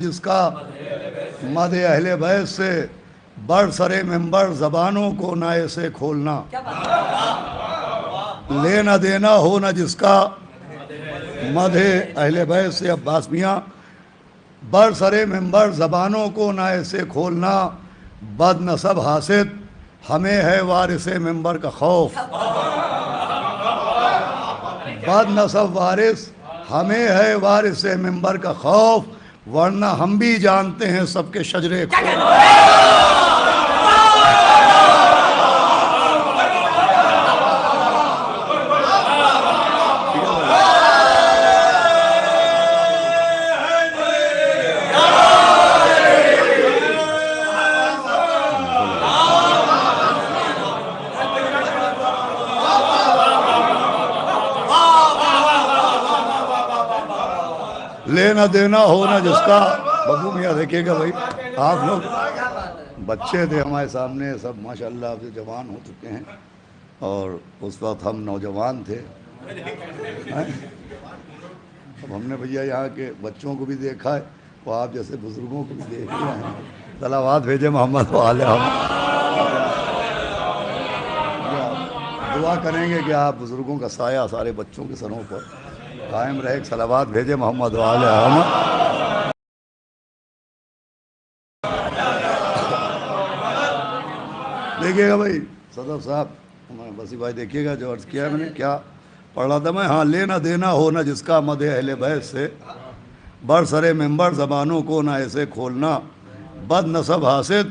جس کا مد اہل بیت سے بڑھ سرے ممبر زبانوں کو نہ ایسے کھولنا، لینا دینا ہو نہ جس کا مد اہل بیت سے عباس میاں، بڑھ سرے ممبر زبانوں کو نہ ایسے کھولنا، بد نسب حاسد ہمیں ہے وارث ممبر کا خوف، بد نسب وارث ہمیں ہے وارث ممبر کا خوف، ورنہ ہم بھی جانتے ہیں سب کے شجرے کو۔ لینا دینا ہونا جس کا ببو میاں دیکھیے گا بھائی، آپ لوگ بچے تھے ہمارے سامنے، سب ماشاءاللہ اب سے جوان ہو چکے ہیں، اور اس وقت ہم نوجوان تھے۔ اب ہم نے بھیا یہاں کے بچوں کو بھی دیکھا ہے، وہ آپ جیسے بزرگوں کو بھی دیکھ رہے ہیں۔ صلوات بھیجے محمد والے، ہم دعا کریں گے کہ آپ بزرگوں کا سایہ سارے بچوں کے سروں پر قائم رہے۔ صلوات بھیجے محمد والے ہم۔ دیکھیے گا بھائی صدر صاحب، بسی بھائی دیکھیے گا جو عرض کیا ہے میں نے، کیا پڑھ رہا تھا میں؟ ہاں، لینا دینا ہونا جس کا مد اہل بیت سے بڑھ سرے ممبر زبانوں کو نہ ایسے کھولنا، بد نسب حاسد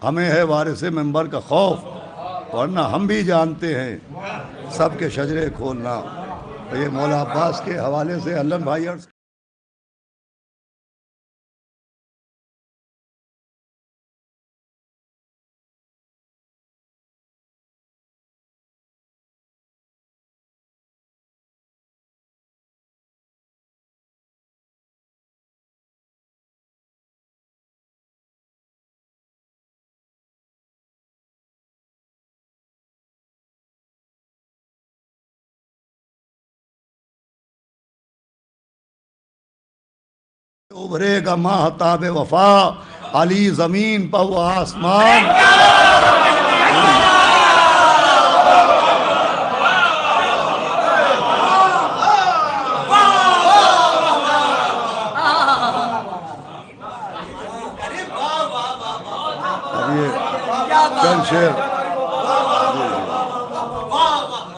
ہمیں ہے وارث ممبر کا خوف، ورنہ ہم بھی جانتے ہیں سب کے شجرے کھولنا۔ تو یہ مولا عباس کے حوالے سے علم بھائی عرض ابھرے گا ماہتاب وفا، علی زمین پہ وہ آسمان۔ اب یہ چند شعر،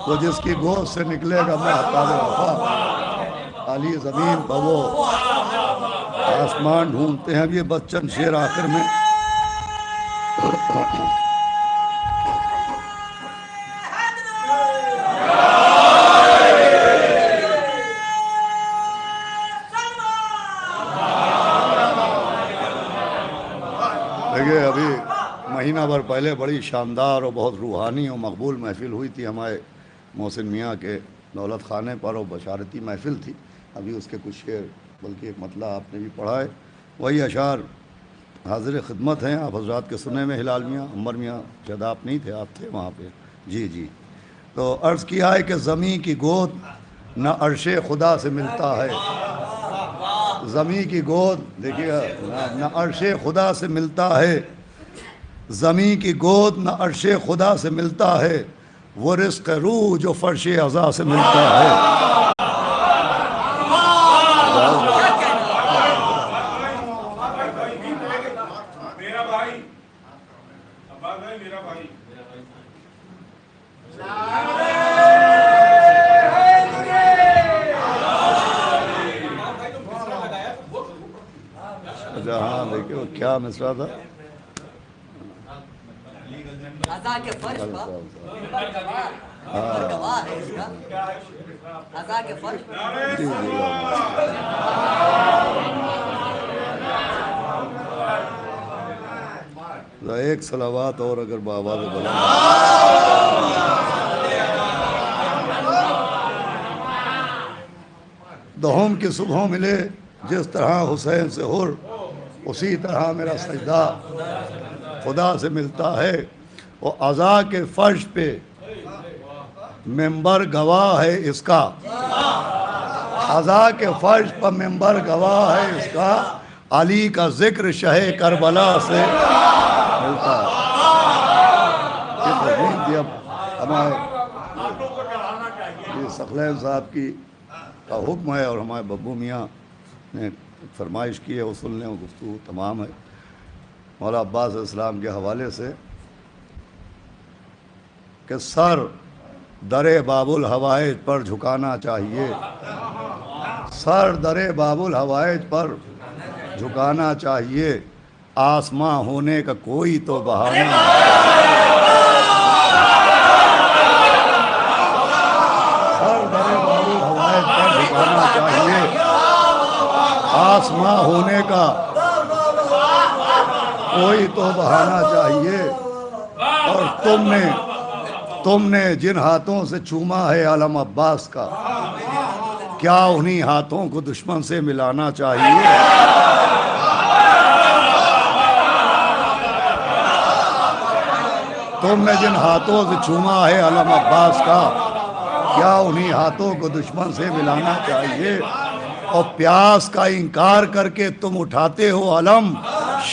وہ جس کی گود سے نکلے گا ماہتاب وفا، علی زمین پہ وہ آسمان ڈھونڈتے ہیں۔ اب یہ بس چند شعر آخر میں دیکھیے، ابھی مہینہ بھر پہلے بڑی شاندار اور بہت روحانی اور مقبول محفل ہوئی تھی ہمارے محسن میاں کے دولت خانے پر، اور بشارتی محفل تھی۔ ابھی اس کے کچھ شعر، بلکہ ایک مطلع آپ نے بھی پڑھا ہے، وہی اشعار حاضر خدمت ہیں آپ حضرات کے سنے میں۔ ہلال میاں، عمر میاں، شاید آپ نہیں تھے، آپ تھے وہاں پہ، جی جی۔ تو عرض کیا ہے کہ زمین کی گود نہ عرش خدا سے ملتا ہے، زمین کی گود دیکھیے نہ عرش خدا سے ملتا ہے، زمین کی گود نہ عرش خدا سے ملتا ہے، وہ رزق روح جو فرش عزا سے ملتا ہے۔ ہاں دیکھیں وہ کیا مصرع تھا، عزا کے فرش پر گواہ ہے اس کا، عزا کے فرش پر ایک صلوات اور اگر بآواز بلند۔ دہم کی صبحوں ملے جس طرح حسین سے حر، اسی طرح میرا سجدہ خدا سے ملتا ہے۔ وہ عزا کے فرش پہ ممبر گواہ ہے اس کا، عزا کے فرش پر ممبر گواہ ہے اس کا، علی کا ذکر شہ کربلا سے ملتا ہے۔ یہ تجویز دی اب ہمارے ثقلین صاحب کا حکم ہے اور ہمارے ببو میاں نے فرمائش کی ہے، وہ سننے و گفتگو تمام ہے۔ مولا عباس اسلام کے حوالے سے کہ سر در باب الحوائج پر جھکانا چاہیے، سر در باب الحوائج پر جھکانا چاہیے، آسماں ہونے کا کوئی تو بہانہ سر در باب الحوائج پر جھکانا چاہیے، آسماں ہونے کا کوئی تو بہانہ چاہیے۔ اور تم نے جن ہاتھوں سے چوما ہے علم عباس کا، کیا انہی ہاتھوں کو دشمن سے ملانا چاہیے؟ تم نے جن ہاتھوں سے چوما ہے علم عباس کا، کیا انہی ہاتھوں کو دشمن سے ملانا چاہیے؟ اور پیاس کا انکار کر کے تم اٹھاتے ہو علم،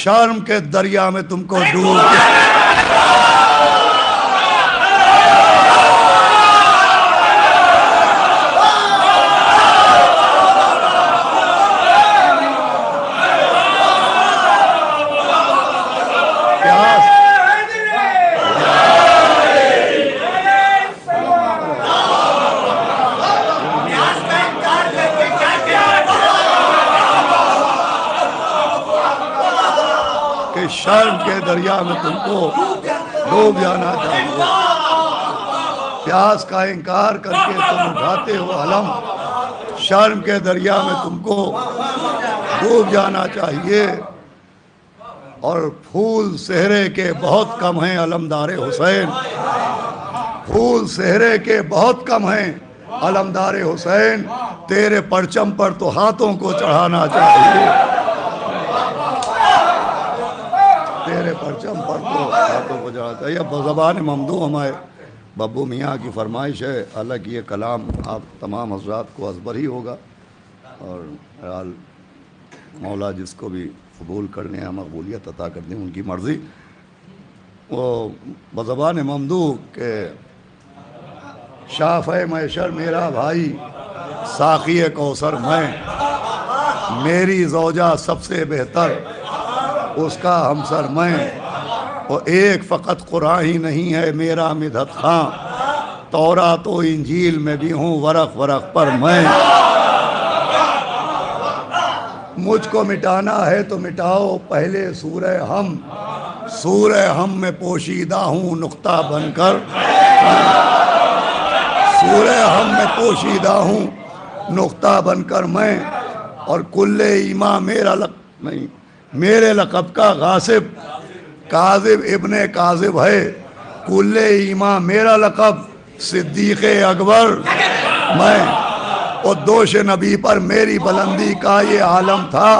شرم کے دریا میں تم کو ڈوب شرم کے دریا میں تم کو ڈوب جانا چاہیے۔ پیاس کا انکار کر کے تم اٹھاتے ہو علم، شرم کے دریا میں تم کو ڈوب جانا چاہیے۔ اور پھول صحرے کے بہت کم ہیں علمدار حسین، پھول صحرے کے بہت کم ہیں علمدار حسین، تیرے پرچم پر تو ہاتھوں کو چڑھانا چاہیے، تیرے پرچم پر تو ہاتھوں کو چڑھانا چاہیے۔ بزبان ممدوح ہمارے ببو میاں کی فرمائش ہے، حالانکہ یہ کلام آپ تمام حضرات کو ازبر ہی ہوگا، اور بہرحال مولا جس کو بھی قبول کرنے ہیں مقبولیت عطا کر دیں، ان کی مرضی۔ وہ بزبان ممدوح کہ شافع محشر میرا بھائی، ساقی کوثر میں، میری زوجہ سب سے بہتر، اس کا ہمسر میں، وہ ایک فقط قرآن ہی نہیں ہے میرا مدحت خاں، تورات و انجیل میں بھی ہوں ورق ورق پر میں، مجھ کو مٹانا ہے تو مٹاؤ پہلے سورہ ہم، سورہ ہم میں پوشیدہ ہوں نقطہ بن کر، سورہ ہم میں پوشیدہ ہوں نقطہ بن کر میں، اور کل ایمان میرا نہیں، میرے لقب کا غاصب کاذب ابن کاذب ہے، کل ایمان میرا لقب صدیق اکبر میں، اور دوش نبی پر میری بلندی کا یہ عالم تھا،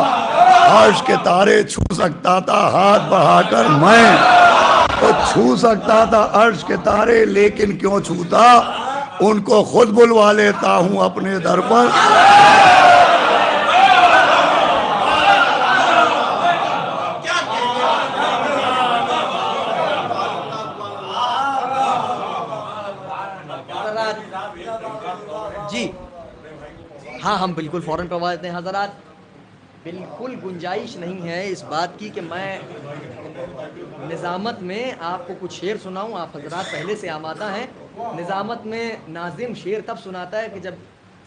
عرش کے تارے چھو سکتا تھا ہاتھ بڑھا کر میں، اور چھو سکتا تھا عرش کے تارے لیکن کیوں چھوتا، ان کو خود بلوا لیتا ہوں اپنے در پر۔ جی ہاں، ہم بالکل فوراً کروا دیتے ہیں حضرات۔ بالکل گنجائش نہیں ہے اس بات کی کہ میں نظامت میں آپ کو کچھ شعر سناؤں، آپ حضرات پہلے سے آمادہ ہیں۔ نظامت میں ناظم شعر تب سناتا ہے کہ جب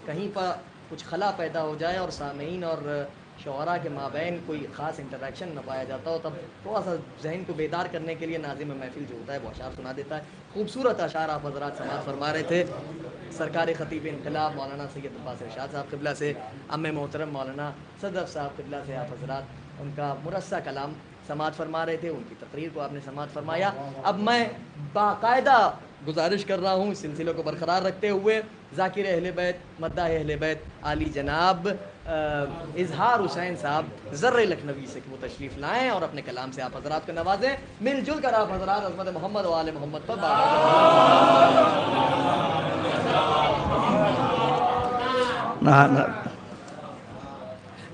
کہیں پر کچھ خلا پیدا ہو جائے اور سامعین اور شعراء کے مابین کوئی خاص انٹریکشن نہ پایا جاتا ہو، تب تھوڑا سا ذہن کو بیدار کرنے کے لیے ناظم محفل جو ہوتا ہے وہ اشعار سنا دیتا ہے۔ خوبصورت اشعار آپ حضرات سماعت فرما رہے تھے سرکار خطیب انقلاب مولانا سید عباس ارشاد صاحب قبلہ سے، ام محترم مولانا صدف صاحب قبلہ سے آپ حضرات ان کا مرصع کلام سماعت فرما رہے تھے، ان کی تقریر کو آپ نے سماعت فرمایا۔ اب میں باقاعدہ گزارش کر رہا ہوں اس سلسلے کو برقرار رکھتے ہوئے ذاکر اہل بیت مداح اہل بیت عالی جناب اظہار حسین صاحب ذرہ لکھنوی سے کہ وہ تشریف لائیں اور اپنے کلام سے آپ حضرات کو نوازیں۔ مل جل کر آپ حضرات عظمت محمد و آل محمد پر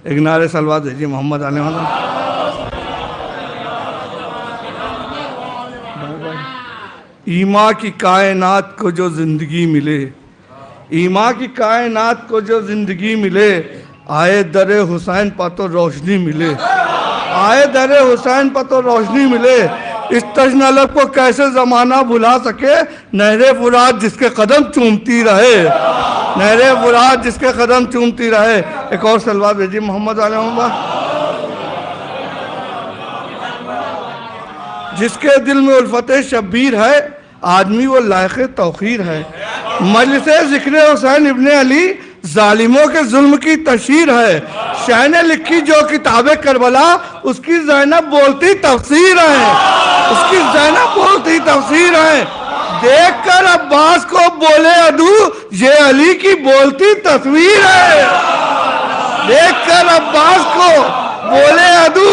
ایک نعرے صلوات بھیجیے محمد علیہ وسلم. ایما کی کائنات کو جو زندگی ملے، ایما کی کائنات کو جو زندگی ملے، آئے در حسین پہ تو روشنی ملے، آئے در حسین پہ تو روشنی ملے. اس تشنہ لب کو کیسے زمانہ بھلا سکے، نہر فرات جس کے قدم چومتی رہے، نہر فرات جس کے قدم چومتی رہے. ایک اور صلوات بھیجیے محمد علیہ وسلم. جس کے دل میں الفت شبیر ہے، آدمی وہ لائق توقیر ہے. مجلس ذکر حسین ابن علی ظالموں کے ظلم کی تشہیر ہے. شاہ نے لکھی جو کتاب کربلا، اس کی زینب بولتی تفسیر ہے، اس کی زینب بولتی تفسیر ہے. دیکھ کر عباس کو بولے عدو، یہ علی کی بولتی تصویر ہے. دیکھ کر عباس کو بولے عدو،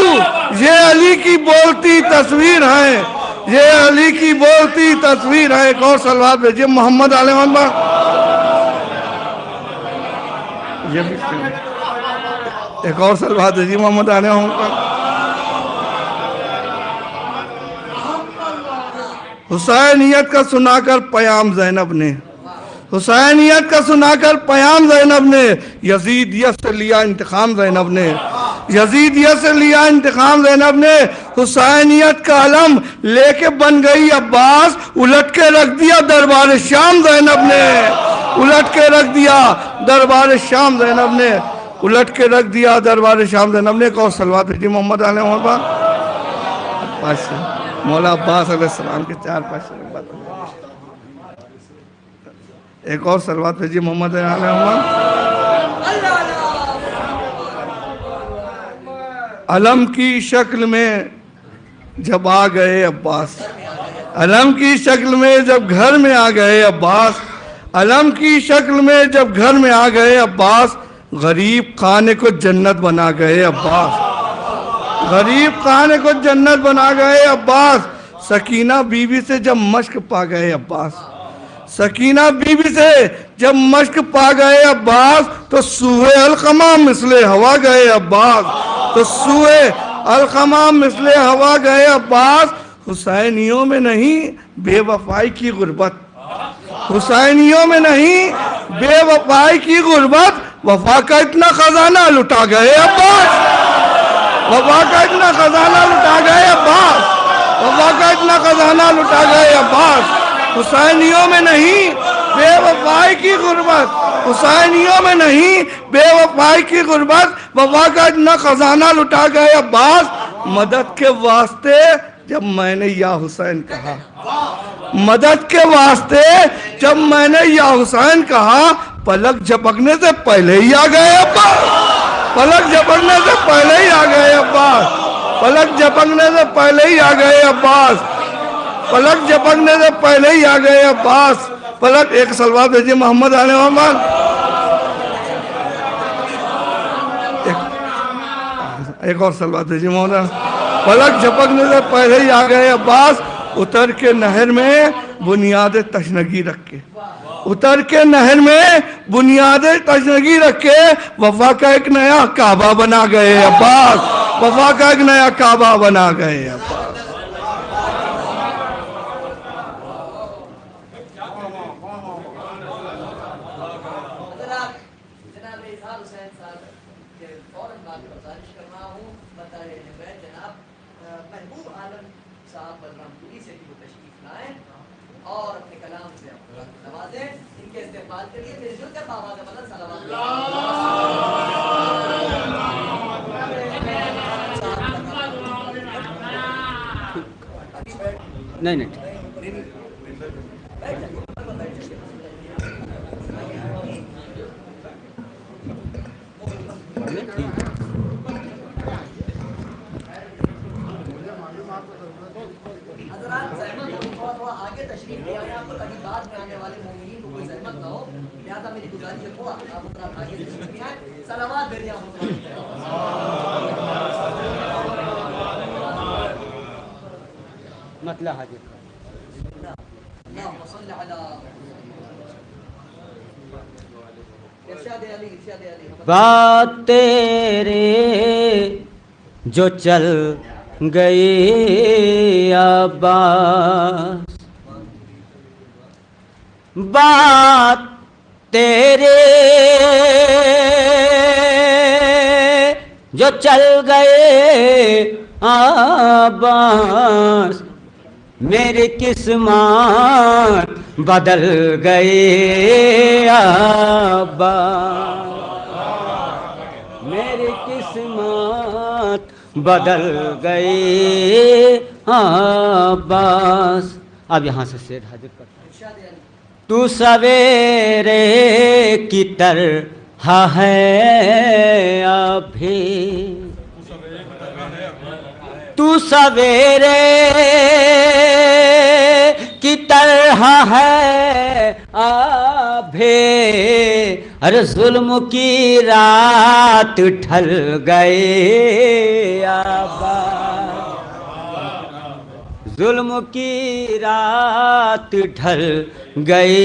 یہ علی کی بولتی تصویر ہے، یہ علی کی بولتی تصویر ہے. ایک اور صلوات بھیجیے محمد علیہ وسلم. ایک اور صلوات بھیجیے محمد علیہ وسلم. حسینیت کا سنا کر پیام زینب نے، حسینیت کا سنا کر پیام زینب نے، یزیدیت سے لیا انتقام زینب نے، یزیدیت سے لیا انتقام زینب نے. حسینیت کا علم لے کے بن گئی عباس، الٹ کے رکھ دیا دربار شام زینب نے، الٹ کے رکھ دیا دربار شام زینب نے، الٹ کے رکھ دیا دربار شام زینب نے. ایک اور صلوات بھیجیے محمد علیہ وسلم. مولا عباس علیہ السلام کے 4 پاشے. ایک اور صلوات بھیجیے محمد علیہ وسلم. علم کی شکل میں جب آ گئے عباس، علم کی شکل میں جب گھر میں آ گئے عباس، علم کی شکل میں جب گھر میں آ گئے عباس، غریب خانے کو جنت بنا گئے عباس، غریب خانے کو جنت بنا گئے عباس. سکینہ بیوی سے جب مشق پا گئے عباس، سکینہ بیوی سے جب مشق پا گئے عباس، تو سوئے القمہ مثل ہوا گئے عباس، تو سوئے القمہ مثل ہوا گئے عباس. حسینیوں میں نہیں بے وفائی کی غربت، حسینیوں میں نہیں بے وفائی کی غربت، وفا کا اتنا خزانہ لٹا گئے عباس، وفا کا اتنا خزانہ لٹا گئے عباس، وفا کا اتنا خزانہ لٹا گئے عباس. حسینیوں میں نہیں بے وفائی کی غربت، حسینیوں میں نہیں بے وفائی کی غربت، وفا کا اتنا خزانہ لٹا گئے عباس. مدد کے واسطے جب میں نے یا حسین کہا، مدد کے واسطے جب میں نے یا حسین کہا، پلک جھپکنے سے پہلے ہی آ گئے عباس، پلک جھپکنے سے پہلے ہی آ گئے عباس، پلک جھپکنے سے پہلے ہی آ گئے عباس، پلک جھپکنے سے پہلے ہی آ گئے عباس. پلک. ایک صلوات بھیجیے محمد علیہ وسلم. ایک اور صلوات بھیجیے محمد علیہ وسلم. پلک جھپکنے سے پہلے ہی آ گئے عباس. اتر کے نہر میں بنیاد تشنگی رکھ کے، اتر کے نہر میں بنیاد تشنگی رکھ کے، وفا کا ایک نیا کعبہ بنا گئے عباس، وفا کا ایک نیا کعبہ بنا گئے عباس. اور اپنے کلام سے نوازیں. ان کے استقبال کے لیے میرے جل کر آواز بلند صلوات. نہیں نہیں حضرات زحمت تھوڑا آگے تشریف لے آئے آپ کو، تاکہ بعد میں آنے والے مومنین کو کوئی زحمت نہ ہو. لہٰذا میری گزارش ہے تھوڑا آپ حضرات آگے تشریف لے آئیں. صلوات بھیجیے آپ مطلع حاجت. اللهم صل على بات تیرے جو چل گئی عباس، بات تیرے جو چل گئے عباس، میری قسمت بدل گئی عباس، میری قسمت بدل گئی عباس۔ اب یہاں سے شعر حاضر کرتا ہوں۔ تو سویرے کی طرح ہے ابھی، تو سویرے کی طرح ہے ابھی، ارے ظلم کی رات ڈھل گئے عباس، ظلم کی رات ڈھل گئی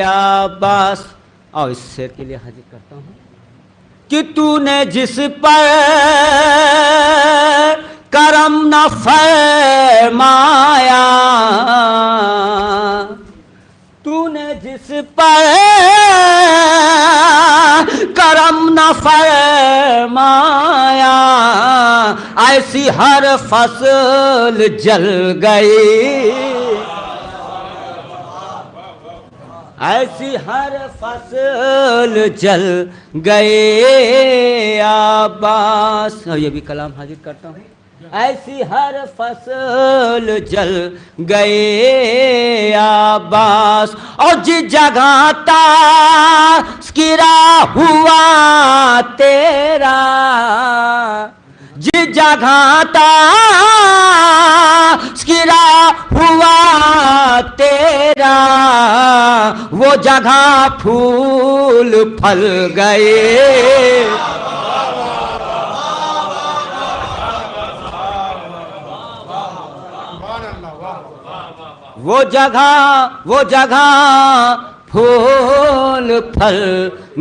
عباس۔ اور اس شعر کے لیے حاضر کرتا ہوں کہ تو نے جس پر کرم نہ فرمایا، تو نے جس پر کرم نہ فرمایا، ایسی ہر فصل جل گئی، ایسی ہر فصل جل گئے عباس۔ اور یہ بھی کلام حاضر کرتا ہوں۔ ایسی ہر فصل جل گئے عباس، اور جس جگہ تذکرہ ہوا تیرا، جس جگہ تذکرہ ہوا تیرا، وہ جگہ پھول پھل گئے، وہ جگہ پھول پھل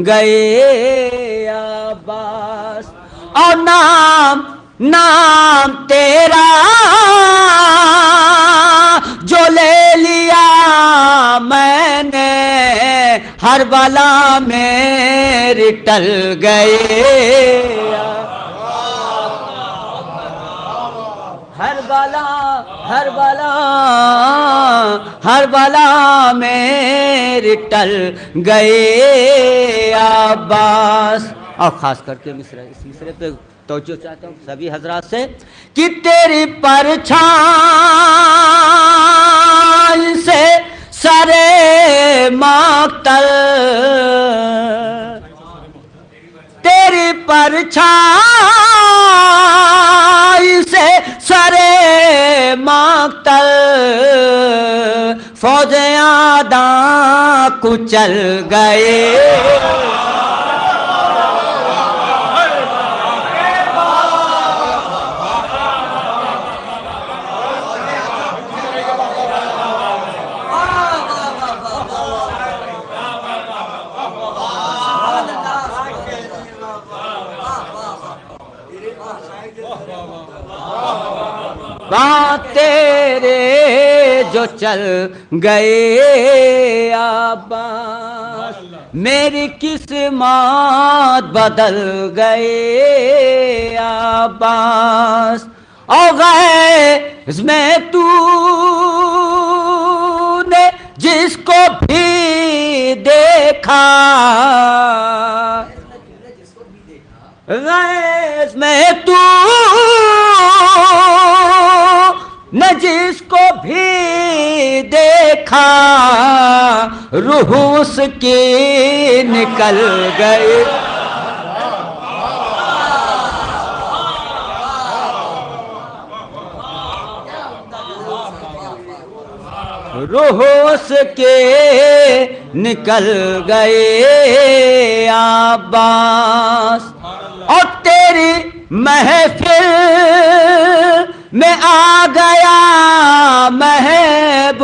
گئے عباس۔ اور نام تیرا جو لے لیا میں نے، ہر بلا میری ٹل گئے، ہر بلا میری ٹل گئے عباس۔ اور خاص کر کے اس مصرے پہ توجہ چاہتا ہوں سبھی حضرات سے کہ تیری پرچھائی سے سرے مقتل، تیری پرچھائی سے سرے مقتل، فوج اعداء کچل گئے، بات تیرے جو چل گئے عباس، میری قسمت بدل گئے عباس۔ اور غیظ میں تو نے جس کو بھی دیکھا، غیظ میں تو نے جس کو بھی دیکھا، روح اس کی نکل گئی، روح اس کے نکل گئے عباس۔ اور تیری محفل میں آ گیا محبوب،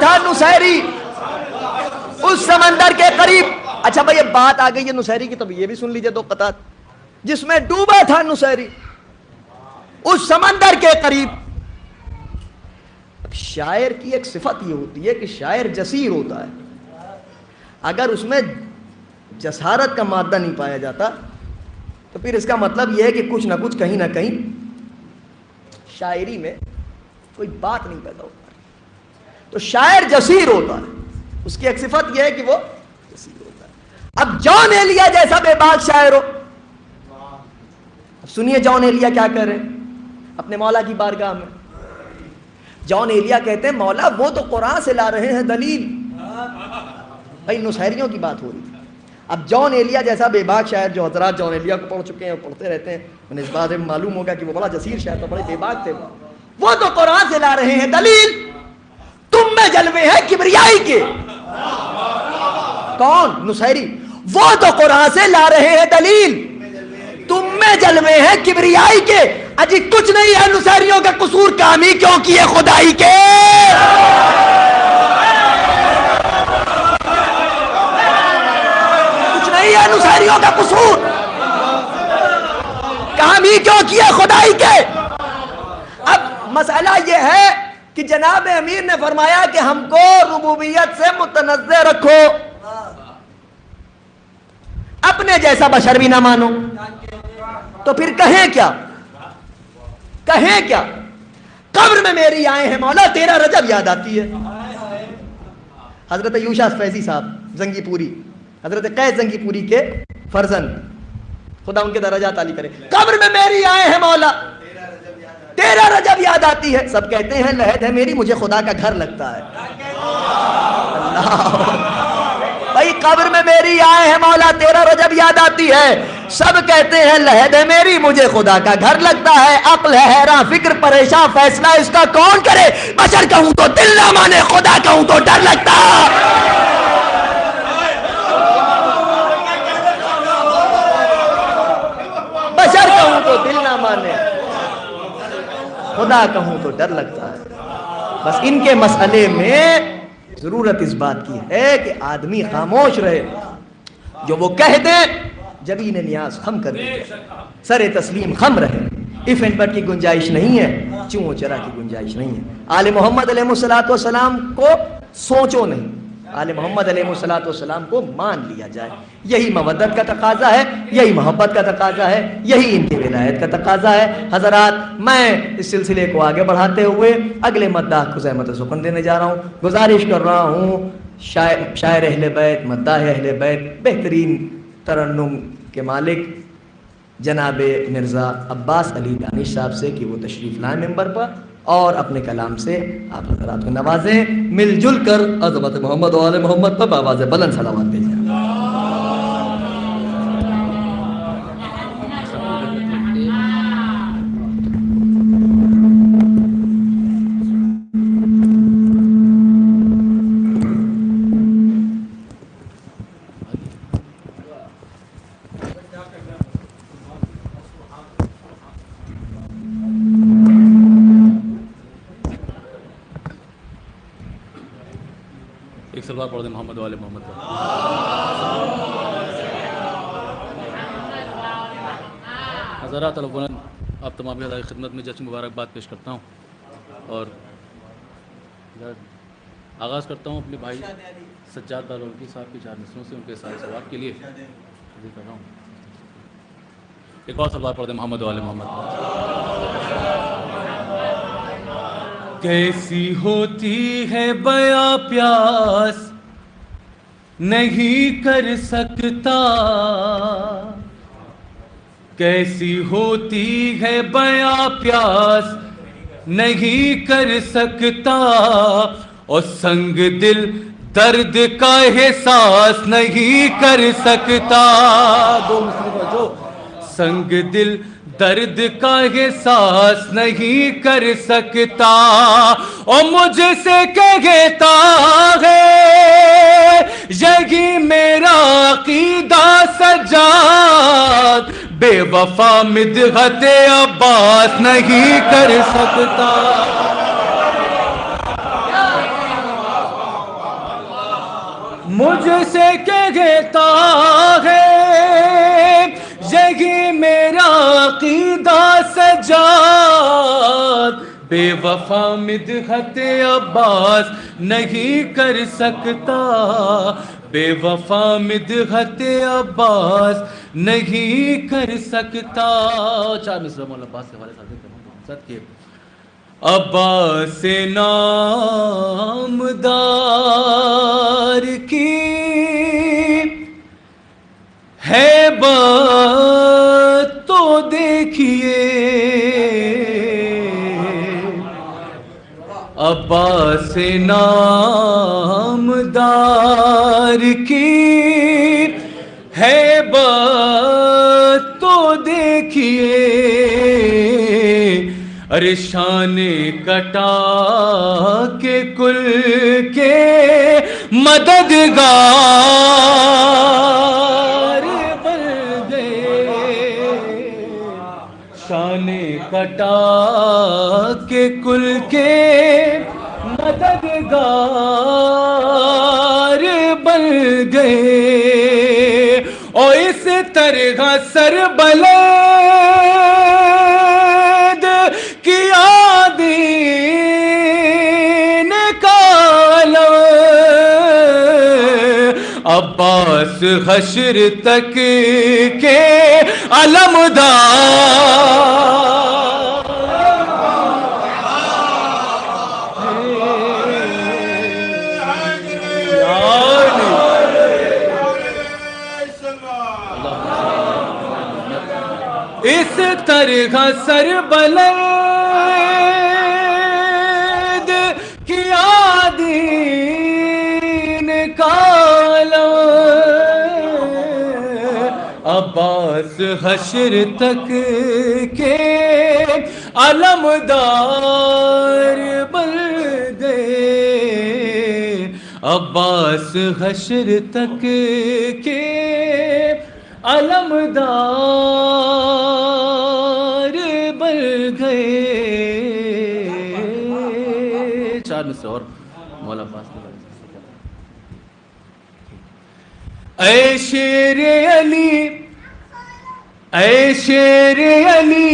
تھا نصیری اس سمندر کے قریب. اچھا بھائی یہ بات آ گئی ہے نصیری کی، تو یہ بھی سن لیجئے دو قطعات. جس میں ڈوبا تھا نصیری اس سمندر کے قریب. شاعر کی ایک صفت یہ ہوتی ہے کہ شاعر جسیر ہوتا ہے. اگر اس میں جسارت کا مادہ نہیں پایا جاتا تو پھر اس کا مطلب یہ ہے کہ کچھ نہ کچھ کہیں نہ کہیں شاعری میں کوئی بات نہیں پیدا ہوتا. تو شاعر جسیر ہوتا ہے، اس کی ایک صفت یہ ہے کہ وہ جسیر ہوتا ہے. اب جان ایلیا جیسا بے باک شاعر ہو. اب سنیے جان ایلیا کیا کہہ رہے ہیں اپنے مولا کی بارگاہ میں. جان ایلیا کہتے ہیں مولا وہ تو قرآن سے لا رہے ہیں دلیل. بھائی نصیریوں کی بات ہو رہی تھی. اب جان ایلیا جیسا بے باک شاعر، جو حضرات جان ایلیا کو پڑھ چکے ہیں پڑھتے رہتے ہیں، انہیں اس بات میں معلوم ہوگا کہ وہ بڑا جسیر شاعر تھا، بڑے بے باک تھے. وہ تو قرآن سے لا رہے ہیں دلیل، تم میں جلوے ہیں کبریائی کے. کون؟ نصیری. وہ تو قرآن سے لا رہے ہیں دلیل، تم میں جلوے ہیں کبریائی کے. اجی کچھ نہیں ہے نصیریوں کا قصور، کامی کیوں کیے خدائی کے. کچھ نہیں ہے نصیریوں کا قصور، کامی کیوں کیے خدائی کے. اب مسئلہ یہ ہے کہ جناب امیر نے فرمایا کہ ہم کو ربوبیت سے متنزہ رکھو، اپنے جیسا بشر بھی نہ مانو. تو پھر کہیں کیا؟ کہیں کیا؟ قبر میں میری آئے ہیں مولا تیرا رجب یاد آتی ہے. حضرت یوشا فیضی صاحب زنگی پوری، حضرت قیس زنگی پوری کے فرزند، خدا ان کے درجات عالی کرے. قبر میں میری آئے ہیں مولا تیرا رجب یاد آتی ہے. سب کہتے ہیں لحد ہے میری مجھے خدا کا گھر لگتا ہے. اللہ بھائی قبر میں میری آئے ہیں مولا تیرا رجب یاد آتی ہے. سب کہتے ہیں لحد ہے میری مجھے خدا کا گھر لگتا ہے. عقل ہے حیران فکر پریشان فیصلہ اس کا کون کرے. بشر کہوں تو دل نہ مانے خدا کہوں تو ڈر لگتا. بشر کہوں تو دل نہ مانے خدا کہوں تو ڈر لگتا ہے. بس ان کے مسئلے میں ضرورت اس بات کی ہے کہ آدمی خاموش رہے. جو وہ کہہ دے جبین نیاز خم کر دے، سر تسلیم خم رہے. اف اینڈ بٹ کی گنجائش نہیں ہے، چوں و چرا کی گنجائش نہیں ہے. آل محمد علیہ الصلوۃ والسلام کو سوچو نہیں، آل محمد علیہ الصلوۃ والسلام کو مان لیا جائے. یہی مودت کا تقاضا ہے، یہی محبت کا تقاضا ہے، یہی ان کی ولایت کا تقاضا ہے. حضرات میں اس سلسلے کو آگے بڑھاتے ہوئے اگلے مداح کو زحمت سخن دینے جا رہا ہوں. گزارش کر رہا ہوں شاعر اہل بیت، مداح اہل بیت، بہترین ترنم کے مالک جناب مرزا عباس علی دانش صاحب سے کہ وہ تشریف لائیں ممبر پر اور اپنے کلام سے آپ حضرات کو نوازیں. مل جل کر عظمت محمد و آل محمد پر آواز بلند صلوات بھیجیں. ایک سلوات پڑھ دیں محمد والے محمد پر. حضرات البلند آپ تمام کی خدمت میں جشن مبارکباد پیش کرتا ہوں اور آغاز کرتا ہوں اپنے بھائی سجاد بالولکی صاحب کی 4 نسلوں سے ان کے سارے ثواب کے لیے کر رہا ہوں. ایک اور سلوات پڑھ دیں محمد والے محمد پر. کیسی ہوتی ہے بیاں پیاس نہیں کر سکتا، کیسی ہوتی ہے بیاں پیاس نہیں کر سکتا، اور سنگ دل درد کا احساس نہیں کر سکتا. جو سنگ دل درد کا احساس نہیں کر سکتا، اور مجھ سے کہتا ہے یہی میرا عقیدہ سجاد، بے وفا مدحت عباس نہیں کر سکتا. مجھ سے کہتا ہے یہی میرا عقیدہ سجاد، بے وفا مدحت عباس نہیں کر سکتا، بے وفا مدحت عباس نہیں کر سکتا. چار مصرع مولانا عباس کے والے صاحب کے عباس نامدار کی ہیبت تو دیکھیے، عباس نامدار کی ہیبت تو دیکھیے، ارے شان کٹا کے کل کے مددگار بن گئے، شان کٹا کے کل کے مددگار بن گئے، اور اس طرح سر بلند کیا دین کا علم، عباس حشر تک کے علمدار. اس طرح سر بلند کیا دین کا علم، عباس حشر تک کے علمدار بن گئے، عباس حشر تک کے علمدار بن گئے. چار میں سے اور مولا عباس کے بارے میں. اے شیر علی، اے شیر علی،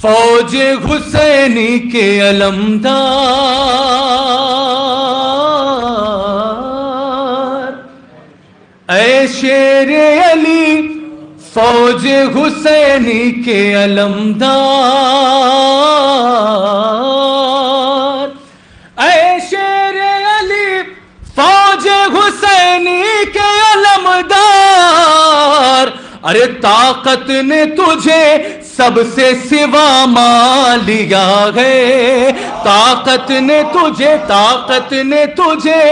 فوج حسینی کے علمدار، اے شیر علی، فوج حسینی کے علمدار، اے شیر علی، فوج حسینی کے علمدار، ارے طاقت نے تجھے سب سے سوا مال لیا ہے، طاقت نے تجھے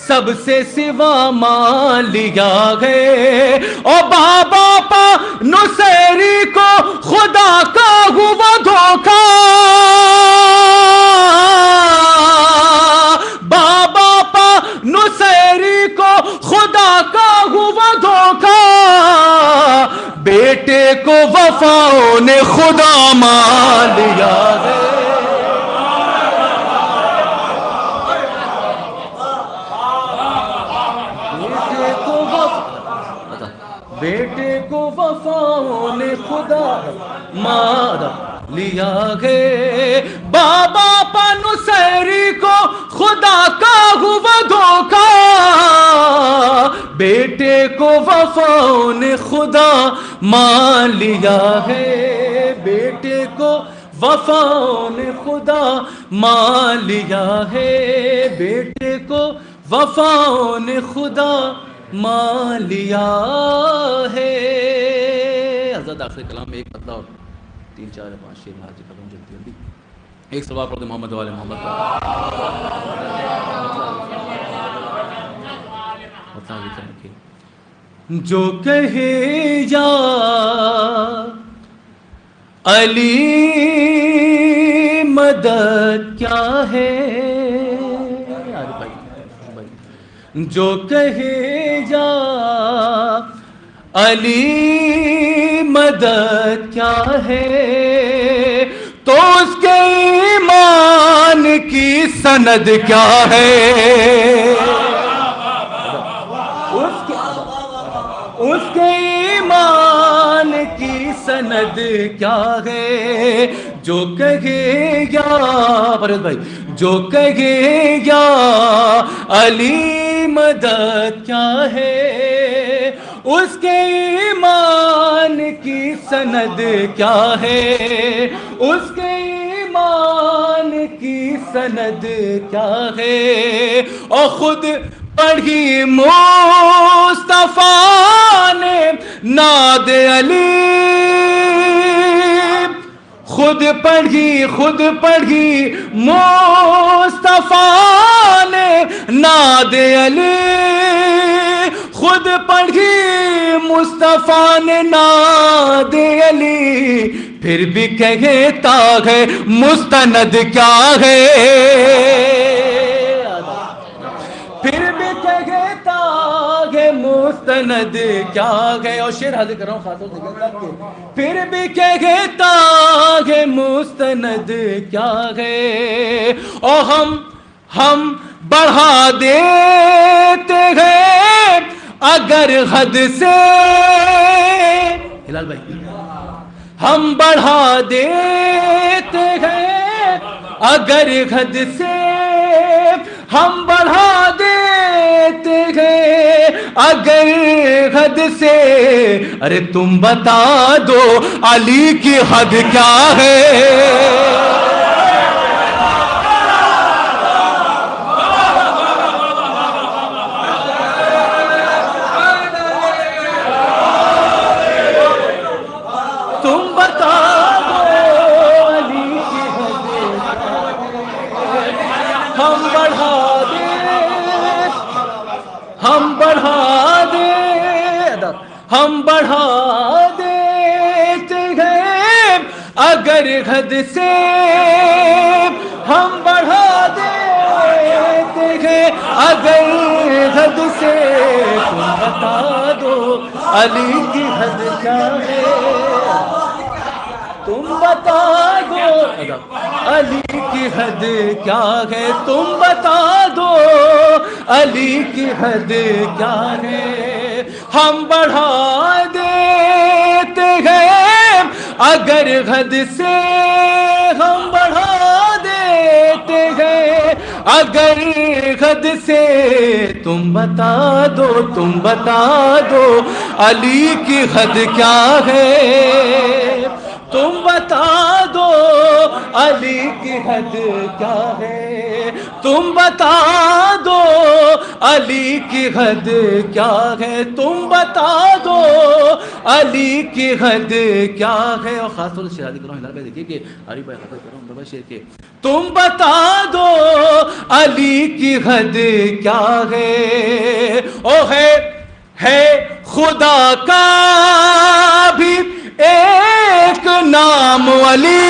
سب سے سوا مال لیا ہے، او بابا پا نصیری کو خدا کا ہوا دھوکا، بابا پا نصیری کو خدا کا ہوا دھوکا، بیٹے کو وفاؤں نے خدا مان لیا ہے. بیٹے کو وفاؤں نے خدا مان لیا ہے، بابا پا نصیری کو خدا کا ہوا دھوکا، بیٹے کو وفاؤں نے خدا مان لیا ہے، بیٹے کو وفاؤں نے خدا مان لیا ہے، بیٹے کو وفاؤں نے خدا مان لیا ہے. حضرت آخری کلام میں ایک مطلب اور 3 4 5 6 حاجی ختم جلدی جلدی ایک سوال پڑھ دے محمد والے محمد کا جو کہے یا علی مدد کیا ہے، جو کہے یا علی مدد کیا ہے، تو اس کے ایمان کی سند کیا ہے. سند کیا ہے جو کہے یا فرید بھائی جو کہے یا علی مدد کیا ہے اس کے ایمان کی سند کیا ہے اس کے ایمان کی سند کیا ہے اور خود پڑھی مصطفیٰ نے ناد علی خود پڑھی مصطفیٰ نے ناد علی خود پڑھی مصطفیٰ نے ناد علی پھر بھی کہتا ہے مستند کیا ہے پھر بھی کہتا ہے مستند کیا ہے اور شعر حاضر کر رہا ہوں خاص طور سے پھر بھی کہتا ہے مستند کیا ہے اور ہم بڑھا دیتے ہیں اگر حد سے ہلال بھائی ہم بڑھا دیتے ہیں اگر حد سے ہم بڑھا دیتے ہیں اگر حد سے ارے تم بتا دو علی کی حد کیا ہے ہم بڑھا دیتے ہیں اگر حد سے ہم بڑھا دیتے ہیں اگر حد سے تم بتا دو علی کی حد کیا ہے تم بتا دو علی کی حد کیا ہے تم بتا دو علی کی حد کیا ہے ہم بڑھا دیتے ہیں اگر حد سے ہم بڑھا دیتے ہیں اگر حد سے تم بتا دو علی کی حد کیا ہے تم بتا دو علی کی حد کیا ہے تم بتا دو علی کی حد کیا ہے تم بتا دو علی کی حد کیا ہے اور خاص طور سے شہادی کرو ہلال بھائی دیکھیے کہ علی بھائی خطر کرو ہم شیر کے تم بتا دو علی کی حد کیا ہے او ہے خدا کا بھی ایک نام علی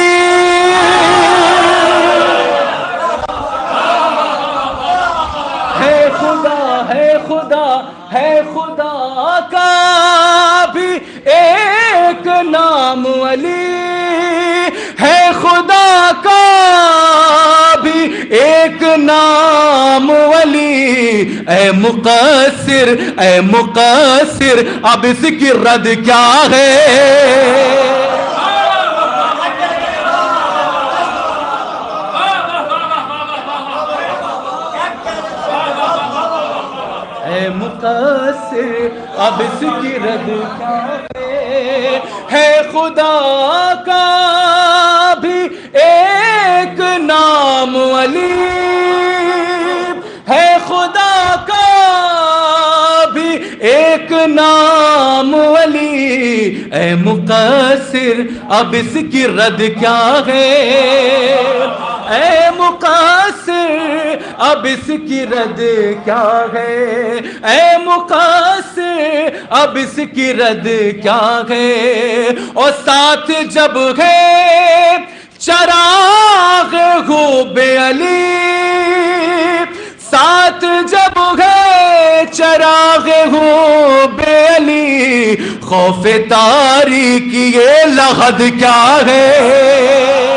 ہے خدا کا بھی ایک نام علی ہے خدا کا بھی ایک نام علی اے مقصر اب اس کی رد کیا ہے مقصر اب اس کی رد کیا ہے خدا کا بھی ایک نام علی ہے خدا کا بھی ایک نام علی اے مقصر اب اس کی رد کیا ہے اے مقصر اب اس کی رد کیا ہے اے مقصر اب اس کی رد کیا ہے اور ساتھ جب ہے چراغ غوب علی ساتھ جب ہے چراغ غوب علی خوف تاریکی یہ لحد کیا ہے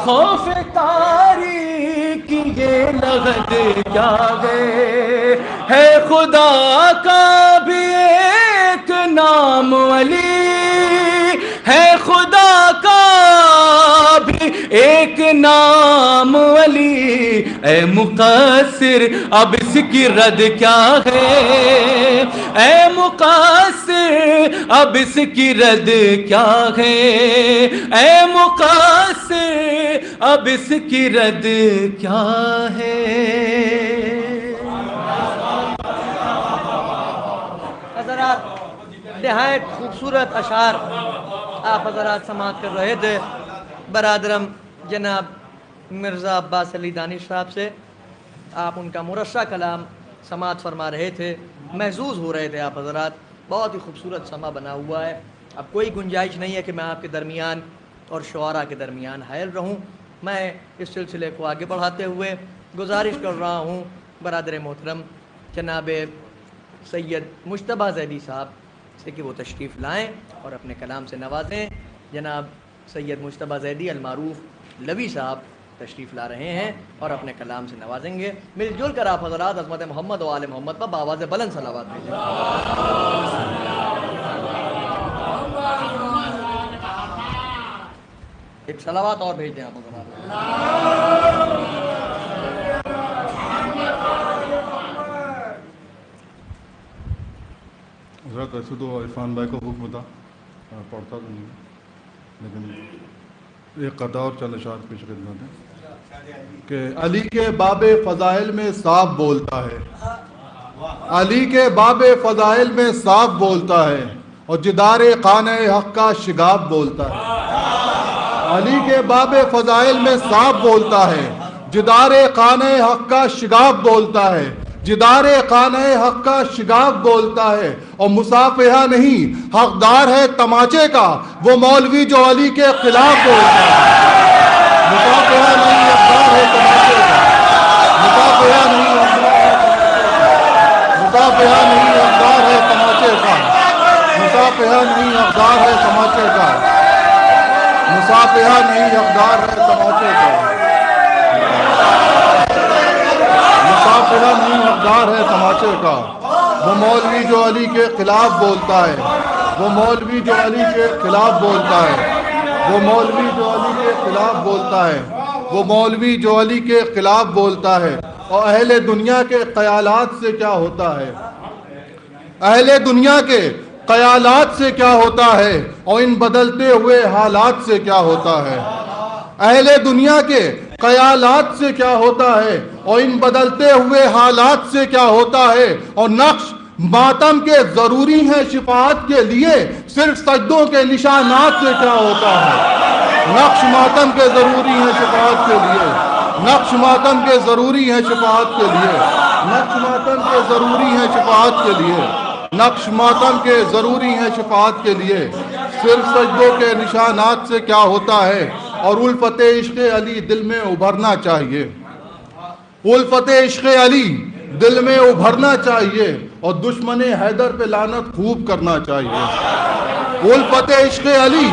خوف تاریکی یہ لغت کیا ہے ہے خدا کا بھی ایک نام علی، ہے خدا کا بھی ایک نام علی، اے مقصر اب اس کی رد کیا ہے، اے مقصر اب اس کی رد کیا ہے، اے مقصر اب اس کی رد کیا ہے۔ حضرات نہایت خوبصورت اشعار آپ حضرات سماعت کر رہے تھے برادرم جناب مرزا عباس علی دانش صاحب سے، آپ ان کا مرصع کلام سماعت فرما رہے تھے، محظوظ ہو رہے تھے آپ حضرات، بہت ہی خوبصورت سما بنا ہوا ہے۔ اب کوئی گنجائش نہیں ہے کہ میں آپ کے درمیان اور شعراء کے درمیان حائل رہوں، میں اس سلسلے کو آگے بڑھاتے ہوئے گزارش کر رہا ہوں برادر محترم جناب سید مجتبیٰ زیدی صاحب سے کہ وہ تشریف لائیں اور اپنے کلام سے نوازیں۔ جناب سید مجتبیٰ زیدی المعروف لوی صاحب تشریف لا رہے ہیں اور اپنے کلام سے نوازیں گے۔ مل جل کر آپ حضرات عظمت محمد و آل محمد پر بآواز بلند صلوات بھیجیں۔ ایک صلوات اور بھیج دیں آپ حضرات۔ حضرت ویسے تو عرفان بھائی کو حکم تھا پڑھتا تو نہیں، لیکن ایک قطع اور چند اشعار پیش خدمت ہے کہ علی کے باب فضائل میں صاف بولتا ہے، علی کے باب فضائل میں صاف بولتا ہے اور جدار خانہ حق کا شگاف بولتا ہے۔ علی کے باب فضائل میں صاف بولتا ہے، جدار خانہ حق کا شگاف بولتا ہے، جدار خانہ حق کا شگاف بولتا ہے اور مصافحہ نہیں حقدار ہے تماچے کا وہ مولوی جو علی کے خلاف بولتا ہے۔ مصافحہ نہیں حقدار ہے تماچے کا، مصافحہ نہیں حقدار ہے تماچے کا، مصافحہ نہیں حقدار ہے تماچے کا، مصافحہ نہیں حقدار ہے تماچے کا، مصافحہ نہیں حقدار ہے تماچے کا۔ وہ مولوی جو علی کے خلاف بولتا ہے، وہ مولوی جو علی کے خلاف بولتا ہے، وہ مولوی جو علی کے خلاف بولتا ہے، وہ مولوی جو علی کے خلاف بولتا ہے۔ اور اہل دنیا کے خیالات سے کیا ہوتا ہے، اہل دنیا کے خیالات سے کیا ہوتا ہے اور ان بدلتے ہوئے حالات سے کیا ہوتا ہے، اہل دنیا کے خیالات سے کیا ہوتا ہے اور ان بدلتے ہوئے حالات سے کیا ہوتا ہے۔ اور نقش ماتم کے ضروری ہیں شفاعت کے لیے، صرف سجدوں کے نشانات سے کیا ہوتا ہے۔ نقش ماتم کے ضروری ہیں شفاعت کے لیے، نقش ماتم کے ضروری ہیں شفاعت کے لیے، نقش ماتم کے ضروری ہیں شفاعت کے لیے، نقش ماتم کے ضروری ہیں شفاعت کے لیے، صرف سجدوں کے نشانات سے کیا ہوتا ہے۔ اور الفت عشق علی دل میں ابھرنا چاہیے، الفت عشق علی دل میں ابھرنا چاہیے اور دشمن حیدر پہ لعنت خوب کرنا چاہیے۔ الفت عشق علی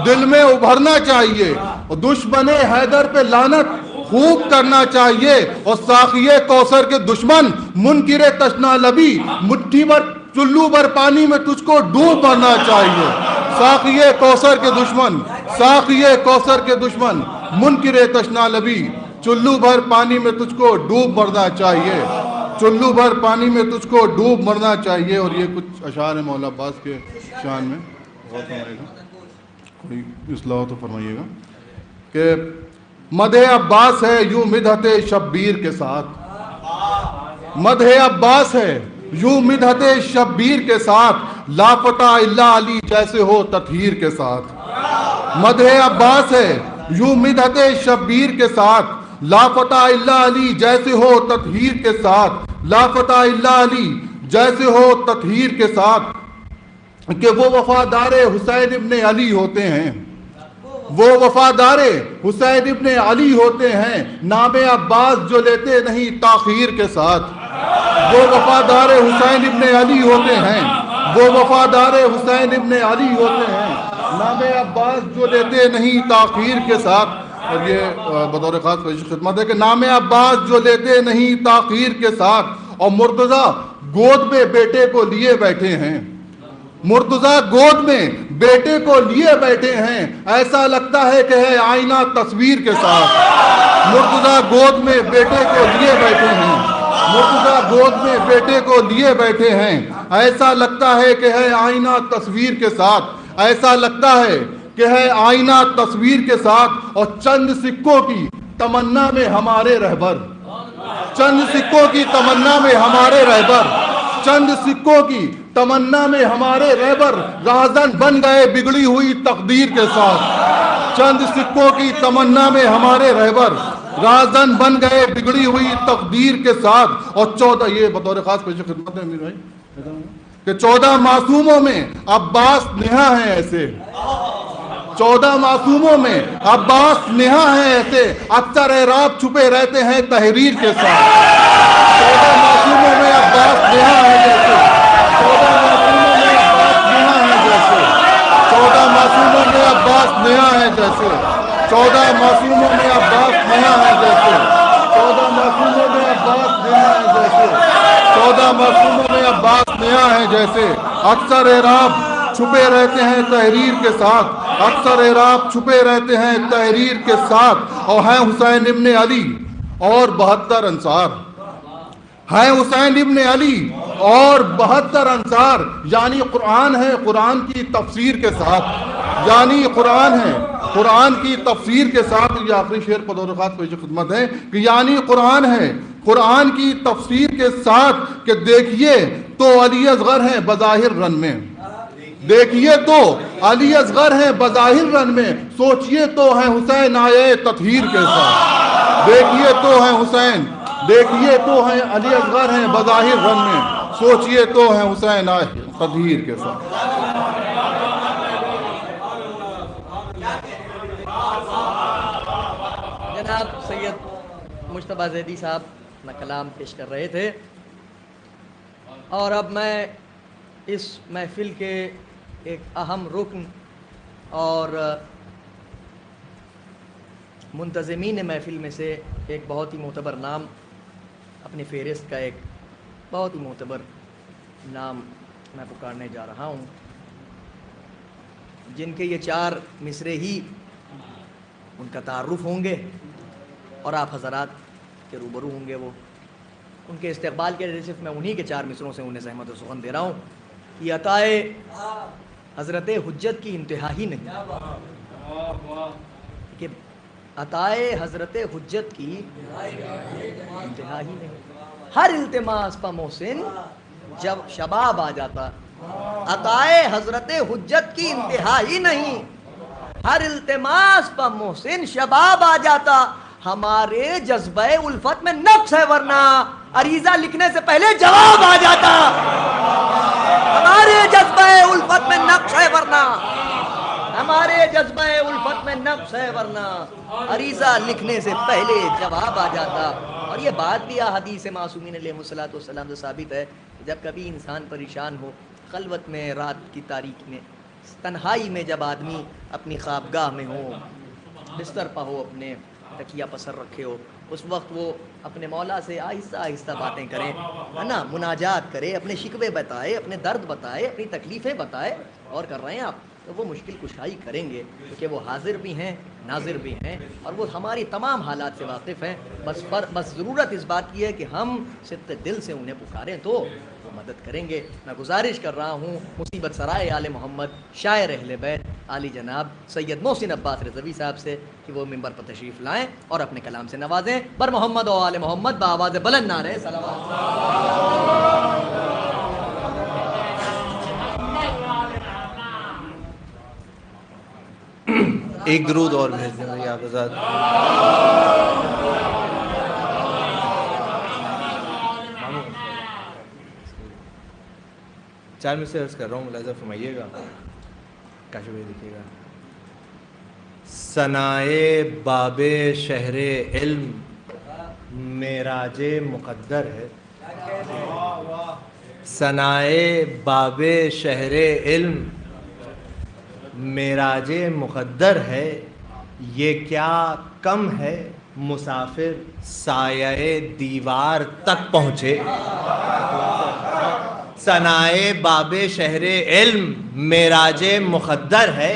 دل میں ابھرنا چاہیے اور دشمن حیدر پہ لعنت خوب کرنا چاہیے۔ اور ساقی کوثر کے دشمن منکر تشنا لبی مٹھی بھر چلو بھر پانی میں تجھ کو ڈوب مرنا چاہیے۔ ساقی کوثر کے دشمن، ساقی کوثر کے دشمن منکر تشنا لبی چلو بھر پانی میں تجھ کو ڈوب مرنا چاہیے، چلو بھر پانی میں تجھ کو ڈوب مرنا چاہیے۔ اور یہ کچھ اشعار ہیں مولا عباس کے شان میں، غور فرمائیے گا، کوئی اصلاح تو فرمائیے گا کہ مدح عباس ہے یوں مدحت شبیر کے ساتھ، مدح عباس ہے یوں مدحت شبیر کے ساتھ، لاپتہ اللہ علی جیسے ہو تطہیر کے ساتھ۔ مدح عباس ہے یوں مدحت شبیر کے ساتھ، لاپتہ اللہ علی جیسے ہو تطہیر کے ساتھ، لاپتہ اللہ علی جیسے ہو تطہیر کے ساتھ۔ کہ وہ وفادار حسین ابن علی ہوتے ہیں، وہ وفادار حسین ابن علی ہوتے ہیں، نام عباس جو لیتے نہیں تاخیر کے ساتھ۔ وہ وفادار حسین ابن علی ہوتے ہیں، وہ وفادار حسین ابن علی ہوتے ہیں، نام عباس جو لیتے نہیں تاخیر کے ساتھ۔ اور یہ بطور خاص خدمت ہے کہ نام عباس جو لیتے نہیں تاخیر کے ساتھ اور مرتضیٰ گود میں بیٹے کو لیے بیٹھے ہیں، مرتضیٰ گود میں بیٹے کو لیے بیٹھے ہیں، ایسا لگتا ہے کہ ہے آئینہ تصویر کے ساتھ۔ مرتضیٰ گود میں بیٹے کو لیے بیٹھے ہیں، مرتضیٰ گود میں بیٹے کو لیے بیٹھے ہیں، ایسا لگتا ہے کہ ہے آئینہ تصویر کے ساتھ، ایسا لگتا ہے کہ ہے آئینہ تصویر کے ساتھ، اور چند سکوں کی تمنا میں ہمارے رہبر، چند سکوں کی تمنا میں ہمارے رہبر، چند سکوں کی تمنا میں ہمارے رہبر راہزن بن گئے بگڑی ہوئی تقدیر کے ساتھ، چند سکوں کی تمنا میں ہمارے رہبر راہزن بن گئے بگڑی ہوئی تقدیر کے ساتھ۔ اور 14 یہ بطور خاص پیش خدمت ہے امیر بھائی کہ 14 معصوموں میں عباس نہا ہیں ایسے، 14 معصوموں میں عباس نہا ہیں ایسے، اکثر اعراب چھپے رہتے ہیں تحریر کے ساتھ۔ 14 معصوموں میں عباس نہا ہیں جیسے، 14 معصوموں میں عباس نہا ہیں جیسے، 14 معصوموں میں عباس نہا ہیں جیسے، 14 معصوموں میں عباس نہا ہیں جیسے، 14 معصوموں میں عباس نہا ہیں جیسے، 14 معصوموں میں عباس نہا ہیں جیسے، اکثر اعراب چھپے رہتے ہیں تحریر کے ساتھ، اکثر اعراب چھپے رہتے ہیں تحریر کے ساتھ، اور ہیں حسین ابن علی اور 72 انصار، ہیں حسین ابن علی اور 72 انصار، یعنی قرآن ہے قرآن کی تفسیر کے ساتھ، یعنی قرآن ہے قرآن کی تفسیر کے ساتھ۔ یہ آخری شعر بطور خاص پیش خدمت ہے کہ یعنی قرآن ہے قرآن کی تفسیر کے ساتھ، کہ دیکھیے تو علی اصغر ہیں بظاہر رن میں، دیکھیے تو علی اصغر ہیں بظاہر رن میں، سوچئے تو ہیں حسین آئے تطہیر کے ساتھ، دیکھیے تو ہیں حسین، دیکھیے تو ہیں علی اصغر ہیں بظاہر رن میں، سوچئے تو ہیں حسین آئے تطہیر کے ساتھ۔ جناب سید مجتبیٰ زیدی صاحب اپنا کلام پیش کر رہے تھے، اور اب میں اس محفل کے ایک اہم رکن اور منتظمین محفل میں سے ایک بہت ہی معتبر نام، اپنی فہرست کا ایک بہت ہی معتبر نام میں پکارنے جا رہا ہوں، جن کے یہ 4 مصرے ہی ان کا تعارف ہوں گے اور آپ حضرات کے روبرو ہوں گے۔ وہ ان کے استقبال کے لیے صرف میں انہی کے 4 مصروں سے انہیں زحمت و سخن دے رہا ہوں۔ یہ عطائے حضرت حجت کی انتہا ہی نہیں، کہ عطائے حضرت حجت کی انتہا ہی نہیں، ہر التماس پا محسن جب شباب آ جاتا، عطائے حضرت حجت کی انتہا ہی نہیں، ہر التماس پا محسن شباب آ جاتا، ہمارے جذبہ الفت میں نقص ہے ورنہ عریضہ لکھنے سے پہلے جواب آ جاتا، ہمارے جذبہ الفت میں نقص ہے ورنہ، ہمارے جذبہ الفت میں نقص ہے ورنہ عریضہ لکھنے سے پہلے جواب آ جاتا۔ اور یہ بات بھی احادیث معصومین علیہ الصلوۃ والسلام سے ثابت ہے کہ جب کبھی انسان پریشان ہو، خلوت میں، رات کی تاریکی میں، تنہائی میں، جب آدمی اپنی خوابگاہ میں ہو، بستر پہ ہو، اپنے تکیہ پسر رکھے ہو، اس وقت وہ اپنے مولا سے آہستہ آہستہ باتیں کریں، ہے نا، مناجات کرے، اپنے شکوے بتائے، اپنے درد بتائے، اپنی تکلیفیں بتائے، اور کر رہے ہیں آپ تو وہ مشکل کشائی کریں گے، کیونکہ وہ حاضر بھی ہیں، ناظر بھی ہیں، اور وہ ہماری تمام حالات سے واقف ہیں۔ بس ضرورت اس بات کی ہے کہ ہم صدق دل سے انہیں پکاریں تو وہ مدد کریں گے۔ میں گزارش کر رہا ہوں مصیبت سرائے آل محمد، شاعر اہل بیت، عالی جناب سید محسن عباس رضوی صاحب سے کہ وہ ممبر پر تشریف لائیں اور اپنے کلام سے نوازیں۔ بر محمد و آل محمد بآواز بلند نعرہ صلوات۔ ایک درود اور بھیج دیں بھائی آپ آزاد۔ چار میں سے عرض کر رہا ہوں، ملاحظہ فرمائیے گا، کاشف بھائی دیکھیے گا۔ ثنائے باب شہر علم معراج مقدر ہے، ثنائے باب شہر علم معراج مقدر ہے، یہ کیا کم ہے مسافر سایہ دیوار تک پہنچے، ثنائے باب شہر علم معراج مقدر ہے،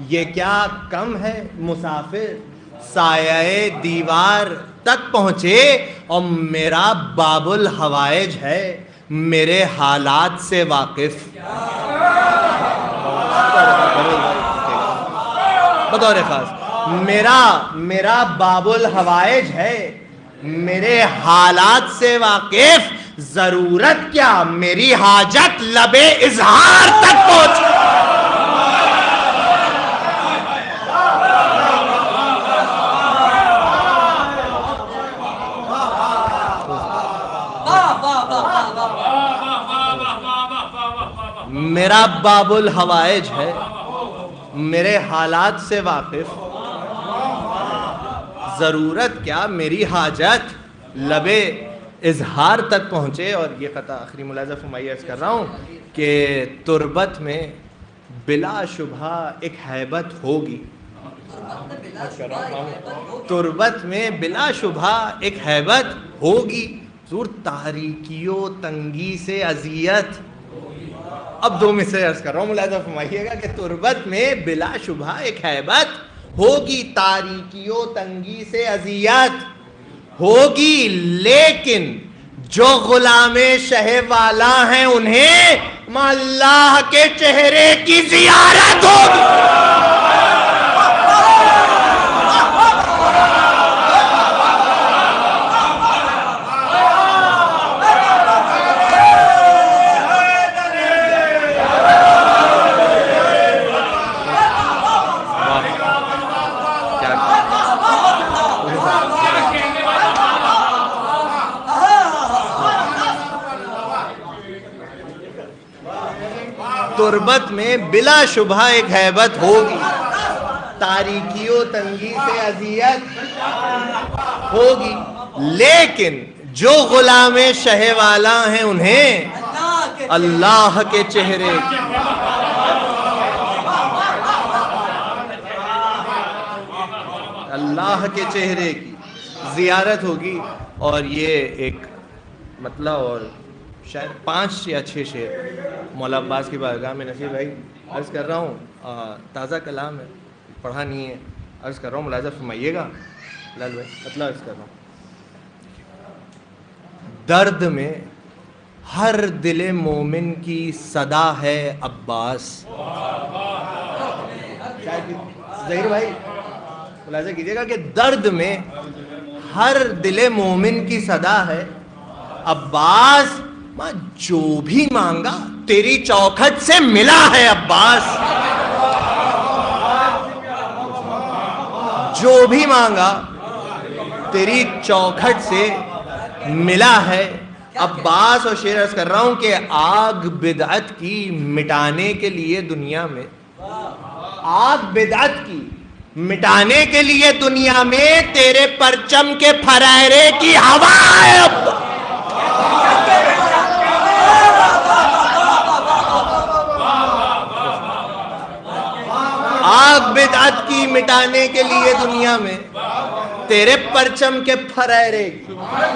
یہ کیا کم ہے؟ مسافر سایہ دیوار تک پہنچے اور میرا باب الحوائج ہے، میرے حالات سے واقف۔ بطور خاص میرا باب الحوائج ہے، میرے حالات سے واقف، ضرورت کیا میری حاجت لب اظہار تک پہنچ۔ میرا باب الحوائج ہے، میرے حالات سے واقف، ضرورت کیا میری حاجت لب اظہار تک پہنچے۔ اور یہ قطع آخری ملاحظہ فرمائیے، عرض کر رہا ہوں کہ تربت میں بلا شبہ ایک ہیبت ہوگی، تربت میں بلا شبہ ایک ہیبت ہوگی، ضرور تاریکی و تنگی سے اذیت۔ اب دو مثالیں عرض کر رہا ہوں، ملاحظہ فرمائیے گا کہ تربت میں بلا شبہ ایک ہیبت ہوگی، تاریکی و تنگی سے اذیت ہوگی، لیکن جو غلام شہ والا ہیں انہیں اللہ کے چہرے کی زیارت ہوگی۔ تربت میں بلا شبہ ایک ہیبت ہوگی، تاریکی و تنگی سے اذیت ہوگی، لیکن جو غلام شہ والا ہیں انہیں اللہ کے چہرے کی زیارت ہوگی۔ اور یہ ایک مطلب اور شاید 5 یا 6 شعر مولا عباس کی بارگاہ میں نصیر بھائی عرض کر رہا ہوں، تازہ کلام ہے، پڑھا نہیں ہے، عرض کر رہا ہوں، ملاحظہ فرمائیے گا لال بھائی، مطلب عرض کر رہا ہوں۔ درد میں ہر دل مومن کی صدا ہے عباس۔ ظہیر بھائی ملاحظہ کیجیے گا کہ درد میں ہر دل مومن کی صدا ہے عباس، جو بھی مانگا تیری چوکھٹ سے ملا ہے عباس، جو بھی مانگا تیری چوکھٹ سے ملا ہے عباس۔ اور شعر عرض کر رہا ہوں کہ آگ بدعت کی مٹانے کے لیے دنیا میں، آگ بدعت کی مٹانے کے لیے دنیا میں تیرے پرچم کے پھریرے کی ہوا ہے عباس۔ آگ بدعت کی مٹانے کے لیے دنیا میں تیرے پرچم کے پھریرے کی ہوا ہے۔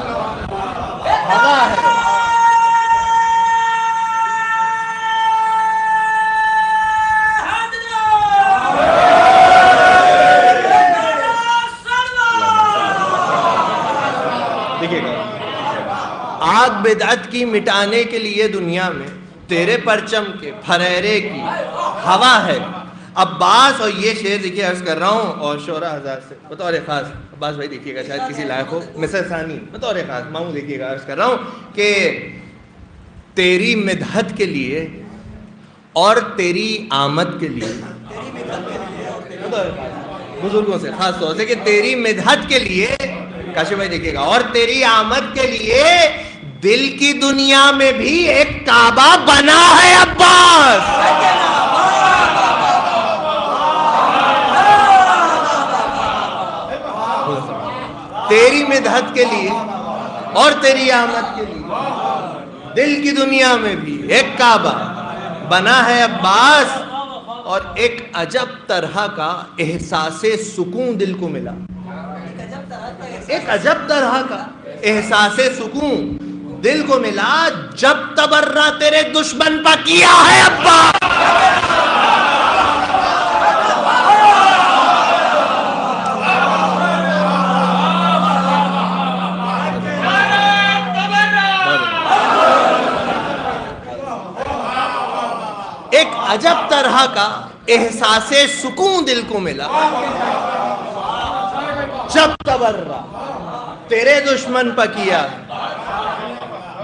دیکھیے گا، آگ بدعت کی مٹانے کے لیے دنیا میں تیرے پرچم کے پھریرے کی ہوا ہے عباس۔ اور یہ شعر دیکھیے عرض کر رہا ہوں، اور شعراء حضرات سے بطور خاص عباس بھائی دیکھیے گا، شاید کسی لائق ہو، مثل ثانی بطور خاص ماموں دیکھیے گا، عرض کر رہا ہوں کہ تیری مدحت کے لیے اور تیری آمد کے لیے، بزرگوں سے خاص طور سے، کہ تیری مدحت کے لیے کاشف بھائی دیکھیے گا، اور تیری آمد کے لیے دل کی دنیا میں بھی ایک کعبہ بنا ہے عباس۔ تیری مدحت کے لیے اور تیری آمد کے لیے دل کی دنیا میں بھی ایک کعبہ بنا ہے عباس۔ اور ایک عجب طرح کا احساس سکون دل کو ملا، ایک عجب طرح کا احساس سکون دل کو ملا جب تبرہ تیرے دشمن پہ کیا ہے ابا. ایک عجب طرح کا احساس سکون دل کو ملا جب تبرہ تیرے دشمن پہ کیا ہے,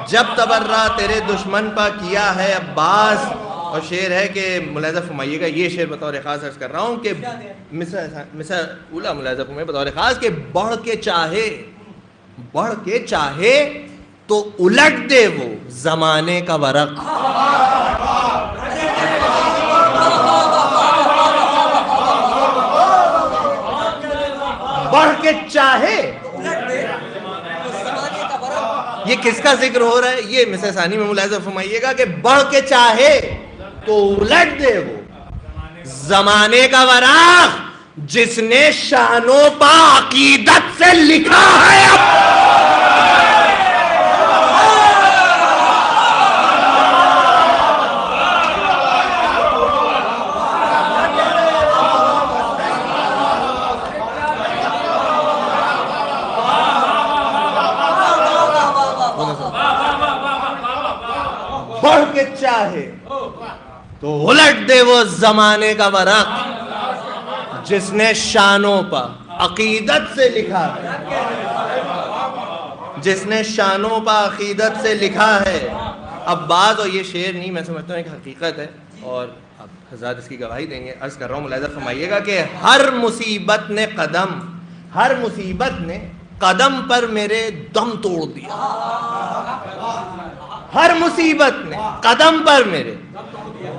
جب تبرہ تیرے دشمن پہ کیا ہے عباس. اور شعر ہے کہ ملاحظہ فرمائیے گا, یہ شعر بطور خاص عرض کر رہا ہوں کہ مثلا اولا ملاحظہ فرمائیے بطور خاص کہ بڑھ کے چاہے تو الٹ دے وہ زمانے کا ورق. بڑھ کے چاہے, یہ کس کا ذکر ہو رہا ہے؟ یہ مثل ثانی میں ملاحظہ فرمائیے گا کہ بڑھ کے چاہے تو الٹ دے وہ زمانے کا ورق جس نے شانوں پا عقیدت سے لکھا ہے. بڑھ کے چاہے تو الٹ دے وہ زمانے کا ورق جس نے شانوں پا عقیدت سے لکھا ہے, جس نے شانوں پا عقیدت سے لکھا ہے. اب بات, اور یہ شعر نہیں, میں سمجھتا ہوں ایک حقیقت ہے اور اب حضرات اس کی گواہی دیں گے. عرض کر رہا ہوں ملاحظہ فرمائیے گا کہ ہر مصیبت نے قدم پر میرے دم توڑ دیا. ہر مصیبت نے قدم پر میرے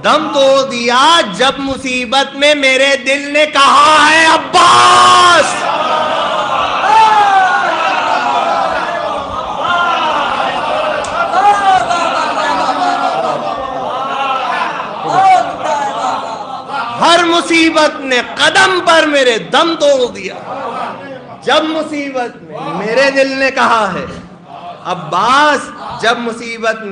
دم توڑ دیا جب مصیبت میں میرے دل نے کہا ہے عباس. ہر مصیبت نے قدم پر میرے دم توڑ دیا جب مصیبت میں میرے دل نے کہا ہے عباس. جب مصیبت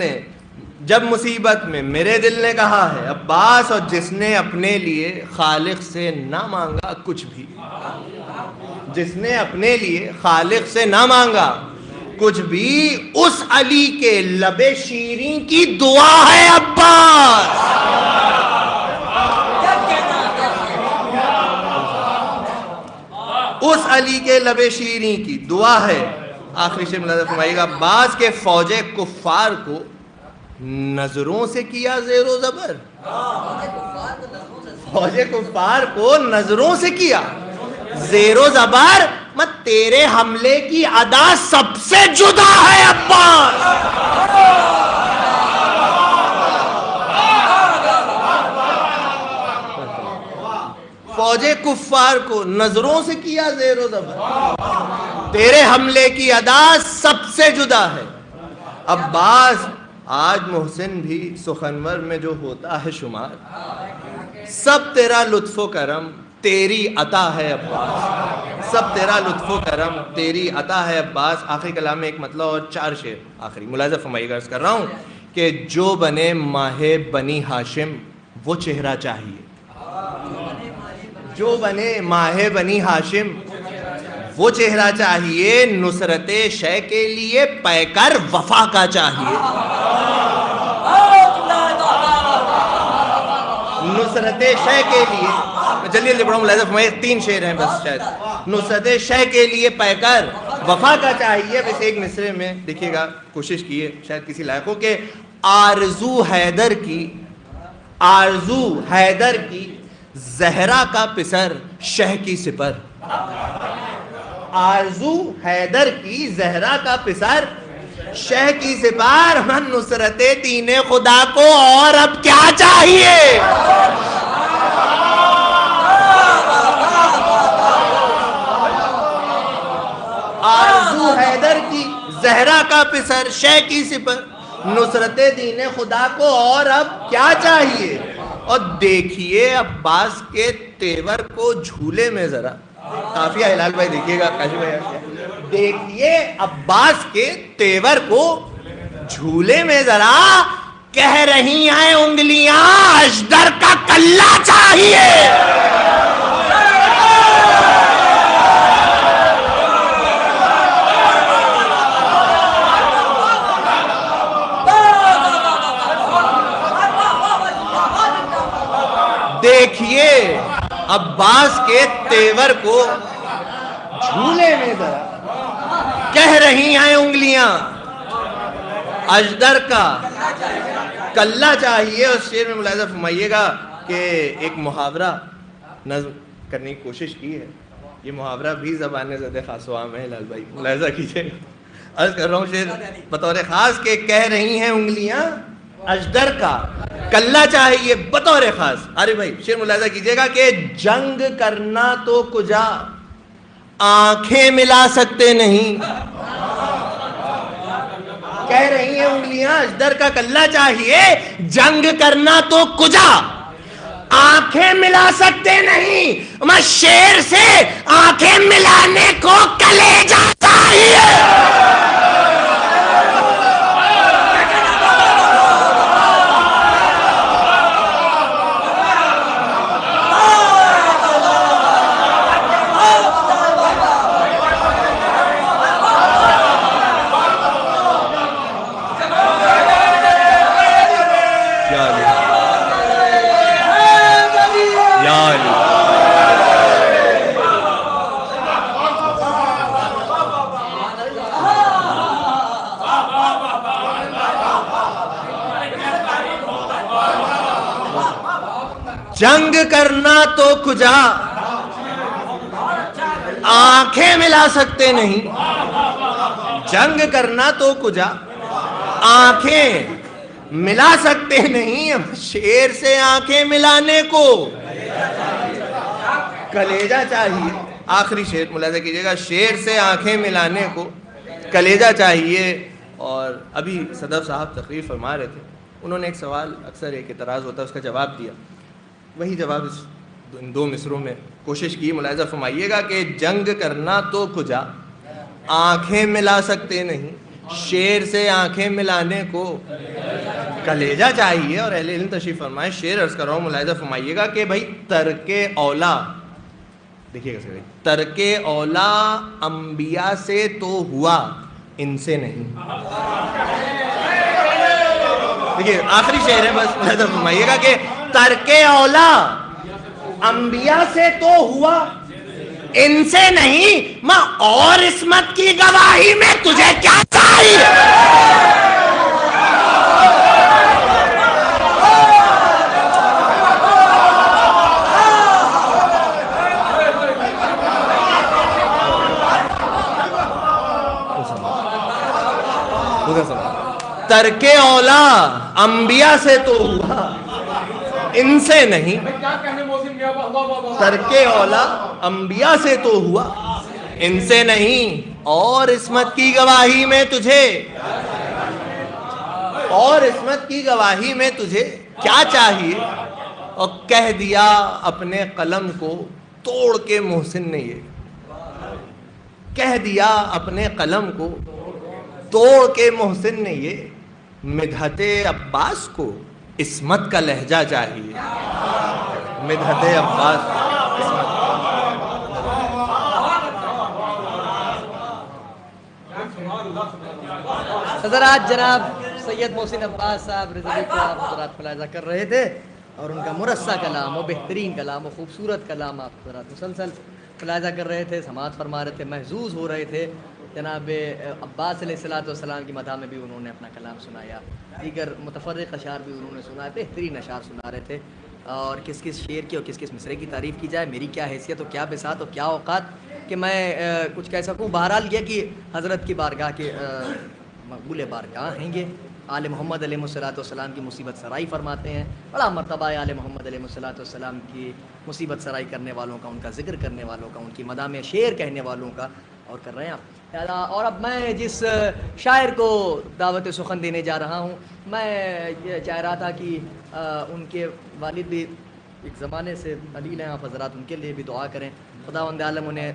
میں میرے دل نے کہا ہے عباس. اور جس نے اپنے لیے خالق سے نہ مانگا کچھ بھی, جس نے اپنے لیے خالق سے نہ مانگا کچھ بھی, اس علی کے لب شیریں کی دعا ہے عباس. اس علی کے لب شیریں کی دعا ہے. آخری شعر ملاحظہ فرمائیے گا, عباس کے فوج کفار کو نظروں سے کیا زیر و زبر. فوج کفار کو نظروں سے کیا زیر و زبر, مت تیرے حملے کی ادا سب سے جدا ہے عباس. فوج کفار کو نظروں سے کیا زیر و زبر, تیرے حملے کی ادا سب سے جدا ہے عباس. آج محسن بھی سخنور میں جو ہوتا ہے شمار, سب تیرا لطف و کرم تیری عطا ہے عباس. سب تیرا لطف و کرم تیری عطا ہے عباس. آخری کلام میں ایک مطلب اور 4 شعر آخری ملاحظہ فرمائیے گا. عرض کر رہا ہوں کہ جو بنے ماہ بنی ہاشم وہ چہرہ چاہیے. جو بنے ماہ بنی ہاشم وہ چہرہ چاہیے. نصرت شے کے لیے پیکر وفا کا چاہیے. نصرت شے کے لیے, جلدی جلدی پڑھوں ملاحظہ فرمائیے, 3 شعر ہیں بس شاید. نصرت شے کے لیے پیکر وفا کا چاہیے. بس ایک مصرے میں دیکھیے گا, کوشش کیے شاید کسی لائق ہو, کہ آرزو حیدر کی زہرا کا پسر شہ کی سپر. آرزو حیدر کی زہرا کا پسر شہ کی سپر. من نصرت دین خدا کو اور اب کیا چاہیے. آرزو حیدر کی زہرا کا پسر شہ کی سپر, نصرت دین خدا کو اور اب کیا چاہیے. اور دیکھیے عباس کے تیور کو جھولے میں ذرا, کافی ہلال بھائی دیکھیے گا, کاشف بھائی دیکھیے عباس کے تیور کو جھولے میں ذرا کہہ رہی ہیں انگلیاں اژدر کا کلہ چاہیے. دیکھیے عباس کے تیور کو جھولے میں ذرا کہہ رہی ہیں انگلیاں اژدر کا کلہ چاہیے. اس شعر میں ملاحظہ فرمائیے گا کہ ایک محاورہ نظم کرنے کی کوشش کی ہے. یہ محاورہ بھی زبان زد خاص و عام ہے لال بھائی, ملاحظہ کیجیے. عرض کر رہا ہوں شعر بطور خاص کہ کہہ رہی ہیں انگلیاں اژدر کا کلہ چاہیے بطور خاص. ارے بھائی شعر ملاحظہ کیجیے گا کہ جنگ کرنا تو کجا آنکھیں ملا سکتے نہیں. کہہ رہی ہیں انگلیاں اژدر کا کلہ چاہیے, جنگ کرنا تو کجا آنکھیں ملا سکتے نہیں. میں شیر سے آنکھیں ملانے کو کلیجہ چاہیے. جنگ کرنا تو کجا آنکھیں ملا سکتے نہیں. جنگ کرنا تو کجا آنکھیں ملا سکتے نہیں. شیر سے آنکھیں ملانے کو کلیجہ چاہیے. آخری شعر ملاحظہ کیجیے گا, شیر سے آنکھیں ملانے کو کلیجہ چاہیے. اور ابھی صدف صاحب تقریر فرما رہے تھے, انہوں نے ایک سوال اکثر ایک اعتراض ہوتا ہے اس کا جواب دیا. وہی جواب ان دو مصروں میں کوشش کی. ملاحظہ فرمائیے گا کہ جنگ کرنا تو کجا آنکھیں ملا سکتے نہیں, شیر سے آنکھیں ملانے کو کلیجہ چاہیے. اور اہل علم تشریف فرمائے, شعر عرض کر رہا ہوں, ملاحظہ فرمائیے گا کہ بھائی ترک اولا, دیکھیے گا سر, ترک اولا انبیاء سے تو ہوا, ان سے نہیں. دیکھیے آخری شعر ہے, بس ملاحظہ فرمائیے گا کہ ترک اولا انبیاء سے تو ہوا, ان سے نہیں. ماں اور عصمت کی گواہی میں تجھے کیا چاہیے. ترک اولا انبیاء سے تو ہوا, ان سے نہیں. ترک اولا انبیاء سے تو ہوا, ان سے نہیں. اور عصمت کی گواہی میں تجھے, اور عصمت کی گواہی میں تجھے کیا چاہیے. اور کہہ دیا اپنے قلم کو توڑ کے محسن نے, یہ کہہ دیا اپنے قلم کو توڑ کے محسن نے, یہ مدحت عباس کو عصمت کا لہجہ چاہیے. مدحت عباس حضرات جناب سید محسن عباس صاحب رضوی کو آپ حضرات ملاحظہ کر رہے تھے, اور ان کا مرصع کلام و بہترین کلام و خوبصورت کلام آپ حضرات مسلسل ملاحظہ کر رہے تھے, سماعت فرما رہے تھے, محظوظ ہو رہے تھے. جناب عباس علیہ السلام کی مدح میں بھی انہوں نے اپنا کلام سنایا, دیگر متفرق اشعار بھی انہوں نے سنائے, بہترین اشعار سنا رہے تھے. اور کس کس شعر کی اور کس کس مصرے کی تعریف کی جائے, میری کیا حیثیت اور کیا بساط اور کیا اوقات کہ میں کچھ کہہ سکوں. بہرحال یہ کہ حضرت کی بارگاہ کے مقبول بارگاہ ہیں, یہ آل محمد علیہ السلام کی مصیبت سرائی فرماتے ہیں. بڑا مرتبہ ہے آل محمد علیہ السلام کی مصیبت سرائی کرنے والوں کا, ان کا ذکر کرنے والوں کا, ان کی مدح میں شعر کہنے والوں کا, اور کر رہے ہیں آپ. اور اب میں جس شاعر کو دعوت سخن دینے جا رہا ہوں, میں یہ چاہ رہا تھا کہ ان کے والد بھی ایک زمانے سے علیل ہیں آپ حضرات, ان کے لیے بھی دعا کریں, خداوند عالم انہیں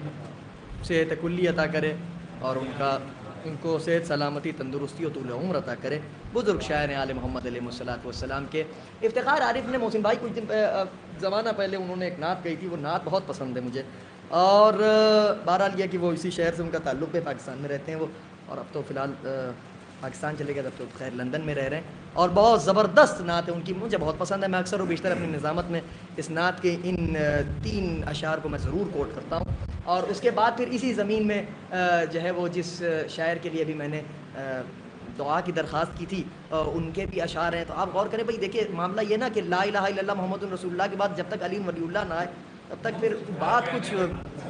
صحت کلی عطا کرے, اور ان کو صحت سلامتی تندرستی و طول عمر عطا کرے. بزرگ شاعر آل محمد علیہ الصلوۃ والسلام کے افتخار عارف نے محسن بھائی کچھ دن زمانہ پہلے انہوں نے ایک نعت گئی تھی, وہ نعت بہت پسند ہے مجھے, اور بہرحال یہ کہ وہ اسی شہر سے ان کا تعلق ہے, پاکستان میں رہتے ہیں وہ, اور اب تو فی الحال پاکستان چلے گئے, تب تو خیر لندن میں رہ رہے ہیں, اور بہت زبردست نعت ہے ان کی, مجھے بہت پسند ہے. میں اکثر و بیشتر اپنی نظامت میں اس نعت کے ان 3 اشعار کو میں ضرور کوٹ کرتا ہوں. اور اس کے بعد پھر اسی زمین میں جو ہے وہ جس شاعر کے لیے بھی میں نے دعا کی درخواست کی تھی, ان کے بھی اشعار ہیں. تو آپ غور کریں بھائی, دیکھیے معاملہ یہ نا کہ لا الہ الا اللہ محمد رسول اللہ کے بعد جب تک علی ولی اللہ نہ آئے تب تک پھر بات کچھ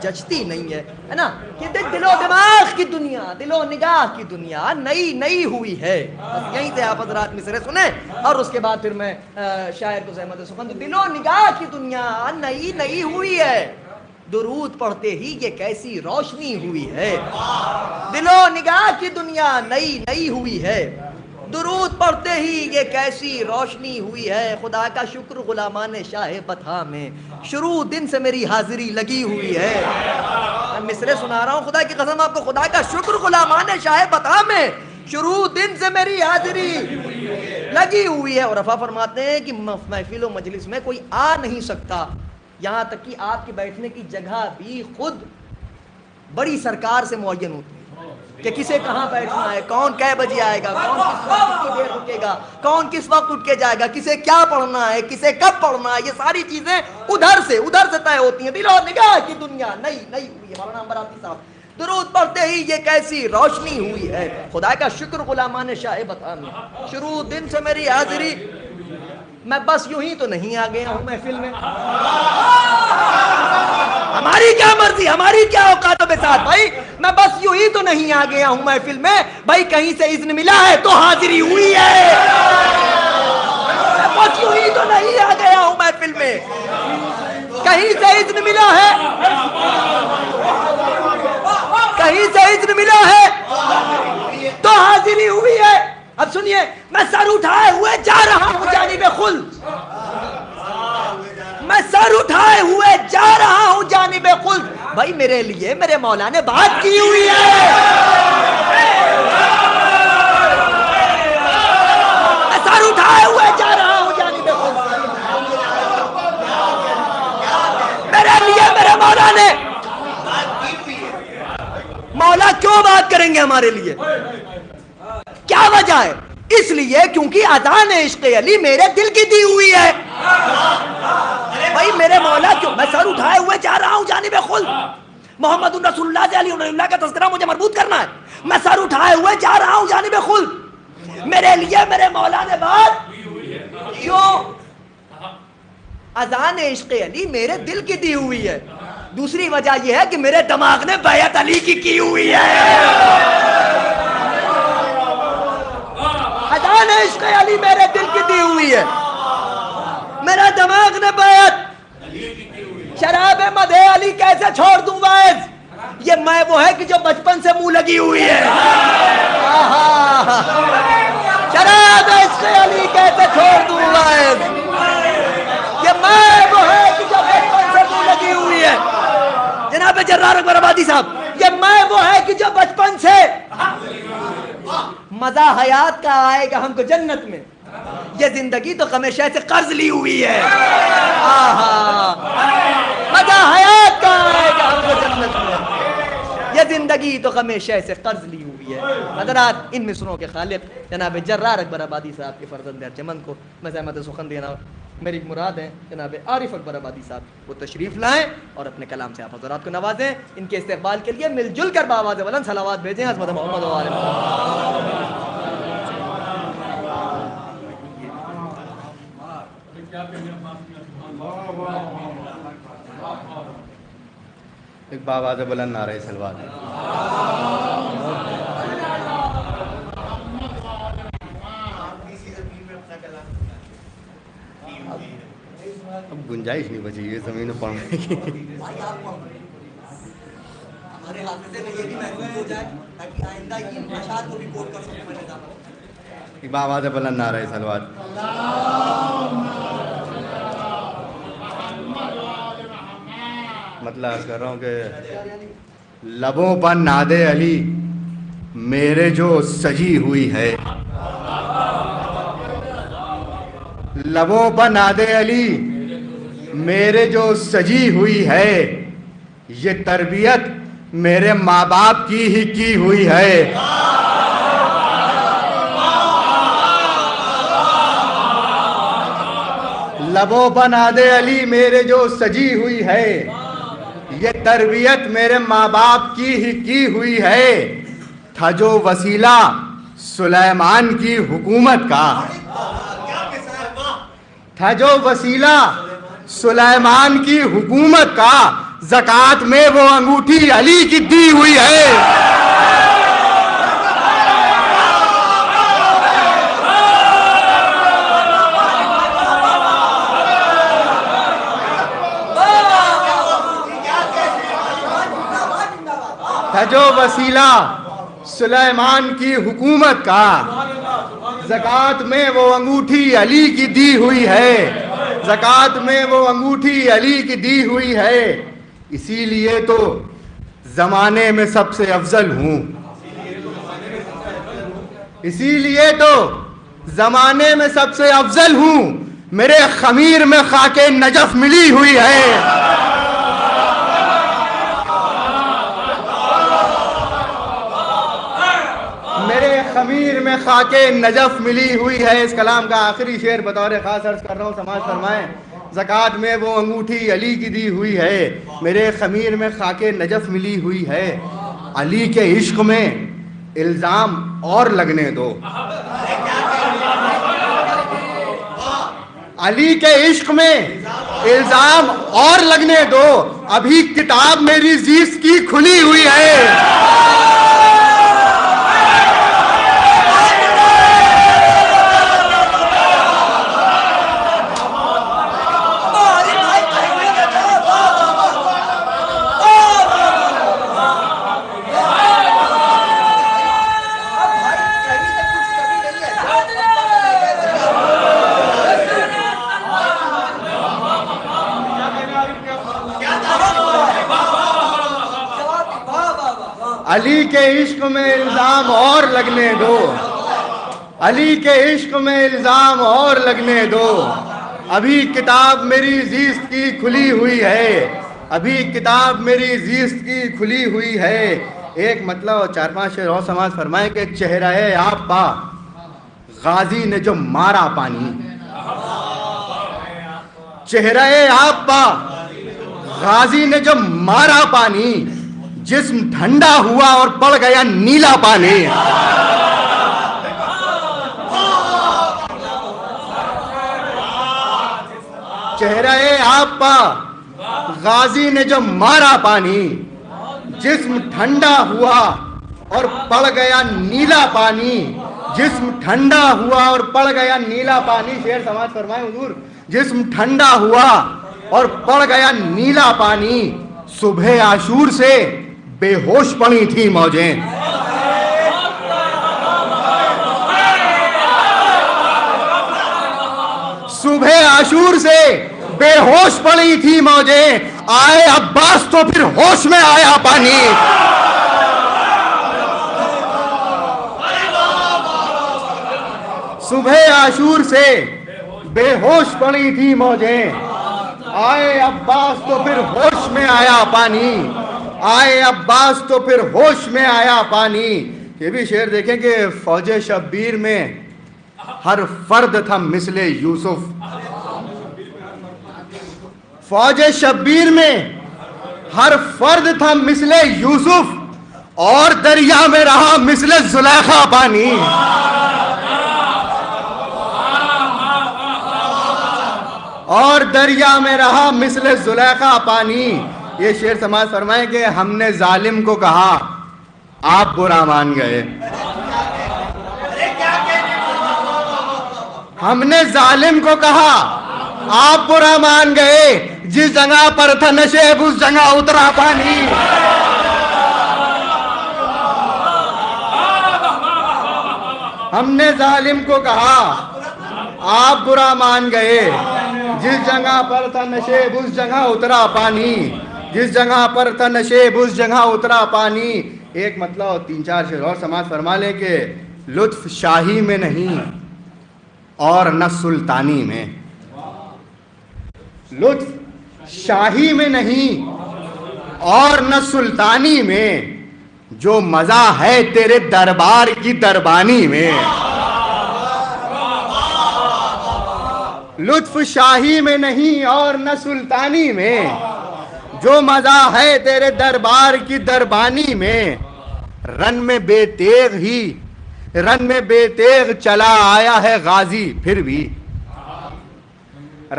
جچتی نہیں ہے نا, کہ دل و دماغ کی دنیا, دل و نگاہ کی دنیا نئی ہوئی ہے. بس یہیں سے آپ حضرات مصرے سنیں, اور اس کے بعد پھر میں شاعر کو زحمت سخن, دل و نگاہ کی دنیا نئی ہوئی ہے, درود پڑھتے ہی یہ کیسی روشنی ہوئی ہے. دل و نگاہ کی دنیا نئی ہوئی ہے, درود پڑھتے ہی یہ کیسی روشنی ہوئی ہے. خدا کا شکر غلامان شاہ بطحا میں شروع دن سے میری حاضری لگی ہوئی ہے. میں مصرے سنا رہا ہوں, خدا کی قسم آپ کو, خدا کا شکر غلامان شاہ بطحا میں شروع دن سے میری حاضری لگی ہوئی ہے. اور رفا فرماتے ہیں کہ محفل و مجلس میں کوئی آ نہیں سکتا, یہاں تک کہ آپ کے بیٹھنے کی جگہ بھی خود بڑی سرکار سے معین ہوتی ہے کہ کسے کہاں بیٹھنا ہے, کون کئے بجے آئے گا, کون کس وقت کتنی دیر رکے گا, کون کس وقت اٹھ کے جائے گا, کسے کیا پڑھنا ہے, کسے کب پڑھنا ہے. یہ ساری چیزیں ادھر سے طے ہوتی ہیں. دل و نگاہ کی دنیا نئی ہوئی ہے. مولانا امبراتی صاحب, درود پڑھتے ہی یہ کیسی روشنی ہوئی ہے. خدا کا شکر غلامان شاہ بطحا میں شروع دن سے میری حاضری. میں بس یوں ہی تو نہیں آ گیا ہوں محفل میں, ہماری کیا مرضی, ہماری کیا اوقات و بساط بھائی. میں بس یوں ہی تو نہیں آ گیا ہوں محفل میں بھائی, کہیں سے اذن ملا ہے تو حاضری ہوئی ہے. میں بس یوں ہی تو نہیں آ گیا ہوں محفل میں, کہیں سے اذن ملا ہے, کہیں سے اذن ملا ہے تو حاضری ہوئی ہے. اب سنیے, میں سر اٹھائے ہوئے جا رہا ہوں جانب خلد, میں سر اٹھائے ہوئے جا رہا ہوں جانب خلد. بھائی میرے لیے میرے مولا نے بات کی ہوئی ہے. میں سر اٹھائے ہوئے جا رہا ہوں جانب خلد, میرے لیے میرے مولا نے. مولا کیوں بات کریں گے ہمارے لیے, کیا وجہ ہے؟ اس لیے کیونکہ اذان عشق علی میرے دل کی دی ہوئی ہے. بھائی میرے مولا کیوں, میں سر اٹھائے ہوئے جا رہا ہوں جانب خلد, محمد رسول اللہ سے علی اللہ کا تذکرہ مجھے مربوط کرنا ہے. میں سر اٹھائے ہوئے جا رہا ہوں جانب خلد, میرے لیے میرے مولا نے بات کیوں. اذان عشق علی میرے دل کی دی ہوئی ہے. دوسری وجہ یہ ہے کہ میرے دماغ نے بیعت علی کی ہوئی ہے. اذان عشق علی میرے دل کی دی ہوئی ہے, میرا دماغ نے بیعت. شراب مدح علی کیسے چھوڑ دوں وائز, یہ میں وہ ہے کہ جو بچپن سے منہ لگی ہوئی ہے. شراب عشق علی کیسے چھوڑ دوں وائز, یہ میں وہ ہے کہ جو بچپن سے منہ لگی ہوئی ہے. جناب جرار اکبر آبادی صاحب, یہ میں وہ ہے کہ جو بچپن سے مزہ حیات کا آئے گا ہم کو جنت میں, یہ زندگی تو ہمیشہ سے قرض لی ہوئی ہے. مزہ حیات کا آئے گا ہم کو جنت میں, یہ زندگی تو ہمیشہ سے قرض لی ہوئی ہے. حضرات, ان مصروں کے خالق جناب جرار اکبر آبادی صاحب کے فرزند ارجمند کو میں زحمت سخن دینا, میری مراد ہے جناب عارف اکبر آبادی صاحب, وہ تشریف لائیں اور اپنے کلام سے آپ حضرات کو نوازیں. ان کے استقبال کے لیے مل جل کر بآواز بلند صلوات بھیجیں. عظمت محمد و آل محمد. ایک بآواز بلند نعرہ صلوات. اب گنجائش نہیں بچی یہ زمین پڑھنے کی. ہمارے حافظے میں یہ بھی محفوظ ہو جائے تاکہ آئندہ ان اشعار کو بھی کوٹ کر سکیں. ایک بآواز بلند نعرہ صلوات. مطلب کر رہا ہوں کہ لبوں پر ناد علی میرے جو سجی ہوئی ہے. لبوں پر ناد علی میرے جو سجی ہوئی ہے, یہ تربیت میرے ماں باپ کی ہوئی ہے. لبوں پر ناد علی میرے جو سجی ہوئی ہے, یہ تربیت میرے ماں باپ کی ہوئی ہے. تھا جو وسیلہ سلیمان کی حکومت کا, تھا جو وسیلہ سلیمان کی حکومت کا, زکوٰۃ میں وہ انگوٹھی علی کی دی ہوئی ہے. تھا جو وسیلہ سلیمان کی حکومت کا, زکوٰۃ میں وہ انگوٹھی علی کی دی ہوئی ہے. زکوٰۃ میں وہ انگوٹھی علی کی دی ہوئی ہے. اسی لیے تو زمانے میں سب سے افضل ہوں. اسی لیے تو زمانے میں سب سے افضل ہوں. میرے خمیر میں خاک نجف ملی ہوئی ہے. میرے خمیر میں خاک نجف ملی ہوئی ہے. اس کلام کا آخری شعر بطور خاص عرض کر رہا ہوں, سماعت فرمائیں. زکوٰۃ میں وہ انگوٹھی علی کی دی ہوئی ہے, میرے خمیر میں خاک نجف ملی ہوئی ہے. علی کے عشق میں الزام اور لگنے دو. علی کے عشق میں الزام اور لگنے دو. ابھی کتاب میری زیست کی کھلی ہوئی ہے. علی کے عشق میں الزام اور لگنے دو. علی کے عشق میں الزام اور لگنے دو. ابھی کتاب میری زیست کی کھلی ہوئی ہے. ابھی کتاب میری زیست کی کھلی ہوئی ہے. ایک مطلب اور 4-5 شعر اور سماعت فرمائے کہ چہرہ آپ پا غازی نے جو مارا پانی. چہرہ آپ پا غازی نے جو مارا پانی, جسم ٹھنڈا ہوا اور پڑ گیا نیلا پانی. چہرہ آپ پا غازی نے جو مارا پانی, جسم ٹھنڈا ہوا اور پڑ گیا نیلا پانی. جسم ٹھنڈا ہوا اور پڑ گیا نیلا پانی. شعر سماعت فرمائیں حضور. جسم ٹھنڈا ہوا اور پڑ گیا نیلا پانی. صبح عاشور سے بے ہوش پڑی تھی موجیں. صبح عاشور سے بے ہوش پڑی تھی موجیں. آئے عباس تو پھر ہوش میں آیا پانی. صبح عاشور سے بے ہوش پڑی تھی موجیں. آئے عباس تو پھر ہوش میں آیا پانی. آئے عباس تو پھر ہوش میں آیا پانی. یہ بھی شعر دیکھیں کہ فوج شبیر میں ہر فرد تھا مثل یوسف. فوج شبیر میں ہر فرد تھا مثل یوسف, اور دریا میں رہا مثل زلیخا پانی. اور دریا میں رہا مثل زلیخا پانی. یہ شعر سماعت فرمائیں کہ ہم نے ظالم کو کہا آپ برا مان گئے. ہم نے ظالم کو کہا آپ برا مان گئے. جس جگہ پر تھا نشیب اس جگہ اترا پانی. ہم نے ظالم کو کہا آپ برا مان گئے. جس جگہ پر تھا نشیب اس جگہ اترا پانی. جس جگہ پر تھا نشیب اس جگہ اترا پانی. ایک مطلب اور 3-4 شعر اور سماعت فرما لیں کہ لطف شاہی میں نہیں اور نہ سلطانی میں. لطف شاہی میں نہیں اور نہ سلطانی میں، جو مزہ ہے تیرے دربار کی دربانی میں. لطف شاہی میں نہیں اور نہ سلطانی میں، جو مزہ ہے تیرے دربار کی دربانی میں. رن میں بے تیغ چلا آیا ہے غازی پھر بھی،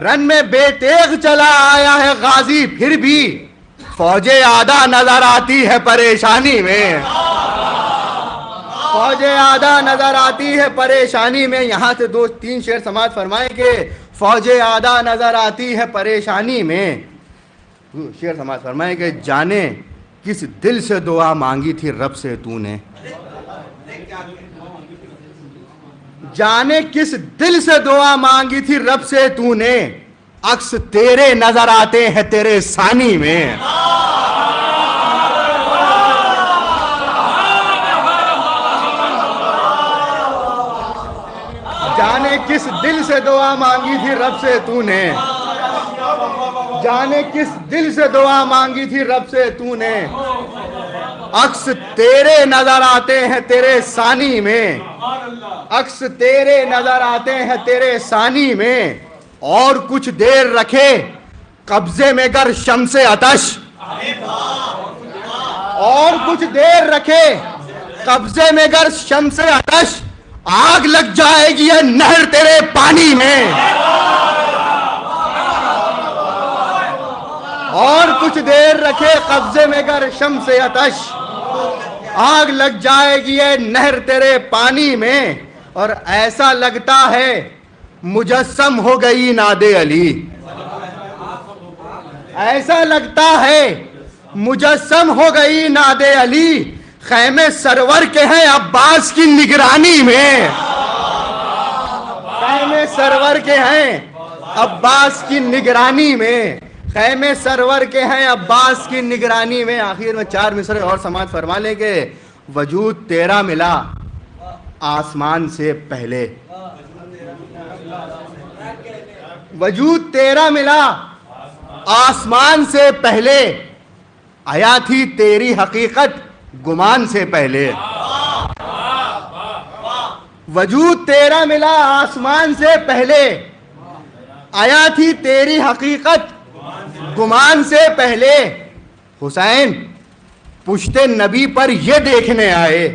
رن میں بے تیغ چلا آیا ہے غازی پھر بھی، فوج آدھا نظر آتی ہے پریشانی میں. فوج آدھا نظر آتی ہے پریشانی میں. یہاں سے 2-3 شعر سماعت فرمائیں کہ فوج آدھا نظر آتی ہے پریشانی میں. شعر سماعت فرمائیں کہ جانے کس دل سے دعا مانگی تھی رب سے تو نے، جانے کس دل سے دعا مانگی تھی رب سے تو نے، عکس تیرے نظر آتے ہیں تیرے ثانی میں. جانے کس دل سے دعا مانگی تھی رب سے تو نے، جانے کس دل سے دعا مانگی تھی رب سے تو نے، عکس تیرے نظر آتے ہیں تیرے ثانی میں، عکس تیرے نظر آتے ہیں تیرے ثانی میں. اور کچھ دیر رکھے قبضے میں گر شمس آتش، اور کچھ دیر رکھے قبضے میں گر شمس آتش، آگ لگ جائے گی یہ نہر تیرے پانی میں. اور کچھ دیر رکھے قبضے میں گر شمس آتش، آگ لگ جائے گی یہ نہر تیرے پانی میں. اور ایسا لگتا ہے مجسم ہو گئی ناد علی، ایسا لگتا ہے مجسم ہو گئی ناد علی، خیمے سرور کے ہیں عباس کی نگرانی میں. خیمے سرور کے ہیں عباس کی نگرانی میں، خیمے سرور کے ہیں عباس کی نگرانی میں. آخر میں 4 مصرے اور سماعت فرما لیں کہ وجود تیرا ملا آسمان سے پہلے، وجود تیرا ملا آسمان سے پہلے، آیا تھی تیری حقیقت گمان سے پہلے. وجود تیرا ملا آسمان سے پہلے، آیا تھی تیری حقیقت گمان سے پہلے. حسین پشت نبی پر یہ دیکھنے آئے،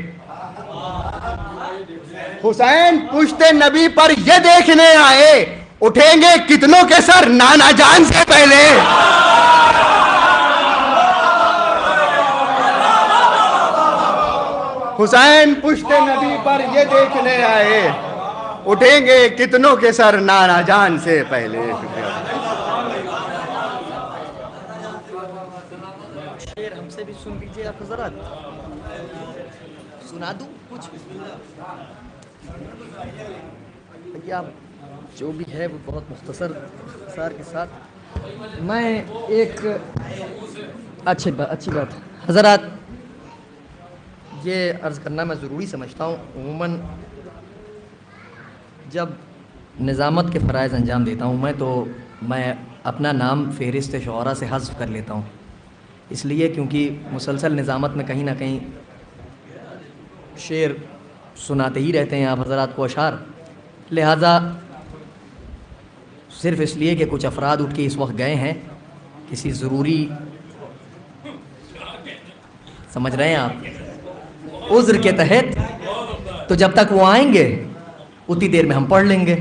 حسین پشت نبی پر یہ دیکھنے آئے، اٹھیں گے کتنوں کے سر نانا جان سے پہلے. حسین پشت نبی پر یہ دیکھنے آئے، اٹھیں گے کتنوں کے سر نانا جان سے پہلے. شعر ہم سے بھی سن لیجیے آپ حضرات، سنا دوں کچھ؟ اب جو بھی ہے وہ بہت مختصر اختصار کے ساتھ میں ایک اچھی بات حضرات یہ عرض کرنا میں ضروری سمجھتا ہوں. عموماً جب نظامت کے فرائض انجام دیتا ہوں میں اپنا نام فہرست شعراء سے حذف کر لیتا ہوں، اس لیے کیونکہ مسلسل نظامت میں کہیں نہ کہیں شعر سناتے ہی رہتے ہیں آپ حضرات کو اشعار، لہذا صرف اس لیے کہ کچھ افراد اٹھ کے اس وقت گئے ہیں کسی ضروری، سمجھ رہے ہیں آپ، عذر کے تحت، تو جب تک وہ آئیں گے اتنی دیر میں ہم پڑھ لیں گے،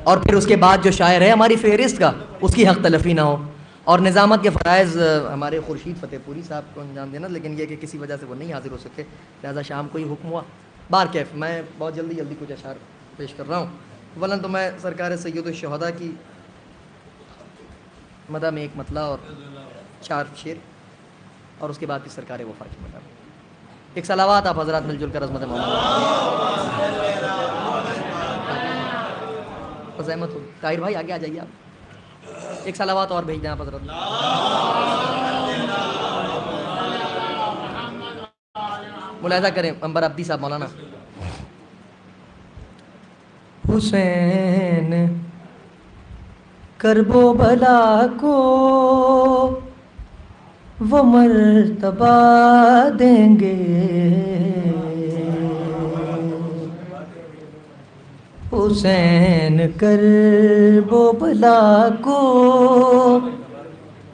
اور پھر اس کے بعد جو شاعر ہے ہماری فہرست کا اس کی حق تلفی نہ ہو. اور نظامت کے فرائض ہمارے خورشید فتح پوری صاحب کو انجام دینا، لیکن یہ کہ کسی وجہ سے وہ نہیں حاضر ہو سکے، لہٰذا شام کو ہی حکم ہوا. بارکیف میں بہت جلدی کچھ اشعار پیش کر رہا ہوں. اولاً تو میں سرکار سید الشہداء کی مدح میں ایک مطلع اور 4 شعر، اور اس کے بعد پھر سرکار وفا کی مدح میں ایک صلوات آپ حضرات مل جل کر عظمت محمد ہو. طاہر بھائی آگے آ جائیے، آپ ایک صلوات اور بھیج دیں آپ حضرات. ملاحظہ کریں انبر عبدی صاحب مولانا. حسین کرب و بلا کو وہ مرتبہ دیں گے. حسین کرب و بلا کو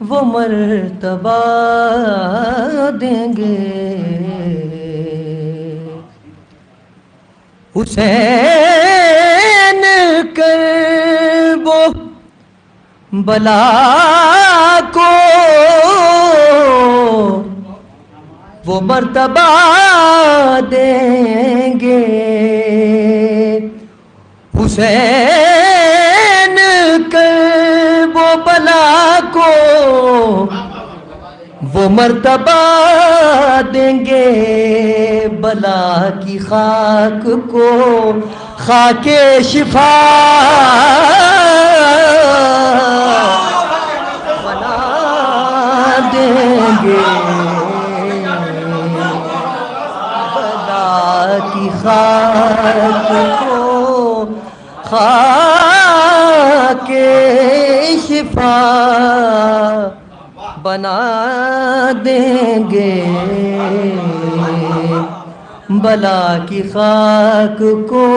وہ مرتبہ دیں گے. حسین کرب و بلا کو وہ مرتبہ دیں گے. حسین کرب و بلا کو وہ مرتبہ دیں گے. بلا کی خاک کو خاک شفا بنا دیں گے. بلا کی خاک کو خاک شفا بنا دیں گے. بلا کی خاک کو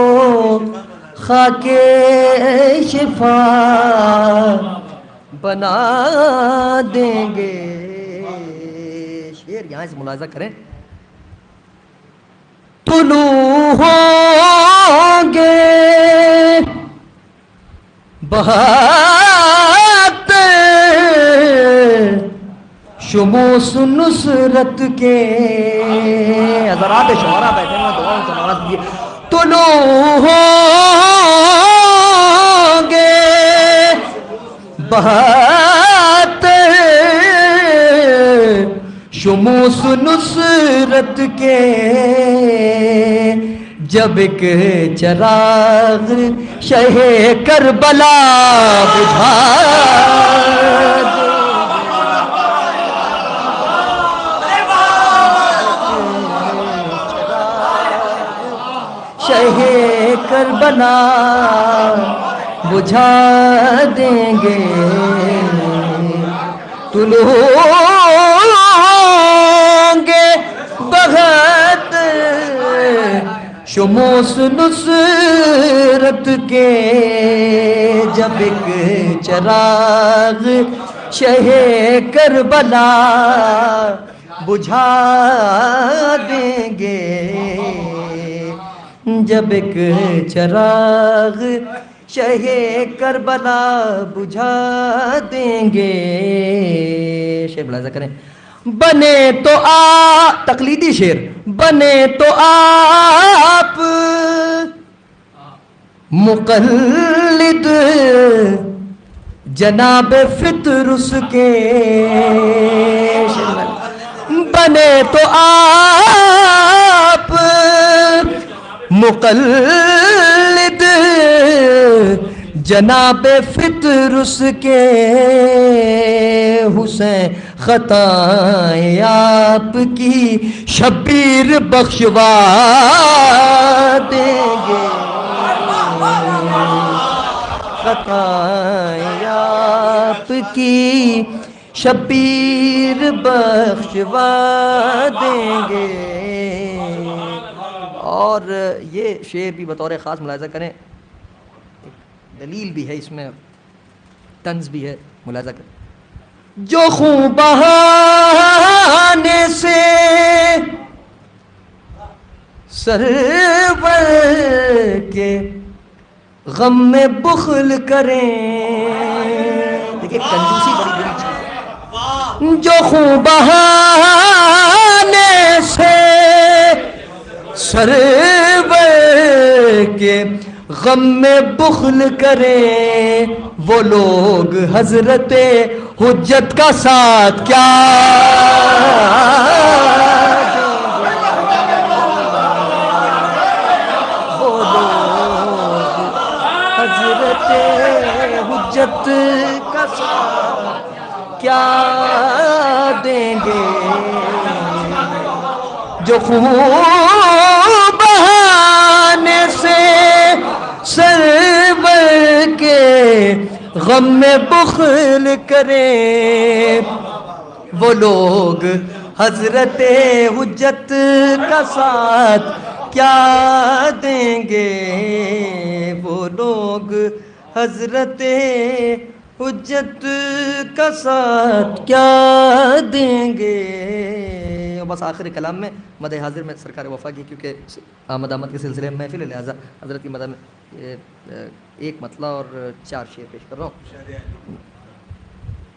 خاک شفا بنا دیں گے. شعر یہاں سے ملاحظہ کریں. طلوع ہوں گے بہت شموس نصرت کے. حضرات شعراء بیٹھے ہیں دعاؤں سے نواز دیجیے. طلوع ہوں گے بہت شموس نصرت کے. جب ایک چراغ شہ کربلا بجھا شہ کربلا بجھا دیں گے. طلوع ہوں گے بہت شموس نصرت کے. جب ایک چراغ شہ کربلا بجھا دیں گے. جب ایک چراغ شہ کربلا بجھا دیں گے. شعر ملاحظہ کریں. بنے تو تقلیدی شعر. بنے تو آپ مقلد جناب فطرس کے. بنے تو آپ مقلد جناب فطرس کے. حسین خطائیں آپ کی شبیر بخشوا دیں گے. خطائیں آپ کی شبیر بخشوا دیں گے. اور یہ شعر بھی بطور خاص ملاحظہ کریں. دلیل بھی ہے اس میں, طنز بھی ہے. ملاحظہ کریں. جو خون بہانے سے سرور کے غم میں بخل کریں. دیکھیں کنجوسی بڑی بری چیز ہے. جو خون بہانے سے سرور کے غم میں بخل کریں. وہ لوگ حضرت حجت کا ساتھ کیا وہ لوگ حضرت حجت کا ساتھ کیا دیں گے. جو جو خون بہانے سے سرور کے غم میں بخل کریں، وہ لوگ حضرت حجت کا ساتھ کیا دیں گے، وہ لوگ حضرت حجت کا ساتھ کیا دیں گے۔ اور بس آخری کلام میں مدح حاضر میں سرکار وفا کی، کیونکہ آمد کے سلسلے میں محفل ہے، لہٰذا حضرت کی مدح میں ایک مطلع اور 4 شعر پیش کر رہا ہوں۔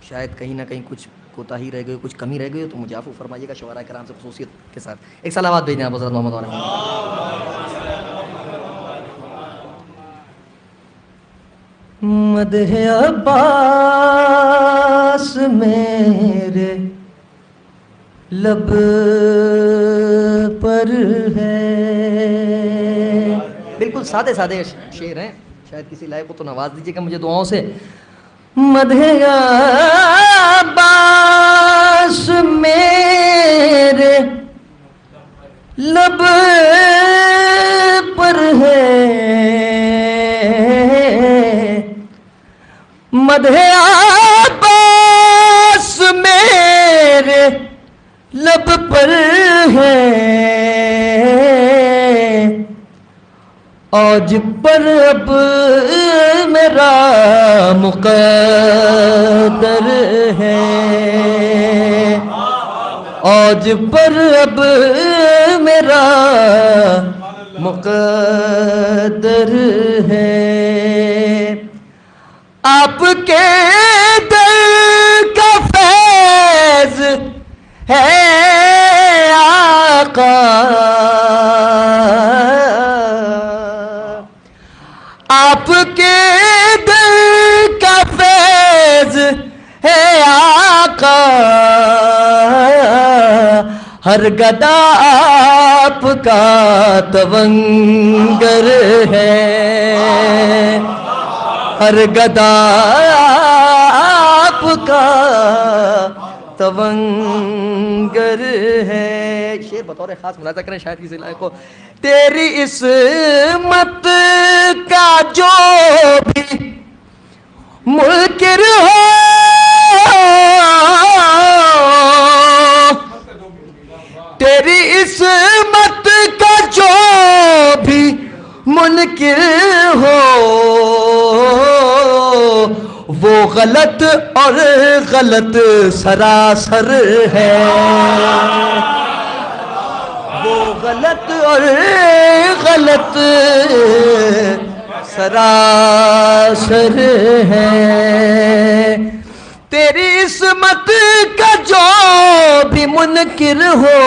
شاید کہیں نہ کہیں کچھ کوتاہی رہ گئی، کچھ کمی رہ گئی ہو تو مجھے عفو فرمائیے گا شعراء کرام سے خصوصیت کے ساتھ۔ ایک صلوات بھیجیں آپ حضرت محمد علیہ مدح عباس میرے لب پر ہے۔ بالکل سادے سادے شعر ہیں، شاید کسی لائق کو تو نواز دیجیے گا مجھے دعاؤں سے۔ مدح عباس میرے لب پر ہے، مدح عباس میرے لب پر ہے، آج پر اب میرا مقدر ہے، آج پر اب میرا مقدر ہے۔ آپ کے در کا فیض ہے آقا، آپ کے در کا فیض ہے آقا، ہر گدا آپ کا تونگر ہے، ہر گدا آپ کا تونگر ہے۔ شعر بطور خاص ملاحظہ کریں شاید کسی لائق کو۔ تیری عصمت کا جو بھی منکر ہو، تیری عصمت کا جو بھی منکر ہو، وہ غلط اور غلط سراسر ہے، وہ غلط اور غلط سراسر ہے۔ تیری عصمت کا جو بھی منکر ہو،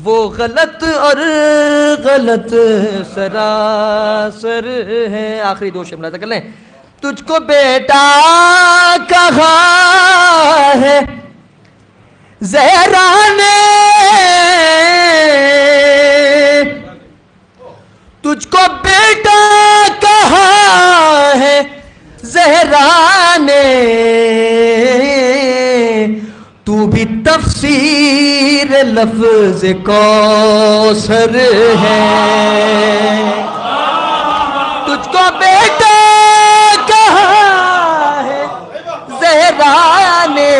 وہ غلط اور غلط سراسر ہے۔ آخری 2 شعر ملاحظہ کر لیں۔ تجھ کو بیٹا کہا ہے زہرا نے، تجھ کو بیٹا کہا ہے زہرا نے، تو بھی تفسیر لفظ کوثر ہے، تجھ کو بیٹا کہا ہے زہرا نے،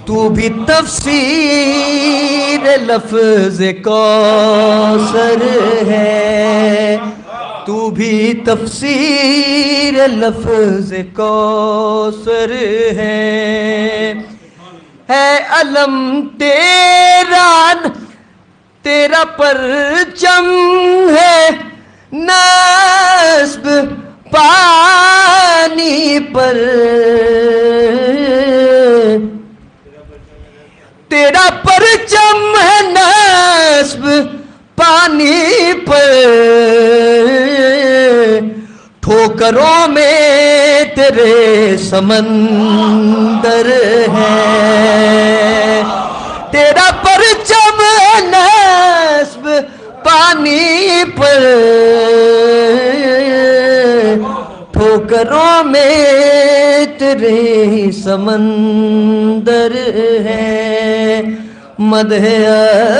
تو بھی تفسیر لفظ کوثر ہے، تو بھی تفسیر لفظ کوثر ہے علم تیرا پرچم ہے نصب پانی پر، تیرا پرچم ہے نصب پانی پر، ٹھوکروں میں تیرے سمندر ہے، تیرا پرچم ہے نصب پانی پر، ٹھوکروں میں تیرے ہی سمندر ہے، مدح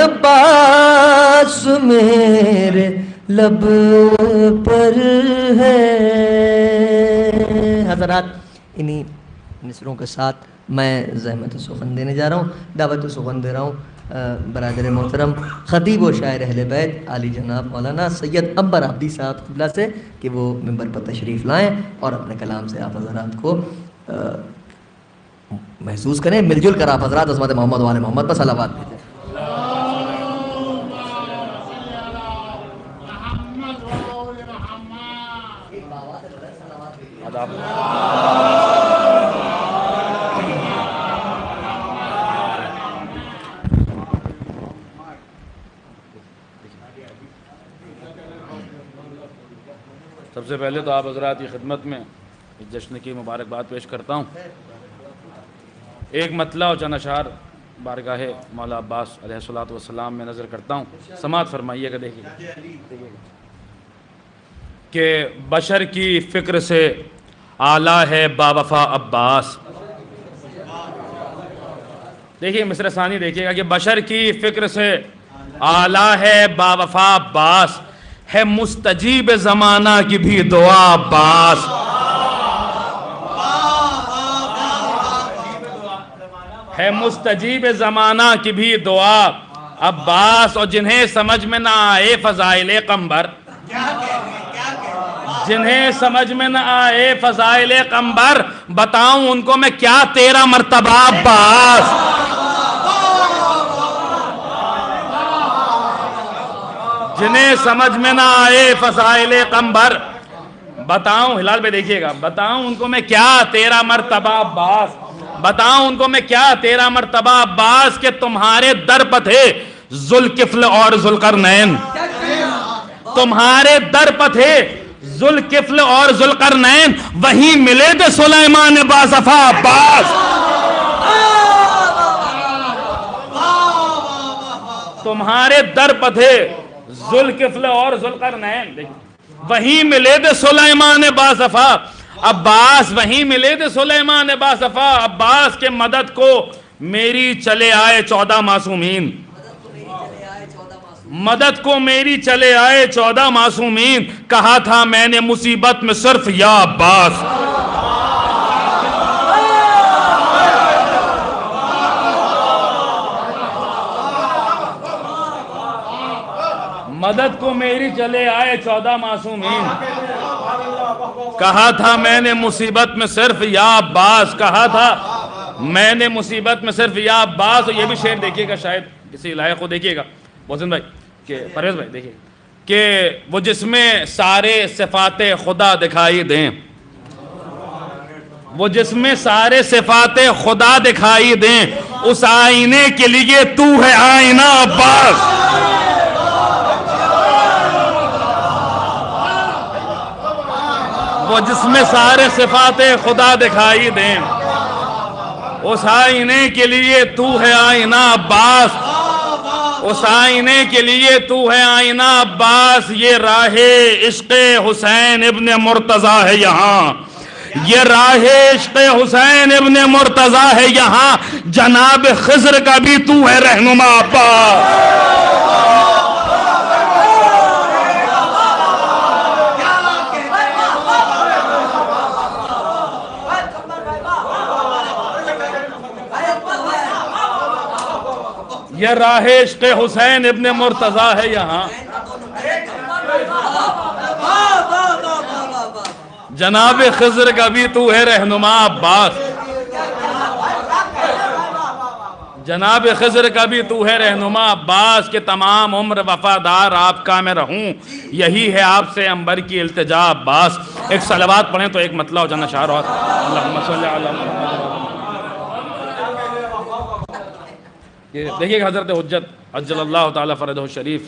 عباس میرے لب پر ہے۔ حضرات انہی مصروں کے ساتھ میں زحمت سخن دینے جا رہا ہوں، دعوت سخن دے رہا ہوں برادر محترم خطیب و شاعر اہل بیت عالی جناب مولانا سید عنبر عابدی صاحب قبلہ سے کہ وہ ممبر پر تشریف لائیں اور اپنے کلام سے آپ حضرات کو محسوس کریں، مل جل کر آپ حضرات عظمت محمد و آل محمد پر صلوات بھیجیں۔ سب سے پہلے تو آپ حضرات کی خدمت میں اس جشن کی مبارکباد پیش کرتا ہوں۔ ایک مطلع و چند اشعار بارگاہ مولا عباس علیہ الصلوۃ والسلام میں نظر کرتا ہوں، سماعت فرمائیے گا۔ دیکھیے کہ بشر کی فکر سے اعلیٰ ہے باوفا عباس۔ دیکھیے مصرع ثانی دیکھیے گا کہ بشر کی فکر سے اعلیٰ ہے باوفا عباس، ہے مستجیب زمانہ کی بھی دعا عباس۔ ہے مستجیب زمانہ کی بھی دعا عباس، اور جنہیں سمجھ میں نہ آئے فضائل قمبر، جنہیں سمجھ میں نہ آئے فضائل قمبر، بتاؤں ان کو میں کیا تیرا مرتبہ عباس۔ جنہیں سمجھ میں نہ آئے فضائل قمبر، بتاؤں، ہلال پہ دیکھیے گا، بتاؤں ان کو میں کیا تیرا مرتبہ عباس، بتاؤں ان کو میں کیا تیرا مرتبہ عباس، کہ تمہارے در پر تھے ذوالکفل اور ذوالقرنین، تمہارے در پر تھے ذوالکفل اور ذوالقرنین، وہیں ملے تھے سلیمان باصفا عباس۔ تمہارے در پر تھے ذوالکفل اور ذوالقرنین، وہیں ملے تھے سلیمان باصفا عباس، وہیں ملے تھے سلیمان باصفا عباس، کے مدد کو میری چلے آئے 14 معصومین، مدد کو میری چلے آئے 14 معصومین، کہا تھا میں نے مصیبت میں صرف یا عباس۔ مدد کو میری چلے آئے 14 معصومین، کہا تھا میں نے مصیبت میں صرف یا عباس، کہا تھا میں نے مصیبت میں صرف یا عباس۔ اور یہ بھی شعر دیکھیے گا، شاید کسی لائق کو دیکھیے گا محسن بھائی، کہ پرویز بھائی دیکھیے، کہ وہ جس میں سارے صفات خدا دکھائی دیں، وہ جس میں سارے صفات خدا دکھائی دیں، اس آئینے کے لیے تو ہے آئینہ عباس۔ وہ جس میں سارے صفات خدا دکھائی دیں، اس آئینے کے لیے تو ہے آئینہ عباس، اس آئینے کے لیے تو ہے آئینہ عباس۔ یہ راہ عشق حسین ابن مرتضیٰ ہے یہاں، یہ راہ عشق حسین ابن مرتضیٰ ہے یہاں، جناب خضر کا بھی تو ہے رہنما عباس۔ یہ راہ عشق حسین ابن مرتضیٰ ہے یہاں، جناب خضر کا بھی تو ہے رہنما عباس، جناب خضر کا بھی تو ہے رہنما عباس، کہ تمام عمر وفادار آپ کا میں رہوں، یہی ہے آپ سے عنبر کی التجا عباس۔ ایک صلوات پڑھیں تو ایک مطلع ہو جانا شاعر اور اللہم صلی علی محمد۔ دیکھیے کہ حضرت حجت عجل اللہ تعالیٰ فرجہ شریف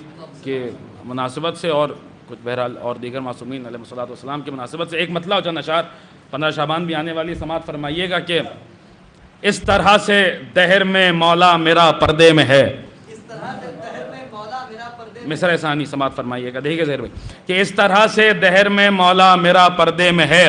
کے مناسبت سے اور کچھ بہرحال اور دیگر معصومین علیہ الصلوۃ والسلام کی مناسبت سے ایک مطلع و چند اشعار 15 شعبان بھی آنے والی، سماعت فرمائیے گا کہ اس طرح سے دہر میں مولا میرا پردے میں ہے، مصرع ثانی سماعت فرمائیے گا، دیکھیے زہر بھائی، کہ اس طرح سے دہر میں مولا میرا پردے میں ہے،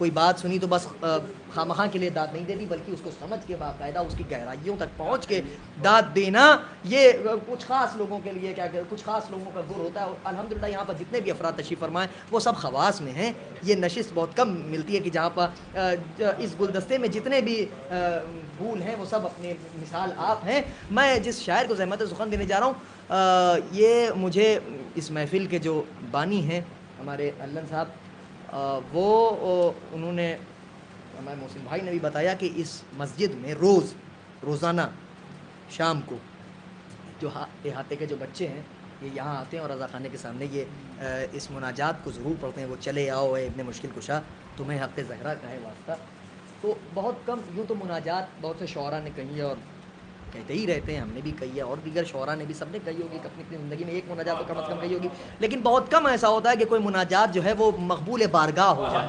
کوئی بات سنی تو بس خامخواہ کے لیے داد نہیں دینی، بلکہ اس کو سمجھ کے باقاعدہ اس کی گہرائیوں تک پہنچ کے داد دینا، یہ کچھ خاص لوگوں کے لیے کیا کہ کچھ خاص لوگوں کا گر ہوتا ہے. اور الحمدللہ یہاں پر جتنے بھی افراد تشریف فرمائیں وہ سب خواص میں ہیں. یہ نشست بہت کم ملتی ہے کہ جہاں پر اس گلدستے میں جتنے بھی پھول ہیں وہ سب اپنے مثال آپ ہیں. میں جس شاعر کو زحمت سخن دینے جا رہا ہوں، یہ مجھے اس محفل کے جو بانی ہیں ہمارے علن صاحب، وہ انہوں نے ہمارے محسن بھائی نے بھی بتایا کہ اس مسجد میں روزانہ شام کو جو احاطے کے جو بچے ہیں یہ یہاں آتے ہیں اور رضا خانے کے سامنے یہ اس مناجات کو ضرور پڑھتے ہیں. وہ چلے آؤ اے ابن مشکل کشا تمہیں حق زہرا کا ہے واسطہ. تو بہت کم یوں تو مناجات بہت سے شعراء نے کہی ہے اور کہتے ہی رہتے ہیں، ہم نے بھی کہی ہے اور دیگر شعراء نے بھی، سب نے کہی ہوگی اپنی اپنی زندگی میں ایک مناجات تو کم از کم کہی ہوگی. لیکن بہت کم ایسا ہوتا ہے کہ کوئی مناجات جو ہے وہ مقبول بارگاہ ہو جائے.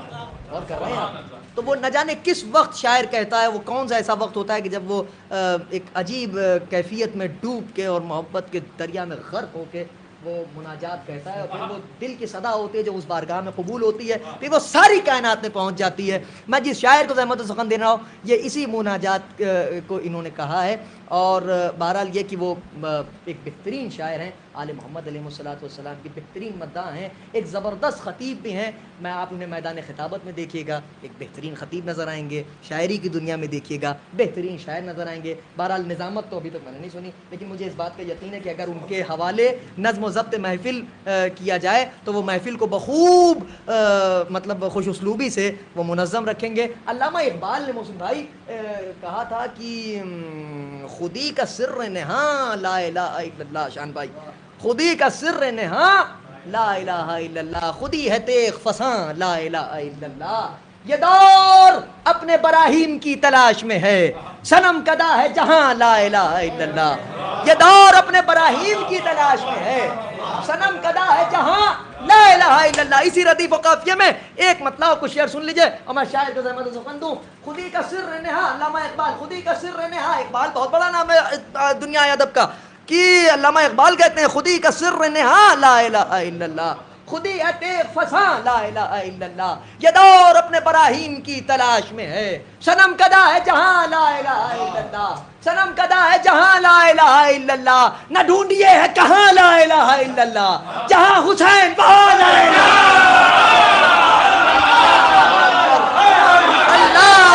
اور کر رہے ہیں تو وہ نہ جانے کس وقت شاعر کہتا ہے، وہ کون سا ایسا وقت ہوتا ہے کہ جب وہ ایک عجیب کیفیت میں ڈوب کے اور محبت کے دریا میں غرق ہو کے وہ مناجات کہتا ہے، اور پھر وہ دل کی صدا ہوتی ہے جو اس بارگاہ میں قبول ہوتی ہے، پھر وہ ساری کائنات میں پہنچ جاتی ہے. میں جس شاعر کو زحمت سخن دے رہا ہوں یہ اسی مناجات کو انہوں نے کہا ہے. اور بہرحال یہ کہ وہ ایک بہترین شاعر ہیں، آل محمد علیہ السلام کی بہترین مداح ہیں، ایک زبردست خطیب بھی ہیں. میں آپ انہیں میدان خطابت میں دیکھیے گا ایک بہترین خطیب نظر آئیں گے، شاعری کی دنیا میں دیکھیے گا بہترین شاعر نظر آئیں گے. بہرحال نظامت تو ابھی تک میں نے نہیں سنی، لیکن مجھے اس بات کا یقین ہے کہ اگر ان کے حوالے نظم و ضبط محفل کیا جائے تو وہ محفل کو بخوب مطلب خوش اسلوبی سے وہ منظم رکھیں گے. علامہ اقبال نے محسن بھائی کہا تھا کہ خودی کا سر نہاں لا الہ الا اللہ. شان بھائی، خودی کا سر نہاں لا الہ الا اللہ، خودی ہے تیغ فساں لا الہ الا اللہ. یہ دور اپنے براہیم کی تلاش میں ہے، صنم کدا ہے جہاں لا الہ الا اللہ. یہ دور اپنے براہیم کی تلاش میں ہے، صنم کدا ہے جہاں لا الہ الا اللہ. اسی ردیف و قافیے میں ایک مطلب کو شعر سن لیجئے اور میں شاعر کو زحمت سخن دوں. خودی کا سر نہاں، علامہ اقبال، خودی کا سر نہاں. اقبال بہت بڑا نام ہے دنیا ادب کا، کہ علامہ اقبال کہتے ہیں خودی کا سر نہاں لا الہ الا اللہ، خودی ہے تیغ فساں لا الہ الا اللہ. یہ دور اپنے براہیم کی تلاش میں ہے، صنم کدا ہے جہاں لا الہ الا اللہ، صنم کدا ہے جہاں لا الہ الا اللہ. نہ ڈھونڈیے ہے کہاں لا الہ الا اللہ، جہاں حسین وہاں لا الہ اللہ.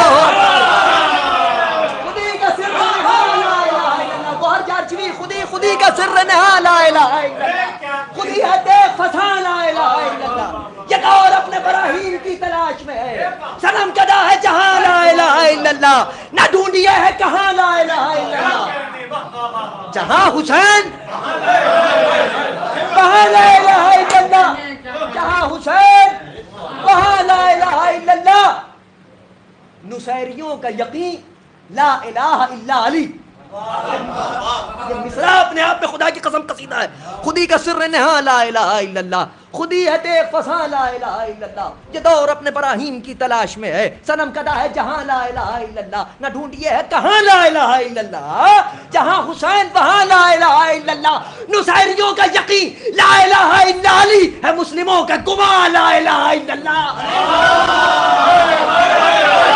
خودی کا سر نہاں لا الہ الا اللہ، گوہر جارچوی خودی کا سر نہاں لا الہ الا اللہ، خودی ہے تیغ فساں لا الہ الا اللہ. یہ دور اپنے براہیم کی تلاش میں ہے، صنم کدا ہے جہاں لا الہ الا اللہ. نہ ڈھونڈیے ہے کہاں لا الہ الا اللہ، جہاں حسین وہاں لا الہ الا اللہ، جہاں حسین وہاں لا الہ الا اللہ. نصیریوں کا یقین لا الہ الا علی. یہ مصرع اپنے آپ میں خدا کی قسم قصیدہ ہے. خودی کا سر نہاں لا الہ الا اللہ، خودی ہے تیغ فساں لا الہ الا اللہ. یہ دور اپنے براہیم کی تلاش میں ہے، صنم کدا ہے جہاں لا الہ الا اللہ. نہ ڈھونڈیے ہے کہاں لا الہ الا اللہ، جہاں حسین وہاں لا الہ الا اللہ. نصیریوں کا یقین لا الہ الا علی ہے، مسلموں کا گمان لا الہ الا اللہ.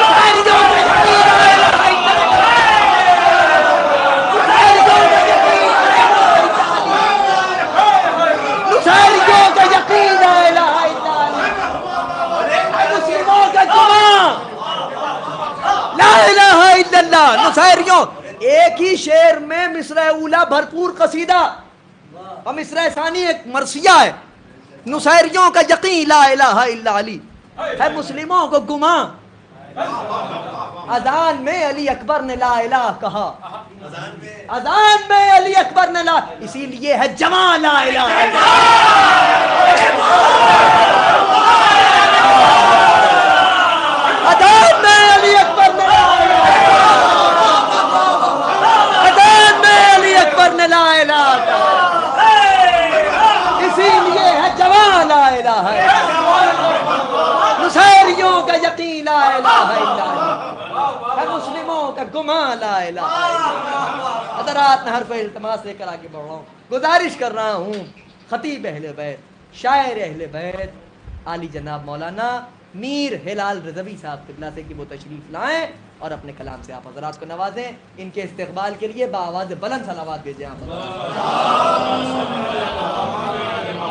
نصیریوں کا یقین لا الہ الا اللہ، نصیریوں. ایک ہی شعر میں مصرع اولا بھرپور قصیدہ اور مصرع ثانی ایک مرثیہ ہے. نصیریوں کا یقین لا الہ الا علی ہے، مسلموں کو گمان. اذان میں علی اکبر نے لا الہ کہا، اذان میں علی اکبر نے لا، اسی لیے ہے جماع لا الہ الا اذان میں علی اکبر نے لا لا الہ کہا، اسی لیے ہے جماع لا الہ الا اللہ. نصیریوں کا یقین لا الہ الا اللہ ہے، مسلموں کا گمان لا الہ الا اللہ. حضرات میں ہر کوئی التماس لے کر آگے بڑھ رہا ہوں، گزارش کر رہا ہوں خطیب اہل بیت، شاعر اہل بیت عالی جناب مولانا میر ہلال رضوی صاحب قبلہ سے کہ وہ تشریف لائیں اور اپنے کلام سے آپ حضرات کو نوازیں. ان کے استقبال کے لیے بآواز بلند صلوات بھیجیں آپ حضرات.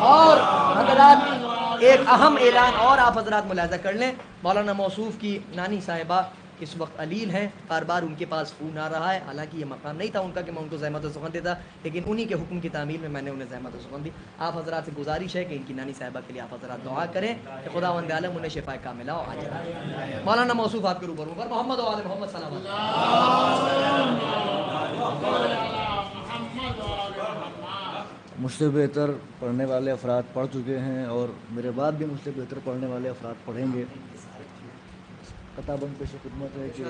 اور حضرات ایک اہم اعلان اور آپ حضرات ملاحظہ کر لیں. مولانا موصوف کی نانی صاحبہ اس وقت علیل ہیں, بار بار ان کے پاس فون آ رہا ہے. حالانکہ یہ مقام نہیں تھا ان کا کہ میں ان کو زحمت و سخن دیتا, لیکن انہی کے حکم کی تعمیل میں میں نے انہیں زحمت و سخن دی. آپ حضرات سے گزارش ہے کہ ان کی نانی صاحبہ کے لیے آپ حضرات دعا کریں کہ خداوند عالم انہیں شفا کاملہ و عاجلہ. مولانا موصوف آپ کے روبرو پر محمد و آل محمد صلی اللہ علیہ وسلم. مجھ سے بہتر پڑھنے والے افراد پڑھ چکے ہیں اور میرے بعد بھی مجھ سے بہتر پڑھنے والے افراد پڑھیں گے. خطاباً پیش خدمت ہے کہ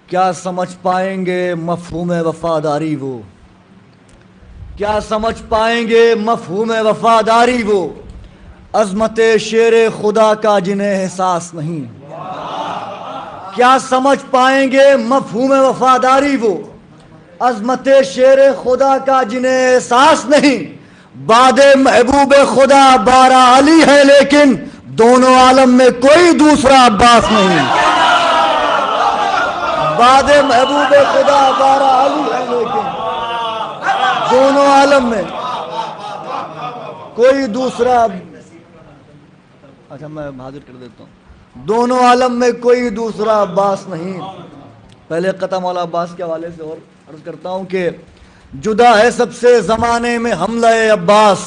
کیا سمجھ پائیں گے مفہوم وفاداری وہ, کیا سمجھ پائیں گے مفہوم وفاداری وہ, عظمت شیر خدا کا جنہیں احساس نہیں. کیا سمجھ پائیں گے مفہوم وفاداری وہ, عظمت شیر خدا کا جنہیں احساس نہیں. بعد محبوب خدا بارہ علی ہے لیکن دونوں عالم میں کوئی دوسرا عباس نہیں. بعد محبوب خدا بارہ علی ہے لیکن دونوں عالم میں کوئی دوسرا, اچھا میں حاضر کر دیتا ہوں, دونوں عالم میں کوئی دوسرا عباس نہیں. پہلے قطع مولا عباس کے حوالے سے اور عرض کرتا ہوں کہ جدا ہے سب سے زمانے میں حملہ عباس,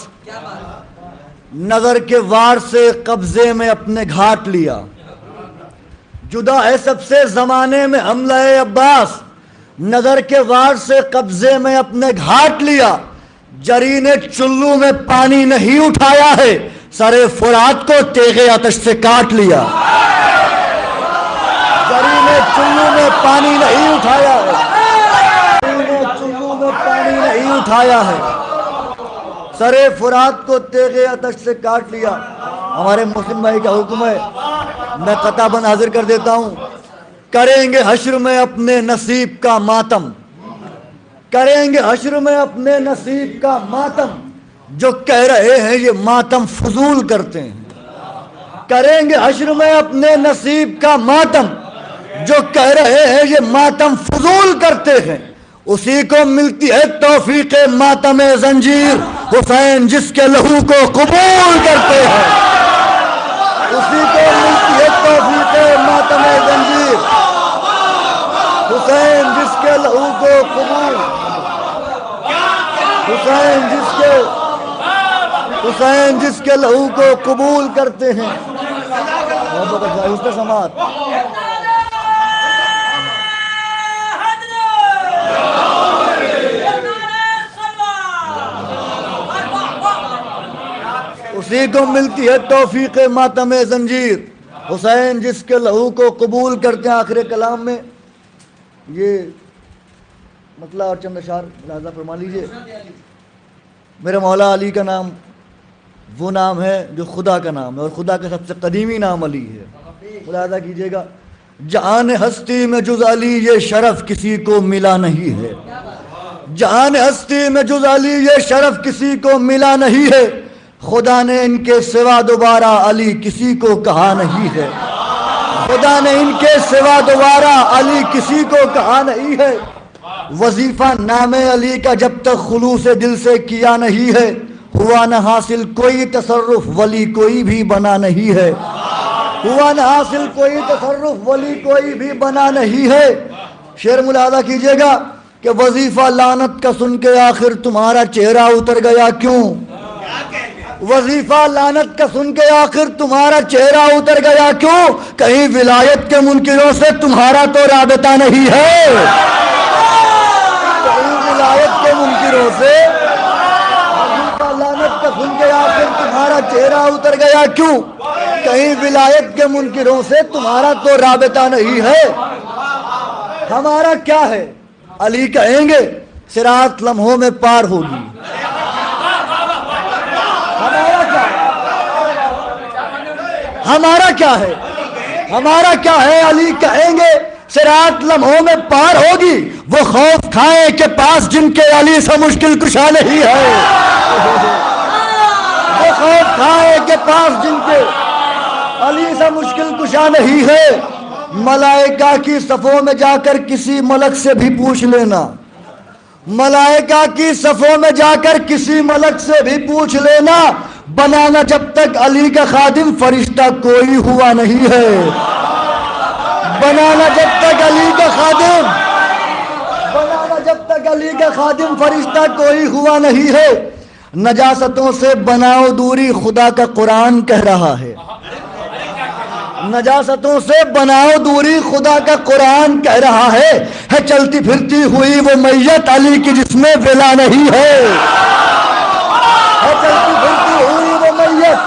نظر کے وار سے قبضے میں اپنے گھاٹ لیا. جدا ہے سب سے زمانے میں حملہ عباس, نظر کے وار سے قبضے میں اپنے گھاٹ لیا. جری نے چلو میں پانی نہیں اٹھایا ہے, سرے فرات کو تیغ آتش سے کاٹ لیا. جری نے چلو میں پانی نہیں اٹھایا ہے, پانی نہیں اٹھایا ہے, سرے فرات کو تیغ آتش سے کاٹ لیا. ہمارے محسن بھائی کا حکم ہے, میں قطع بند حاضر کر دیتا ہوں. کریں گے حشر میں اپنے نصیب کا ماتم, کریں گے حشر میں اپنے نصیب کا ماتم, جو کہہ رہے ہیں یہ ماتم فضول کرتے ہیں. کریں گے حشر میں اپنے نصیب کا ماتم, جو کہہ رہے ہیں یہ ماتم فضول کرتے ہیں. اسی کو ملتی ہے توفیق ماتم زنجیر, حسین جس کے لہو کو قبول کرتے ہیں. اسی کو ملتی ہے توفیق ماتم زنجیر, حسین جس کے لہو کو قبول, حسین جس کے لہو کو قبول کرتے ہیں. بہت اچھا اس کا سماعت. اسی کو ملتی ہے توفیق ماتم زنجیر, حسین جس کے لہو کو قبول کرتے ہیں. آخر کلام میں یہ مطلع اور چند اشعار ملاحظہ فرما لیجئے. میرے مولا علی کا نام وہ نام ہے جو خدا کا نام ہے, اور خدا کا سب سے قدیمی نام علی ہے. ملاحظہ کیجئے گا, جہان ہستی میں جز علی یہ شرف کسی کو ملا نہیں ہے. جہان ہستی میں جز علی یہ شرف کسی کو ملا نہیں ہے. خدا نے ان کے سوا دوبارہ علی کسی کو کہا نہیں ہے. خدا نے ان کے سوا دوبارہ علی کسی کو کہا نہیں ہے. وظیفہ نام علی کا جب تک خلوص دل سے کیا نہیں ہے, ہوا نہ حاصل کوئی تصرف ولی کوئی بھی بنا نہیں ہے. ہوا نہ حاصل کوئی تصرف ولی کوئی بھی بنا نہیں ہے. شعر ملاحظہ کیجئے گا کہ وظیفہ لعنت کا سن کے آخر تمہارا چہرہ اتر گیا کیوں. وظیفہ لعنت کا سن کے آخر تمہارا چہرہ اتر گیا کیوں. کہیں ولایت کے منکروں سے تمہارا تو رابطہ نہیں ہے. کہیں ولایت کے منکروں سے وظیفہ لعنت کا سن کے آخر تمہارا چہرہ اتر گیا کیوں. کہیں ولایت کے منکروں سے تمہارا تو رابطہ نہیں ہے. ہمارا کیا ہے علی کہیں گے صراط لمحوں میں پار ہوگی. ہمارا کیا ہے, ہمارا کیا ہے علی کہیں گے صراط لمحوں میں پار ہوگی. وہ خوف کھائے کے پاس جن کے علی سے مشکل کشا نہیں ہے. وہ خوف کھائے کے پاس جن کے علی سے مشکل کشا نہیں ہے، ملائکہ کی صفوں میں جا کر کسی ملک سے بھی پوچھ لینا، ملائکہ کی صفوں میں جا کر کسی ملک سے بھی پوچھ لینا، بنانا جب تک علی کا خادم فرشتہ کوئی ہوا نہیں ہے، بنانا جب تک علی کا خادم، بنانا جب تک علی کا خادم فرشتہ کوئی ہوا نہیں ہے۔ نجاستوں سے بناؤ دوری، خدا کا قرآن کہہ رہا ہے، نجاستوں سے بناؤ دوری، خدا کا قرآن کہہ رہا ہے چلتی پھرتی ہوئی وہ میت علی کی جس میں ولا نہیں ہے، چلتی پھرتی ہوئی وہ میت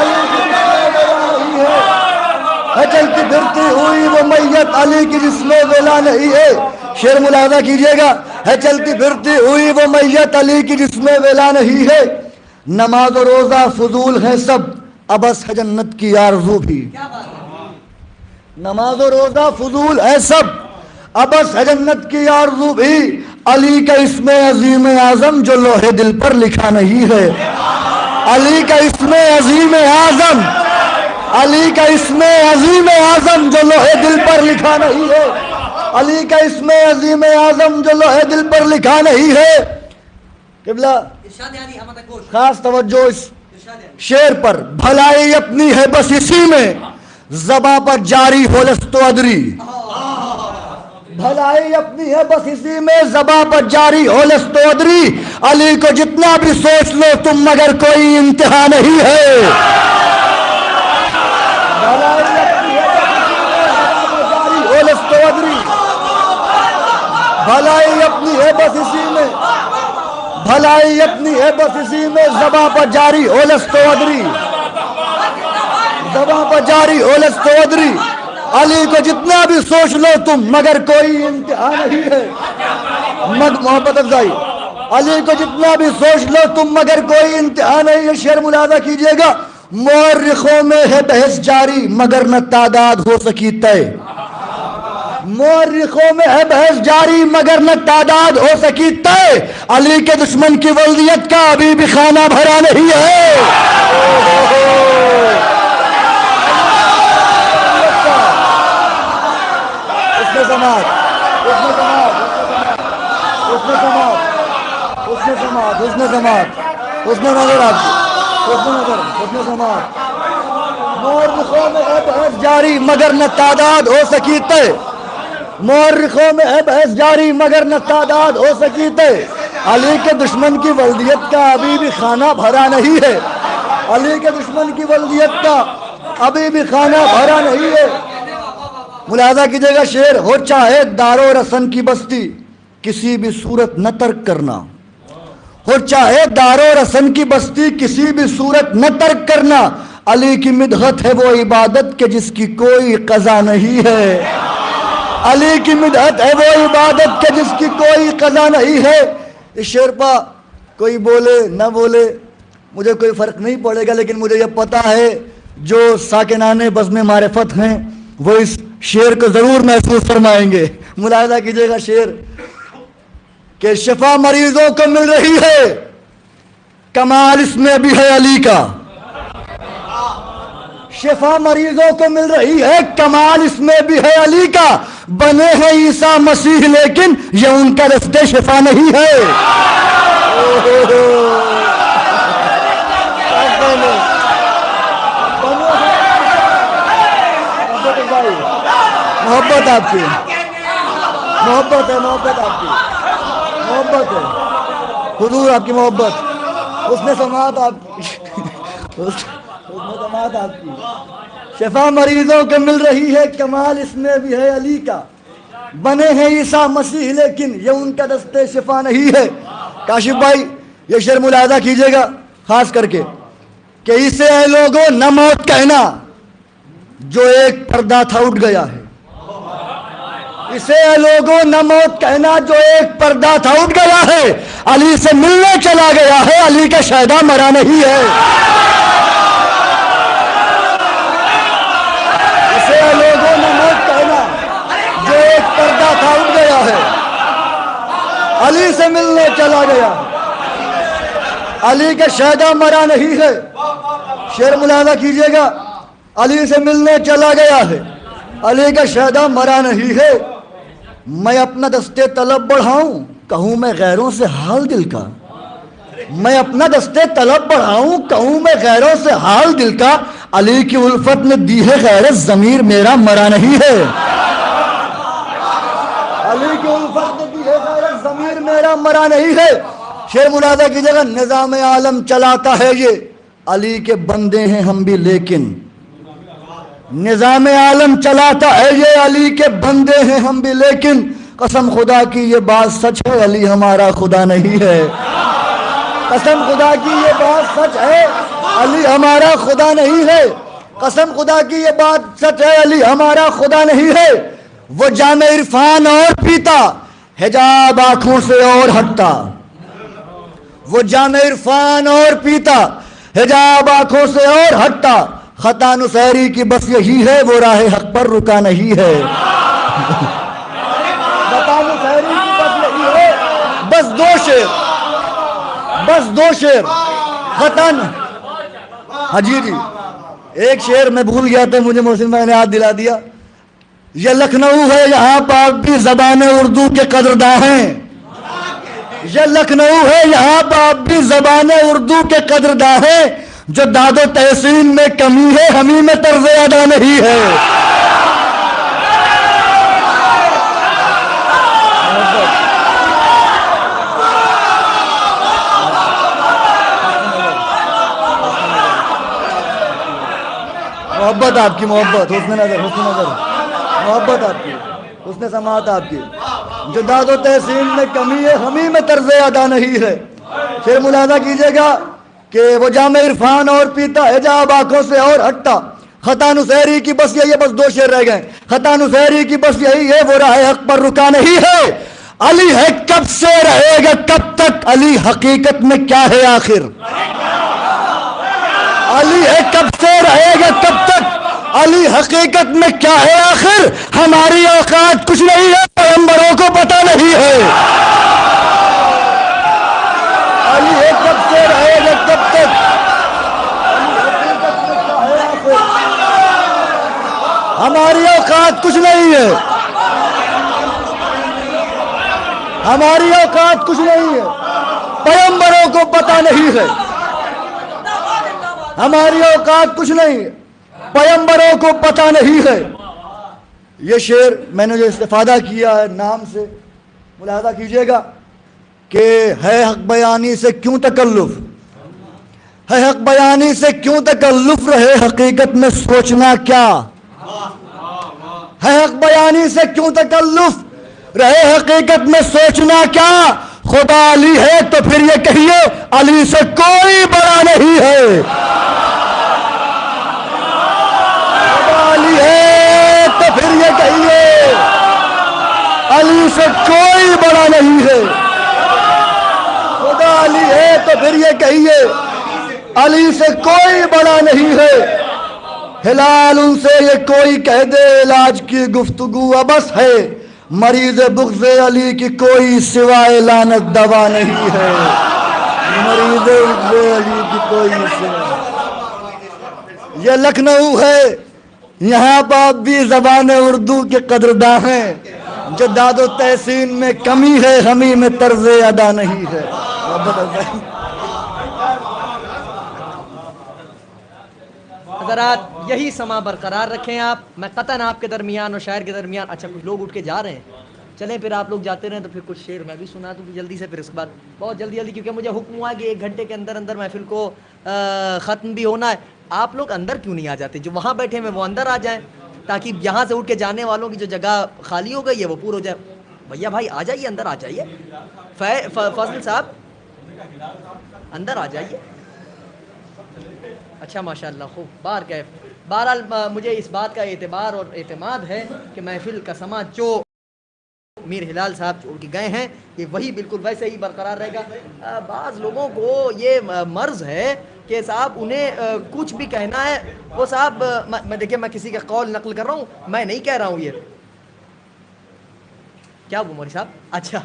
علی کی جس میں ولا نہیں ہے، چلتی پھرتی ہوئی وہ میت علی کی جس میں ولا نہیں ہے۔ شعر ملاحظہ کیجئے گا، ہے چلتی پھرتی ہوئی وہ میت علی کی جس میں ولا نہیں ہے، نماز و روزہ فضول ہے سب، ابس ہے جنت کی آرزو بھی، نماز و روزہ فضول ہے سب، ابس ہے جنت کی آرزو بھی، علی کا اسم عظیم اعظم جو لوہے دل پر لکھا نہیں ہے، علی کا اسم عظیم اعظم، علی کا اسم عظیم اعظم جو لوہے دل پر لکھا نہیں ہے، علی کا اسم عظیم اعظم جو لوہے دل پر لکھا نہیں ہے۔ قبلہ خاص توجہ اس شعر پر، بھلائی اپنی ہے بس اسی میں زباں پر جاری ہو لست و ادری، بھلائی اپنی ہے بس اسی میں زباں پر جاری ہو لست و ادری، علی کو جتنا بھی سوچ لو تم مگر کوئی انتہا نہیں ہے، بھلائی اپنی ہے بس اسی میں زباں پر جاری ہو لست و ادری، بھلائی اپنی ہے بس اسی میں، بھلائی اپنی ہے بس اسی میں زباں پر جاری ہو لست و ادری، زباں پر جاری ہو لست و ادری، علی کو جتنا بھی سوچ لو تم مگر کوئی انتہا نہیں ہے، محبت افزائی، علی کو جتنا بھی سوچ لو تم مگر کوئی انتہا نہیں ہے۔ شعر ملاحظہ کیجئے گا، مورخوں میں ہے بحث جاری مگر نہ تعداد ہو سکی طے، مورخوں میں ہے بحث جاری مگر نہ تعداد ہو سکی طے، علی کے دشمن کی ولدیت کا ابھی بھی خانہ بھرا نہیں ہے، اس نے سماعت، اس نے سماعت، اس نے سماعت، اس نے سماعت، اس نے سماعت، اس نے نظر آپ کی، اس نے نظر، اس نے سماعت، مورخوں میں ہے بحث جاری مگر نہ تعداد ہو سکی طے، مورخوں میں ہے بحث جاری مگر نہ تعداد ہو سکی طے، علی کے دشمن کی ولدیت کا ابھی بھی خانہ بھرا نہیں ہے، علی کے دشمن کی ولدیت کا ابھی بھی خانہ بھرا نہیں ہے۔ ملاحظہ کیجئے گا، شعر ہو چاہے دار و رسن کی بستی کسی بھی صورت نہ ترک کرنا، ہو چاہے دار و رسن کی بستی کسی بھی صورت نہ ترک کرنا، علی کی مدحت ہے وہ عبادت کہ جس کی کوئی قضا نہیں ہے، علی کی مدحت ہے وہ عبادت کہ جس کی کوئی قضا نہیں ہے۔ اس شعر پہ کوئی بولے نہ بولے مجھے کوئی فرق نہیں پڑے گا، لیکن مجھے یہ پتا ہے جو ساکنان بزم معرفت ہیں وہ اس شعر کو ضرور محسوس فرمائیں گے۔ ملاحظہ کیجئے گا شعر کہ شفا مریضوں کو مل رہی ہے، کمال اس میں بھی ہے علی کا، شفا مریضوں کو مل رہی ہے، کمال اس میں بھی ہے علی کا، بنے ہیں عیسیٰ مسیح لیکن یہ ان کا رستے شفا نہیں ہے، محبت آپ کی، محبت ہے، محبت آپ کی، محبت ہے، حضور آپ کی محبت، اس نے سماعت آپ کی، اس نے سماعت آپ کی، شفا مریضوں کو مل رہی ہے، کمال اس میں بھی ہے علی کا، بنے ہیں عیسیٰ مسیح لیکن یہ ان کا دستے شفا نہیں ہے۔ کاشف بھائی یہ شعر ملاحظہ کیجئے گا خاص کر کے کہ اسے اے لوگوں نہ موت کہنا جو ایک پردہ تھا اٹھ گیا ہے، اسے اے لوگوں نہ موت کہنا جو ایک پردہ تھا اٹھ گیا ہے، علی سے ملنے چلا گیا ہے، علی کا شہدہ مرا نہیں ہے، اسے اے لوگوں نہ موت کہنا جو ایک پردہ تھا اٹھ گیا ہے، علی سے ملنے چلا گیا، علی کا شہدہ مرا نہیں ہے۔ شعر ملاحظہ کیجئے گا، علی سے ملنے چلا گیا ہے، علی کا شہدا مرا نہیں ہے۔ میں اپنا دستے طلب بڑھاؤں، کہوں میں غیروں سے حال دل کا، میں اپنا دستے طلب بڑھاؤں، کہوں میں غیروں سے حال دل کا، علی کی الفت نے دی ہے غیرت، ضمیر میرا مرا نہیں ہے۔ علی کی الفت نے دی ہے غیرت، ضمیر میرا مرا نہیں ہے۔ شعر ملازہ کی جگہ نظام عالم چلاتا ہے یہ، علی کے بندے ہیں ہم بھی لیکن، نظام عالم چلاتا ہے یہ، علی کے بندے ہیں ہم بھی لیکن، قسم خدا کی یہ بات سچ ہے، علی ہمارا خدا نہیں ہے۔ قسم خدا کی یہ بات سچ ہے، علی ہمارا خدا نہیں ہے۔ قسم خدا کی یہ بات سچ ہے، علی ہمارا خدا نہیں ہے۔ وہ جام عرفان اور پیتا، حجاب آنکھوں سے اور ہٹتا، وہ جام عرفان اور پیتا، حجاب آنکھوں سے اور ہٹتا، خطا نصیری کی بس یہی ہے، وہ راہ حق پر رکا نہیں ہے۔ خطا نصیری کی بس یہی ہے، بس دو شعر، بس دو شعر خطا۔ ہاں جی جی، ایک شعر میں بھول گیا تھا، مجھے محسن بھائی نے یاد دلا دیا۔ یہ لکھنؤ ہے یہاں پر بھی زبان اردو کے قدرداں ہیں، یہ لکھنؤ ہے یہاں پر بھی زبان اردو کے قدرداں ہیں، جو داد و تحسین میں کمی ہے ہمیں میں طرز ادا نہیں ہے۔ محبت آپ کی، محبت، حسن نظر، حسن نظر، محبت آپ کی، حسن سماعت آپ کی، جو داد و تحسین میں کمی ہے ہمیں میں طرز ادا نہیں ہے۔ پھر ملاحظہ کیجئے گا کہ وہ جام عرفان اور پیتا، حجاب آنکھوں سے اور ہٹتا، خطا نصیری کی بس یہی ہے، بس دو شعر رہ گئے، خطا نصیری کی بس یہی ہے، وہ راہ حق پر رکا نہیں ہے۔ علی ہے کب سے رہے گا کب تک، علی حقیقت میں کیا ہے آخر، علی ہے کب سے رہے گا کب تک، علی حقیقت میں کیا ہے آخر، ہماری اوقات کچھ نہیں ہے، پیغمبروں کو پتہ نہیں ہے۔ علی ہے کب سے رہے گا کب تک، علی حقیقت میں کیا ہے آخر، ہماری اوقات کچھ نہیں ہے، ہماری اوقات کچھ نہیں ہے، پیغمبروں کو پتہ نہیں ہے، ہماری اوقات کچھ نہیں ہے، پیغمبروں کو پتہ نہیں ہے۔ یہ شعر میں نے جو استفادہ کیا ہے نام سے، ملاحظہ کیجئے گا کہ ہے حق بیانی سے کیوں تکلف، ہے حق بیانی سے کیوں تکلف، رہے حقیقت میں سوچنا کیا، ہے حق بیانی سے کیوں تکلف، رہے حقیقت میں سوچنا کیا، خدا علی ہے تو پھر یہ کہیے علی سے کوئی بڑا نہیں ہے، خدا علی ہے تو پھر یہ کہیے علی سے کوئی بڑا نہیں ہے، خدا علی ہے تو پھر یہ کہیے علی سے کوئی بڑا نہیں ہے۔ ہلال ان سے یہ کوئی کہہ دے علاج کی گفتگو ابس ہے، مریض بغض علی کی کوئی سوائے لعنت دوا نہیں ہے، مریض بغض علی کی کوئی سوائے۔ یہ لکھنؤ ہے یہاں پر بھی زبان اردو کے قدرداں ہیں، جو داد و تحسین میں کمی ہے ہمیں میں طرز ادا نہیں ہے۔ حضرات یہی سما برقرار رکھیں آپ، میں قطعاً آپ کے درمیان اور شاعر کے درمیان، اچھا کچھ لوگ اٹھ کے جا رہے ہیں، چلیں پھر آپ لوگ جاتے رہیں تو پھر کچھ شعر میں بھی سنا دوں جلدی سے، پھر اس کے بعد بہت جلدی کیونکہ مجھے حکم ہوا کہ 1 گھنٹے کے اندر اندر محفل کو ختم بھی ہونا ہے۔ آپ لوگ اندر کیوں نہیں آ جاتے، جو وہاں بیٹھے ہیں وہ اندر آ جائیں، تاکہ یہاں سے اٹھ کے جانے والوں کی جو جگہ خالی ہو گئی ہے وہ پور ہو جائے۔ بھیا بھائی آ جائیے، اندر آ جائیے، فضل صاحب اندر آ جائیے۔ اچھا ماشاءاللہ خوب بار کیف۔ بہرحال مجھے اس بات کا اعتبار اور اعتماد ہے کہ محفل کا سما جو میر ہلال صاحب چھوڑ کے گئے ہیں یہ وہی بالکل ویسے ہی برقرار رہے گا۔ بعض لوگوں کو یہ مرض ہے کہ صاحب انہیں کچھ بھی کہنا ہے، وہ صاحب میں دیکھیں میں کسی کا قول نقل کر رہا ہوں، میں نہیں کہہ رہا ہوں یہ کیا وہ مولوی صاحب، اچھا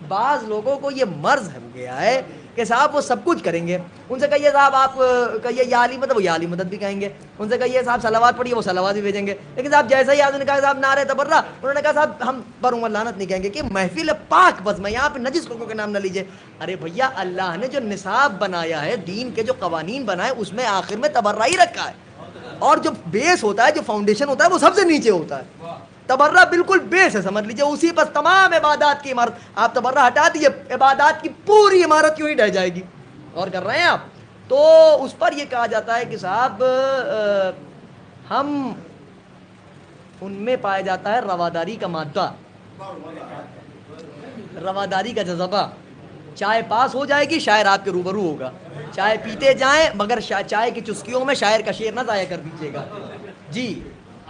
بعض لوگوں کو یہ مرض ہو گیا ہے کہ صاحب وہ سب کچھ کریں گے. ان سے کہیے صاحب آپ کہیے یا علی مدد, وہ یا علی مدد بھی کہیں گے. ان سے کہیے صاحب صلوات پڑھیے, وہ صلوات بھی بھیجیں گے. لیکن صاحب جیسا ہی آدمی نے کہا صاحب نعرہ تبرہ, انہوں نے کہا صاحب ہم پر عمر لعنت نہیں کہیں گے کہ محفل پاک بس میں, یہاں پہ نجس لوگوں کے نام نہ لیجیے. ارے بھیا اللہ نے جو نصاب بنایا ہے, دین کے جو قوانین بنائے, اس میں آخر میں تبرہ ہی رکھا ہے, اور جو بیس ہوتا ہے, جو فاؤنڈیشن ہوتا ہے, وہ سب سے نیچے ہوتا ہے. تبرہ بالکل بیس ہے, سمجھ لیجیے اسی پر تمام عبادات کی عمارت. آپ تبرہ ہٹا دیجیے, عبادات کی پوری عمارت کیوں ہی ڈہ جائے گی. اور کر رہے ہیں آپ, تو اس پر یہ کہا جاتا ہے کہ صاحب ہم ان میں پایا جاتا ہے رواداری کا مادہ, رواداری کا جذبہ. چائے پاس ہو جائے گی, شاعر آپ کے روبرو ہوگا. چائے پیتے جائیں, مگر چائے کی چسکیوں میں شاعر کا شعر نہ ضائع کر دیجیے گا. جی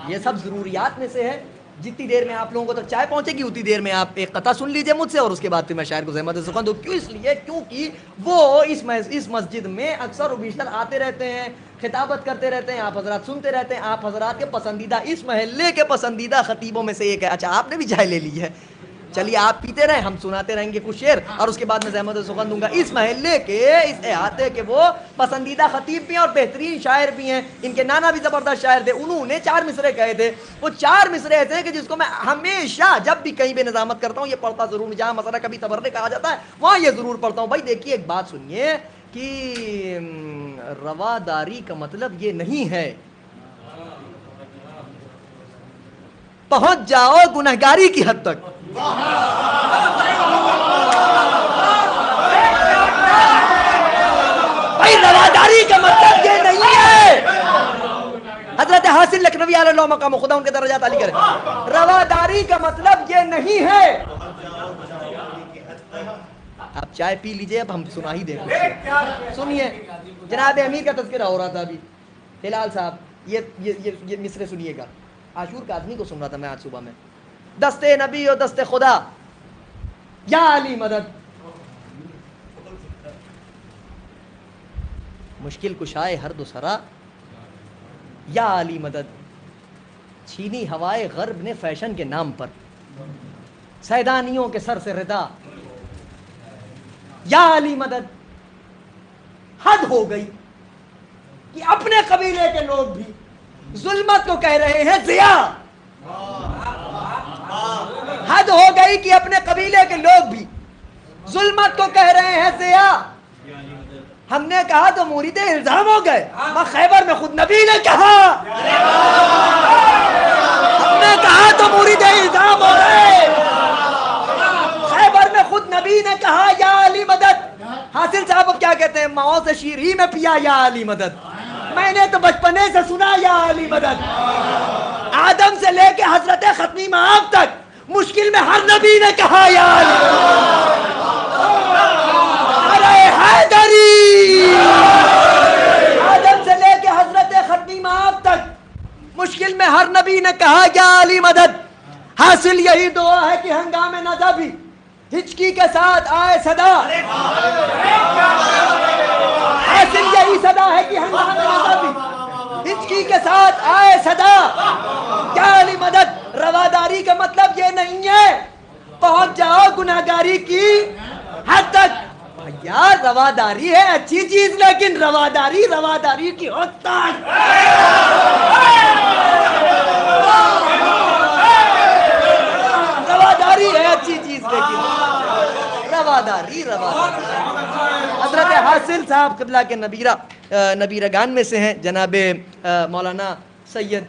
یہ سب ضروریات میں سے ہے. جتنی دیر میں آپ لوگوں کو تک چائے پہنچے گی, اتنی دیر میں آپ ایک قطعہ سن لیجئے مجھ سے, اور اس کے بعد پھر میں شاعر کو زحمت سکھاؤں دوں. کیوں؟ اس لیے کیونکہ وہ اس مسجد میں اکثر و بیشتر آتے رہتے ہیں, خطابت کرتے رہتے ہیں, آپ حضرات سنتے رہتے ہیں. آپ حضرات کے پسندیدہ, اس محلے کے پسندیدہ خطیبوں میں سے ایک ہے. اچھا آپ نے بھی چائے لے لی ہے, چلیے آپ پیتے رہیں, ہم سناتے رہیں گے کچھ شعر, اور اس کے بعد میں زحمت سخن دوں گا. اس محلے کے, اس احاطے کے وہ پسندیدہ خطیب بھی ہیں اور بہترین شاعر بھی ہیں. ان کے نانا بھی زبردست شاعر تھے. انہوں نے 4 مصرے کہے تھے. وہ 4 مصرے ایسے ہیں کہ جس کو میں ہمیشہ جب بھی کہیں بھی نظامت کرتا ہوں یہ پڑھتا ضرور. جہاں مسئلہ کبھی تبرے کہا جاتا ہے وہاں یہ ضرور پڑھتا ہوں. بھائی دیکھیے ایک بات سنیے کہ رواداری کا مطلب یہ نہیں ہے پہنچ جاؤ گنہگاری کی حد تک. بھائی رواداری کا مطلب یہ نہیں ہے. حضرت حاصل لکھنوی علیہ اللہ مقام خدا ان کے درجات عالی کرے. رواداری کا مطلب یہ نہیں ہے. آپ چائے پی لیجئے, اب ہم سنا ہی دیں. سنیے جناب امیر کا تذکرہ ہو رہا تھا ابھی. ہلال صاحب یہ مصرے سنیے گا. عاشور کا آدمی کو سن رہا تھا میں آج صبح میں. دستے نبی و دست خدا یا علی مدد, مشکل کشائے ہر دو سرا یا علی مدد. چھینی ہوائے غرب نے فیشن کے نام پر سیدانیوں کے سر سے ردا یا علی مدد. حد ہو گئی کہ اپنے قبیلے کے لوگ بھی ظلمت کو کہہ رہے ہیں ضیا. حد ہو گئی کہ اپنے قبیلے کے لوگ بھی ظلمت کو کہہ رہے ہیں ضیا. ہم نے کہا تو مرید الزام ہو گئے. خیبر میں خود نبی نے کہا, ہم نے کہا تو مرید الزام ہو گئے. خیبر میں خود نبی نے کہا یا علی مدد. حاصل صاحب اب کیا کہتے ہیں, ماؤں سے شیر ہی میں پیا یا علی مدد. میں نے تو بچپنے سے سنا یا علی مدد. آدم سے لے کے حضرت ختمی مآب تک مشکل میں ہر نبی نے کہا یا علی حیدری. آدم سے لے کے حضرت ختمی مآب تک مشکل میں ہر نبی نے کہا یا علی مدد. حاصل یہی دعا ہے کہ ہنگامے ندا بھی ہچکی کے ساتھ آئے صدا. حاصل یہی صدا ہے کہ ہنگامے ندا بھی ہچکی کے ساتھ آئے صدا یا علی مدد. رواداری کا مطلب یہ نہیں ہے پہنچ جاؤ گناہگاری کی حد تک. یار رواداری ہے اچھی چیز, لیکن رواداری کی حد تک. رواداری ہے اچھی چیز, لیکن رواداری. حضرت حاصل صاحب قبلہ کے نبیرگان میں سے ہیں, جناب مولانا سید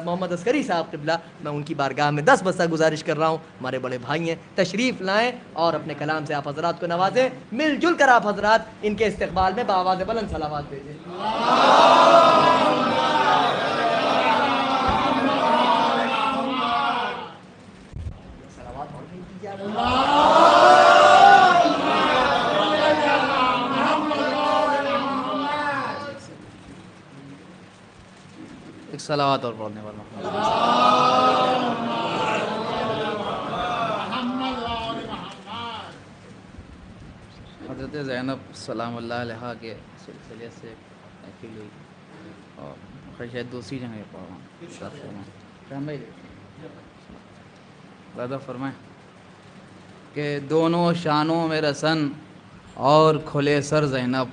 محمد عسکری صاحب قبلہ. میں ان کی بارگاہ میں 10 بستہ گزارش کر رہا ہوں, ہمارے بڑے بھائی ہیں, تشریف لائیں اور اپنے کلام سے آپ حضرات کو نوازیں. مل جل کر آپ حضرات ان کے استقبال میں بآواز بلند صلوات بھیجیں. ایک صلوات اور پڑھنے والا. حضرت زینب سلام اللہ علیہ کے سلسلے سے محفل ہوئی, اور شاید دوسری جگہ پڑھا ہوں. دادا فرمائیں کہ دونوں شانوں میں رسن اور کھلے سر زینب،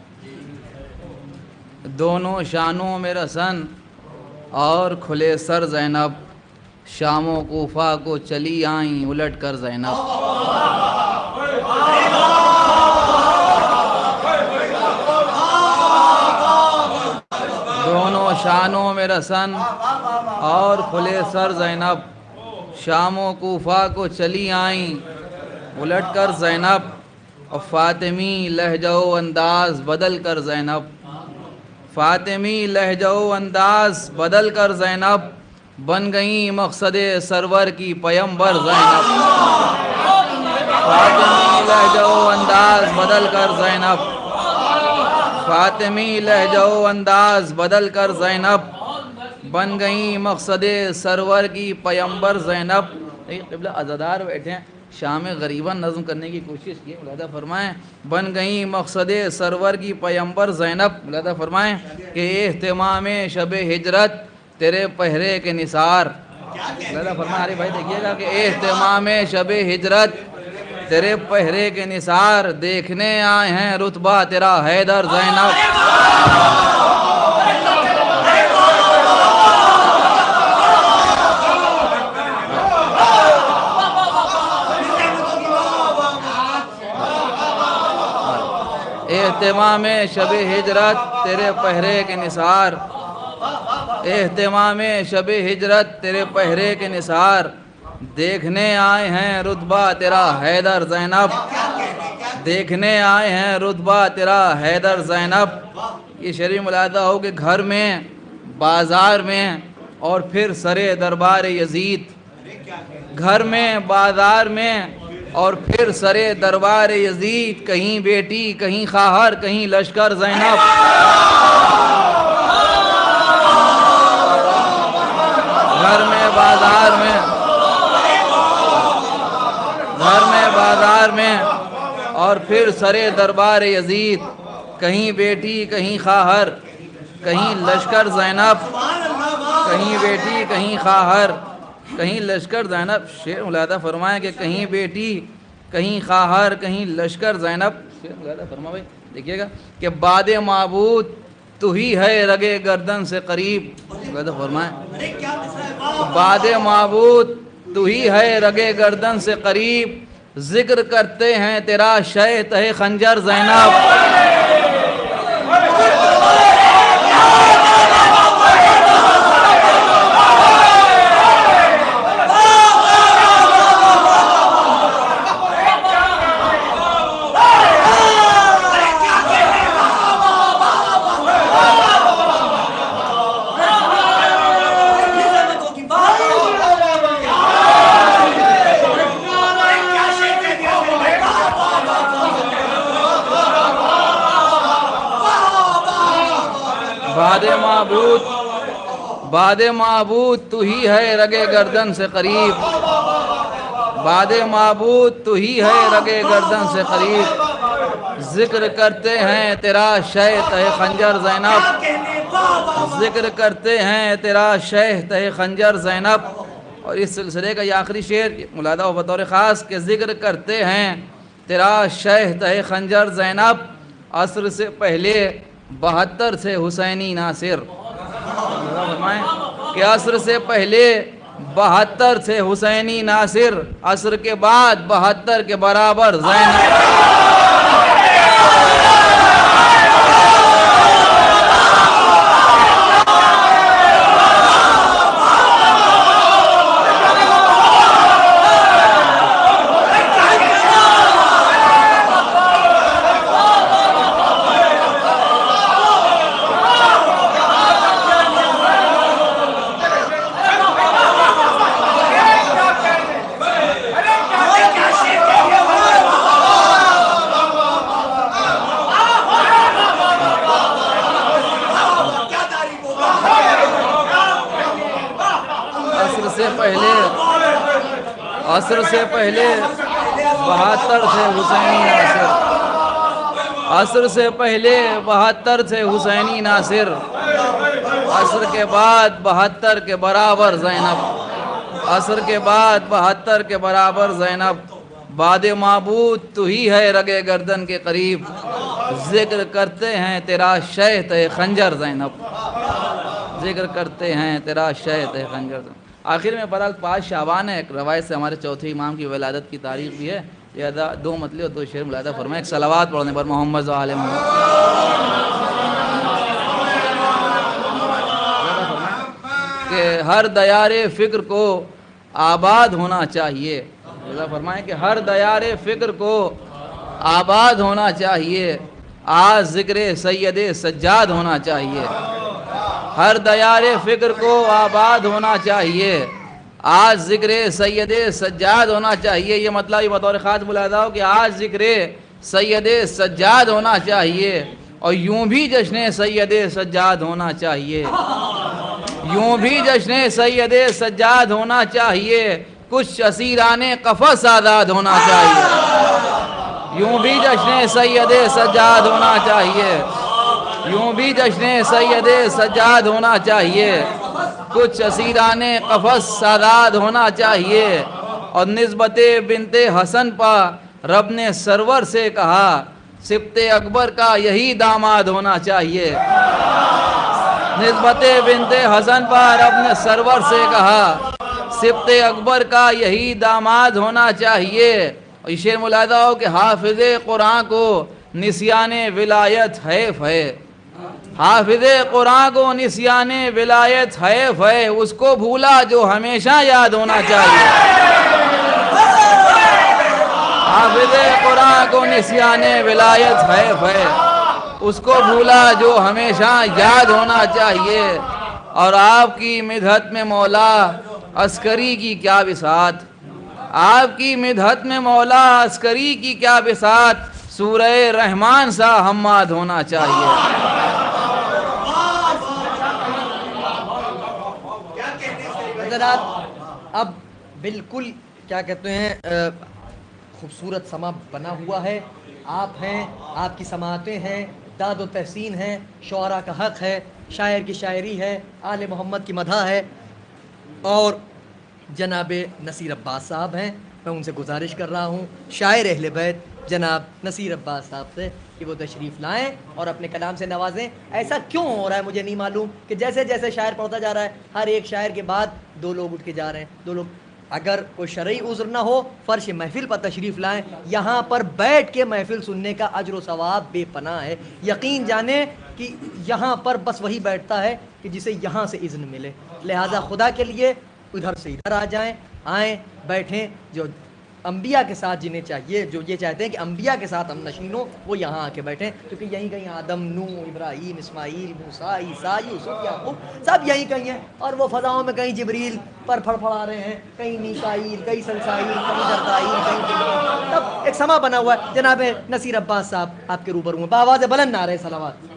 دونوں شانوں میں رسن اور کھلے سر زینب، شام و کوفہ کو چلی آئیں الٹ کر زینب۔ دونوں شانوں میں رسن اور کھلے سر زینب، شام و کوفہ کو چلی آئیں الٹ کر زینب، اور فاطمی لہجہ و انداز بدل کر زینب، فاطمی لہجہ و انداز بدل کر زینب، بن گئیں مقصد سرور کی پیمبر زینب۔ فاطمی لہجہ و انداز بدل کر زینب، فاطمی لہجہ و انداز بدل کر زینب، بن گئیں مقصد سرور کی پیمبر زینب۔ قبلہ عزادار بیٹھے ہیں، شام غریباً نظم کرنے کی کوشش کی، ملاحظہ فرمائیں، بن گئیں مقصد سرور کی پیمبر زینب۔ ملاحظہ فرمائیں کہ اہتمام شب ہجرت تیرے پہرے کے نثار، ملاحظہ فرمائیں ارے بھائی دیکھیے گا کہ اہتمام شب ہجرت تیرے پہرے کے نثار، دیکھنے آئے ہیں رتبہ تیرا حیدر زینب۔ اہتمام شب ہجرت تیرے پہرے کے نثار، اہتمام شب ہجرت تیرے پہرے کے نثار، دیکھنے آئے ہیں رتبہ تیرا حیدر زینب، دیکھنے آئے ہیں رتبہ تیرا حیدر زینب۔ یہ شرعی ملاحظہ ہو کہ گھر میں، بازار میں، اور پھر سرے دربار یزید، گھر میں، بازار میں، اور پھر سرے دربار یزید، کہیں بیٹی کہیں خواہر کہیں لشکر زینب۔ گھر میں، بازار میں، گھر میں، بازار میں، اور پھر سرے دربار یزید، کہیں بیٹی کہیں خواہر کہیں لشکر زینب، کہیں بیٹی کہیں خواہر کہیں لشکر زینب۔ شعر ملاحظہ فرمائیں کہ کہیں بیٹی کہیں خواہر کہیں لشکر زینب۔ شعر ملاحظہ فرمائیں بھائی دیکھیے گا کہ باد معبود تو ہی ہے رگے گردن سے قریب، ملاحظہ فرمائیں باد معبود تو ہی ہے رگے گردن سے قریب، ذکر کرتے ہیں تیرا شہ تہ خنجر زینب۔ باد معبود تو ہی ہے رگے گردن سے قریب، باد معبود تو ہی ہے رگے گردن سے قریب، ذکر کرتے ہیں تیرا شہ تہ خنجر زینب، ذکر کرتے ہیں تیرا شہ تہ خنجر زینب۔ اور اس سلسلے کا یہ آخری شعر ملاحظہ ہو بطور خاص کہ ذکر کرتے ہیں تیرا شہ تہ خنجر زینب، عصر سے پہلے 72 سے حسینی ناصر، فرمائیں کہ عصر سے پہلے 72 سے حسینی ناصر، عصر کے بعد 72 کے برابر زینب۔ عصر سے پہلے 72 سے حسینی ناصر، عصر سے پہلے 72 سے حسینی ناصر، عصر کے بعد 72 کے برابر زینب، عصر کے بعد 72 کے برابر زینب، بعد معبود تو ہی ہے رگے گردن کے قریب، ذکر کرتے ہیں تیرا شہد خنجر زینب، ذکر کرتے ہیں تیرا شہد خنجر زینب۔ آخر میں برحال 5 شعبان ہے، ایک روایت سے ہمارے چوتھے امام کی ولادت کی تاریخ بھی ہے، لہذا 2 مطلب اور 2 شعر ملاحظہ فرمائیں، ایک صلوات پڑھنے پر محمد و آل محمد، کہ ہر دیار فکر کو آباد ہونا چاہیے، لہذا فرمائیں کہ ہر دیار فکر کو آباد ہونا چاہیے، آج ذکر سید سجاد ہونا چاہیے، ہر دیار فکر کو آباد ہونا چاہیے، آج ذکر سید سجاد ہونا چاہیے۔ یہ مطلب یہ بطور خاص ملاحظہ ہو کہ آج ذکر سید سجاد ہونا چاہیے، اور یوں بھی جشن سید سجاد ہونا چاہیے، یوں بھی جشن سید سجاد ہونا چاہیے، کچھ اسیران قفس آزاد ہونا چاہیے، یوں بھی جشن سید سجاد ہونا چاہیے، یوں بھی جشن سید سجاد ہونا چاہیے، کچھ اسیران قفس آزاد ہونا چاہیے۔ اور نسبت بنت حسن پا رب نے سرور سے کہا، سبط اکبر کا یہی داماد ہونا چاہیے، نسبت بنت حسن پا رب نے سرور سے کہا، سبط اکبر کا یہی داماد ہونا چاہیے۔ اور یہ شعر ملاحظہ ہو کہ حافظ قرآن کو نسیان ولایت حیف ہے، حافظ قرآن کو نسیان ولایت حیف ہے، اس کو بھولا جو ہمیشہ یاد ہونا چاہیے، حافظ قرآن کو نسیان ولایت حیف ہے، اس کو بھولا جو ہمیشہ یاد ہونا چاہیے۔ اور آپ کی مدحت میں مولا عسکری کی کیا بساط، آپ کی مدحت میں مولا عسکری کی کیا بساط، سورہ رحمان سا حماد ہونا چاہیے۔ حضرات اب بالکل کیا کہتے ہیں خوبصورت سما بنا ہوا ہے، آپ ہیں، آپ کی سماعتیں ہیں، داد و تحسین ہے، شعراء کا حق ہے، شاعر کی شاعری ہے، آل محمد کی مدح ہے، اور جناب نصیر عباس صاحب ہیں، میں ان سے گزارش کر رہا ہوں شاعر اہل بیت جناب نصیر عباس صاحب سے کہ وہ تشریف لائیں اور اپنے کلام سے نوازیں۔ ایسا کیوں ہو رہا ہے مجھے نہیں معلوم کہ جیسے جیسے شاعر پڑھتا جا رہا ہے ہر ایک شاعر کے بعد 2 لوگ اٹھ کے جا رہے ہیں، 2 لوگ۔ اگر کوئی شرعی عذر نہ ہو فرش محفل پر تشریف لائیں، یہاں پر بیٹھ کے محفل سننے کا اجر و ثواب بے پناہ ہے۔ یقین جانیں کہ یہاں پر بس وہی بیٹھتا ہے کہ جسے یہاں سے اذن ملے، لہٰذا خدا کے لیے ادھر سے ادھر آ جائیں، آئیں بیٹھیں۔ جو انبیاء کے ساتھ جنہیں چاہیے، جو یہ چاہتے ہیں کہ انبیاء کے ساتھ ہم نشین ہوں، وہ یہاں آ کے بیٹھیں، کیونکہ یہیں کہیں آدم، نوح، ابراہیم، اسماعیل، موسیٰ، عیسیٰ، یوسف، یعقوب سب یہیں کہیں ہیں، اور وہ فضاؤں میں کہیں جبریل پر پھڑپھڑا رہے ہیں، کہیں میکائیل، کہیں سلسائیل، کہیں جرائیل، کہیں جبریل، تب ایک سما بنا ہوا ہے۔ جناب نصیر عباس صاحب آپ کے روبرو ہیں، بآواز بلند نعرہ صلوات۔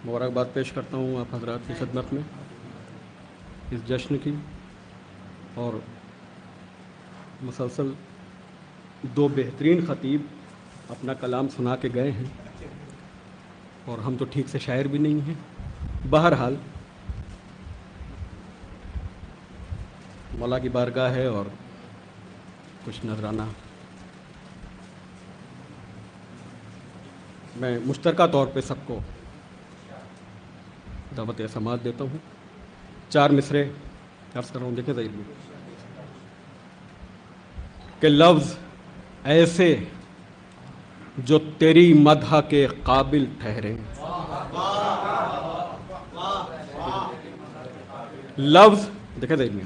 مبارکباد پیش کرتا ہوں آپ حضرات کی خدمت میں اس جشن کی، اور مسلسل 2 بہترین خطیب اپنا کلام سنا کے گئے ہیں، اور ہم تو ٹھیک سے شاعر بھی نہیں ہیں۔ بہرحال مولا کی بارگاہ ہے اور کچھ نذرانہ میں مشترکہ طور پہ سب کو دعوت سماعت دیتا ہوں۔ 4 مصرے عرض کر رہا ہوں، دیکھیں ذہن میں کہ لفظ ایسے جو تیری مدح کے قابل ٹھہرے، لفظ دیکھیں ذہن میں،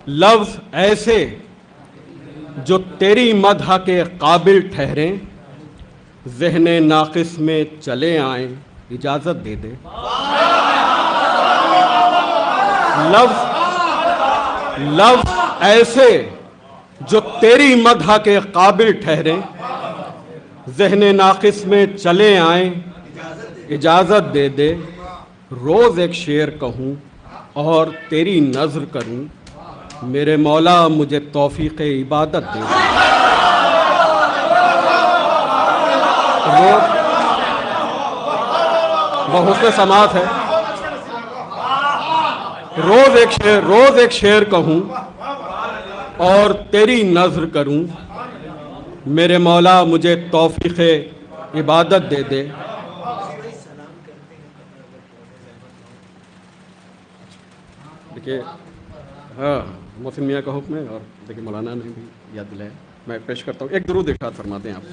لفظ ایسے جو تیری مدح کے قابل ٹھہریں، ذہن ناقص میں چلے آئیں، اجازت دے دے۔ لفظ ایسے جو تیری مدح کے قابل ٹھہریں، ذہن ناقص میں چلے آئیں اجازت دے دے، روز ایک شعر کہوں اور تیری نظر کروں، میرے مولا مجھے توفیق عبادت دے دے۔ وہ حسن سماعت ہے۔ روز ایک شعر کہوں اور تیری نظر کروں، میرے مولا مجھے توفیق عبادت دے دے۔ دیکھیے ہاں محسن میاں کا حکم ہے، اور دیکھیے مولانا نے بھی یاد دلایا، میں پیش کرتا ہوں، ایک درود ارشاد فرماتے ہیں آپ۔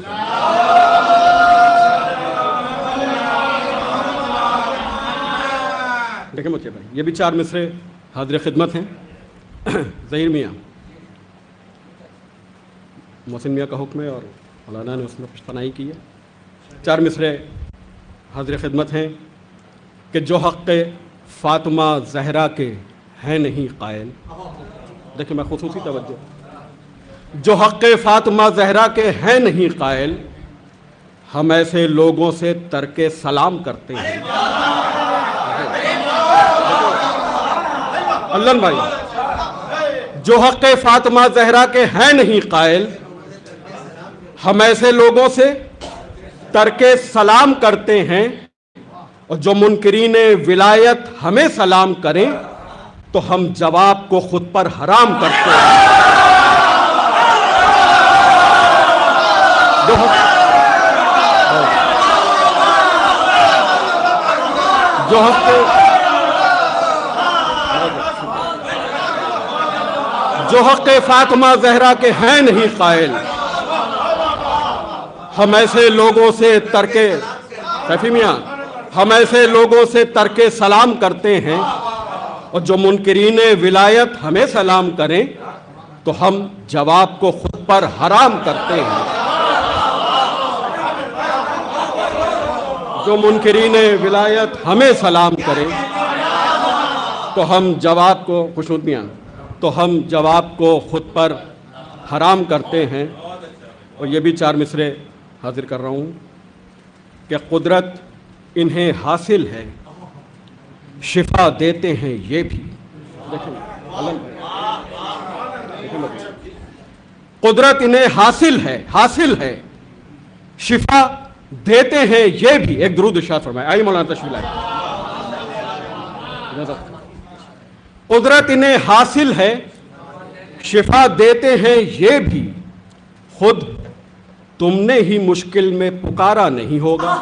دیکھیں مجھے بھائی، یہ بھی 4 مصرے حاضر خدمت ہیں۔ ظہیر میاں، محسن میاں کا حکم ہے اور مولانا نے اس میں پشتنائی کی ہے۔ 4 مصرے حاضر خدمت ہیں کہ جو حق فاطمہ زہرا کے ہے نہیں قائل، دیکھیں میں خصوصی توجہ، جو حق فاطمہ زہرا کے ہے نہیں قائل، ہم ایسے لوگوں سے ترک سلام کرتے ہیں۔ اللہ بھائی، جو حق فاطمہ زہرا کے ہیں نہیں قائل، ہم ایسے لوگوں سے ترک سلام کرتے ہیں، اور جو منکرین ولایت ہمیں سلام کریں تو ہم جواب کو خود پر حرام کرتے ہیں۔ جو حق فاطمہ زہرا کے ہیں نہیں قائل، ہم ایسے لوگوں سے ہم ایسے لوگوں سے ترک سلام کرتے ہیں، اور جو منکرین ولایت ہمیں سلام کریں تو ہم جواب کو خود پر حرام کرتے ہیں۔ جو منکرین ولایت ہمیں سلام کریں تو ہم جواب کو ہم جواب کو خود پر حرام کرتے ہیں۔ اور یہ بھی 4 مصرے حاضر کر رہا ہوں کہ قدرت انہیں حاصل ہے، شفا دیتے ہیں یہ بھی۔ قدرت انہیں حاصل ہے، شفا دیتے ہیں یہ بھی۔ ایک درود ارشاد فرمائے، آئیے مولانا تشریف لائے۔ قدرت انہیں حاصل ہے، شفا دیتے ہیں یہ بھی، خود تم نے ہی مشکل میں پکارا نہیں ہوگا۔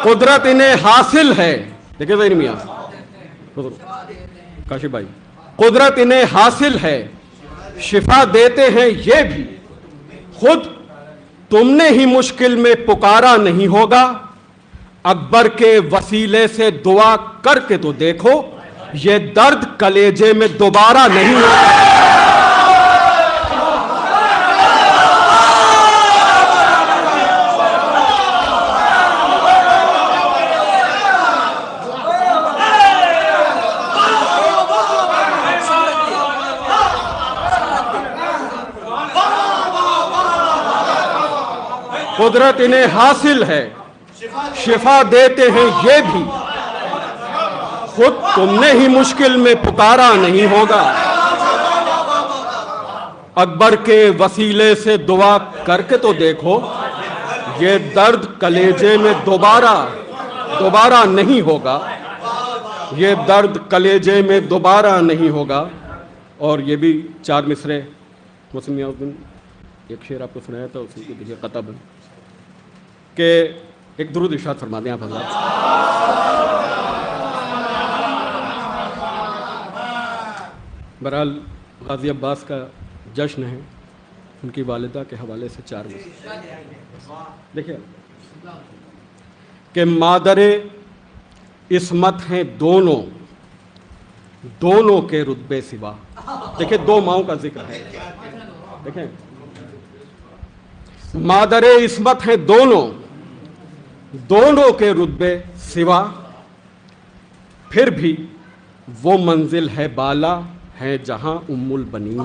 قدرت انہیں حاصل ہے، دیکھیں ظہیر میاں، کاشف بھائی، قدرت انہیں حاصل ہے، شفا دیتے ہیں یہ بھی، خود تم نے ہی مشکل میں پکارا نہیں ہوگا۔ اکبر کے وسیلے سے دعا کر کے تو دیکھو، یہ درد کلیجے میں دوبارہ نہیں ہوگا۔ قدرت انہیں حاصل ہے، شفا دیتے ہیں یہ بھی، خود تم نے ہی مشکل میں پکارا نہیں ہوگا۔ اکبر کے وسیلے سے دعا کر کے تو دیکھو، یہ درد کلیجے میں دوبارہ نہیں ہوگا، یہ درد کلیجے میں دوبارہ نہیں ہوگا۔ اور یہ بھی 4 مصرے محسن میاں الدین، ایک شعر آپ کو سنایا تھا، اسی کے لیے قطع بن کہ ایک درود ارشاد فرما دیں آپ حضرات۔ بہرحال غازی عباس کا جشن ہے، ان کی والدہ کے حوالے سے 4 مصرے دیکھیں کہ مادر عصمت ہیں دونوں کے رتبے سوا۔ دیکھیں 2 ماؤں کا ذکر ہے، دیکھیں مادر عصمت ہیں دونوں کے رتبے سوا، پھر بھی وہ منزل ہے بالا ہیں جہاں ام البنین.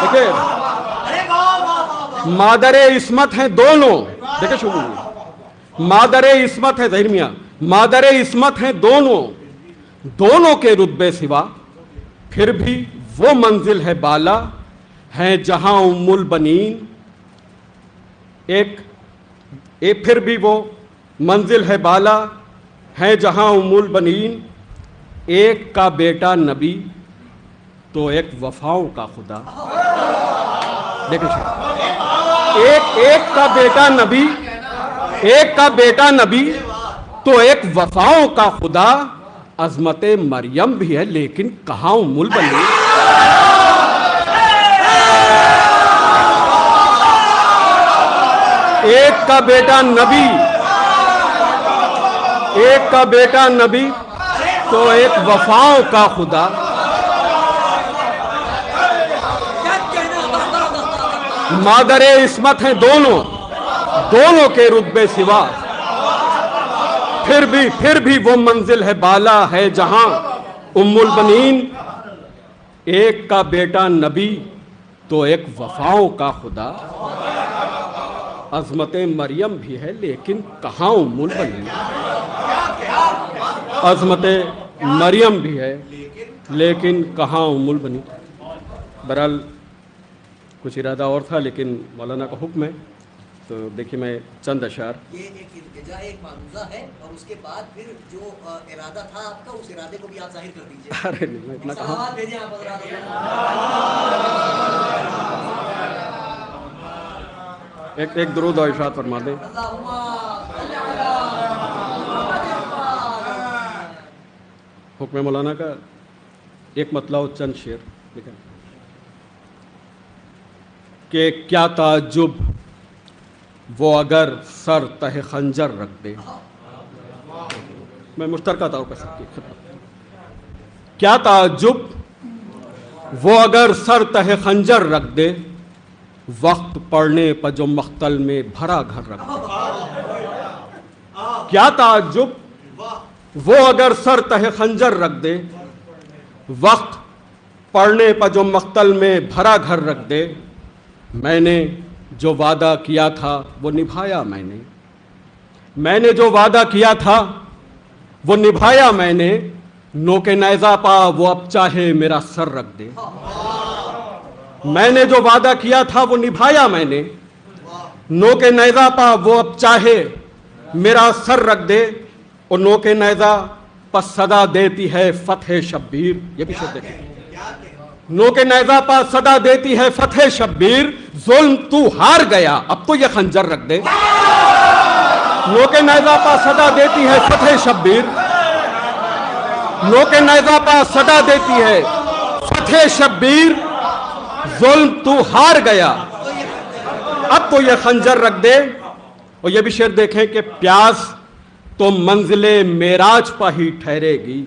دیکھیں مادر عصمت ہیں دونوں. دیکھیں شروع مادر عصمت ہے ظہیر میاں, مادر عصمت ہیں دونوں کے رتبے سوا, پھر بھی وہ منزل ہے بالا ہیں جہاں ام البنین. پھر بھی وہ منزل ہے بالا ہیں جہاں ام البنین. ایک کا بیٹا نبی تو ایک وفاؤں کا خدا. دیکھیں ایک کا بیٹا نبی, ایک کا بیٹا نبی تو ایک وفاؤں کا خدا. عظمت مریم بھی ہے لیکن کہاں ام البنین. ایک کا بیٹا نبی, ایک کا بیٹا نبی تو ایک وفاؤں کا خدا. مادر عصمت ہیں دونوں کے رتبے سوا, پھر بھی وہ منزل ہے بالا ہے جہاں ام البنین. ایک کا بیٹا نبی تو ایک وفاؤں کا خدا. عظمت مریم بھی ہے لیکن کہاں ام البنین. عظمت مریم بھی ہے لیکن کہاں ام البنین. بہرحال کچھ ارادہ اور تھا لیکن مولانا کا حکم ہے تو دیکھیے میں چند اشعار. یہ ایک التجا ایک معروضہ ہے اور اس کے بعد پھر جو ارادہ تھا آپ کا اس ارادے کو بھی آپ ظاہر کر دیجیے. ارے نہیں میں اتنا کہاں. سلامات بھیجیں آپ حضرات. ایک درود اور ارشاد فرما دیں. حکم مولانا کا ایک مطلع و چند شعر لکھا کہ کیا تعجب وہ اگر سر تہ خنجر رکھ دے. میں مشترکہ طور پر سب کی خدمت. کیا تعجب وہ اگر سر تہ خنجر رکھ دے, وقت پڑنے پر جو مختل میں بھرا گھر رکھ دے. کیا تعجب وہ اگر سر تہ خنجر رکھ دے, وقت پڑنے پر جو مختل میں بھرا گھر رکھ دے. میں نے جو وعدہ کیا تھا وہ نبھایا میں نے جو وعدہ کیا تھا وہ نبھایا میں نے. نوک نیزہ پا وہ اب چاہے میرا سر رکھ دے. میں نے جو وعدہ کیا تھا وہ نبھایا میں نے. نوک نیزہ پا وہ اب چاہے میرا سر رکھ دے. اور نوک نیزہ پس صدا دیتی ہے فتح شبیر. یہ بھی شعر دیکھیں. نوک نیزہ پا صدا دیتی ہے فتح شبیر. ظلم تو ہار گیا اب تو یہ خنجر رکھ دے. نوک نیزہ پا صدا دیتی ہے فتح شبیر. نوک نیزہ پا صدا دیتی ہے فتح شبیر. ظلم تو ہار گیا اب تو یہ خنجر رکھ دے. اور یہ بھی شعر دیکھیں کہ پیاس تو منزل معراج پہ ہی ٹھہرے گی.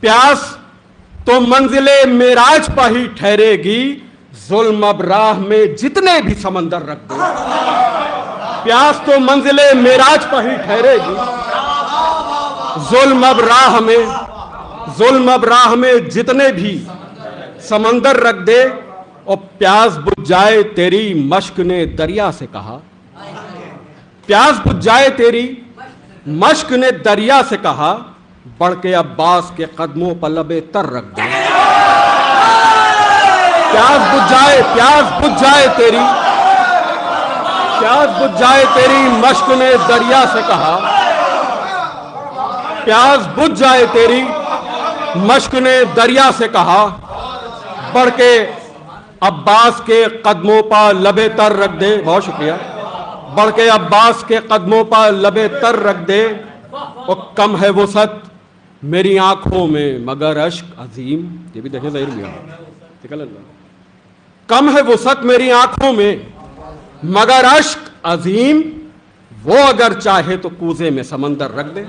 پیاس تو منزل معراج پہ ہی ٹھہرے گی. ظلم اب راہ میں جتنے بھی سمندر رکھ دے. پیاس تو منزل معراج پہ ہی ٹھہرے گی. ظلم اب راہ میں جتنے بھی سمندر رکھ دے. اور پیاس بجھ جائے تیری مشک نے دریا سے کہا. پیاس بجھ جائے تیری مشک نے دریا سے کہا. بڑھ کے عباس کے قدموں پر لبے تر رکھ دے. پیاس بجھ جائے تیری مشک نے دریا سے کہا. پیاس بجھ جائے تیری مشک نے دریا سے کہا. بڑھ کے عباس کے قدموں پر لبے تر رکھ دے. بہت شکریہ. بڑھ کے عباس کے قدموں پر لبے تر رکھ دے. اور کم ہے وسعت میری آنکھوں میں مگر اشک عظیم. یہ بھی دیکھیں ظاہر بھی کم ہے وسعت میری آنکھوں میں مگر اشک عظیم. وہ اگر چاہے تو کوزے میں سمندر رکھ دے.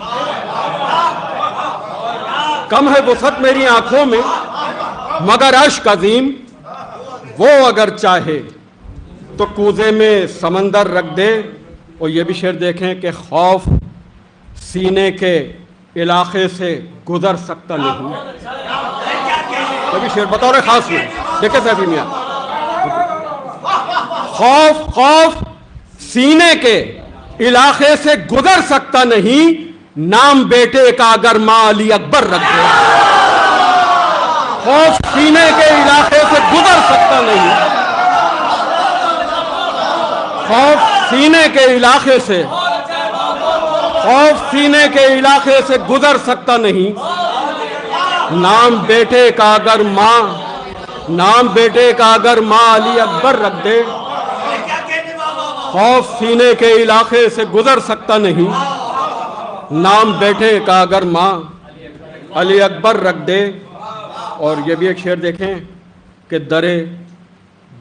کم ہے وسعت میری آنکھوں میں مگر اشک عظیم. وہ اگر چاہے تو کوزے میں سمندر رکھ دے. اور یہ بھی شعر دیکھیں کہ خوف سینے کے علاقے سے گزر سکتا نہیں. کبھی شعر بطور خاص میں دیکھیں سیفی میاں. خوف سینے کے علاقے سے گزر سکتا نہیں، نام بیٹے کا اگر ماں علی اکبر رکھ دے. خوف سینے کے علاقے سے گزر سکتا نہیں، خوف سینے کے علاقے سے، خوف سینے کے علاقے سے گزر سکتا نہیں، نام بیٹے کا اگر ماں علی اکبر رکھ دے. خوف سینے کے علاقے سے گزر سکتا نہیں، نام بیٹے کا اگر ماں علی اکبر رکھ دے. اور یہ بھی ایک شعر دیکھیں کہ درے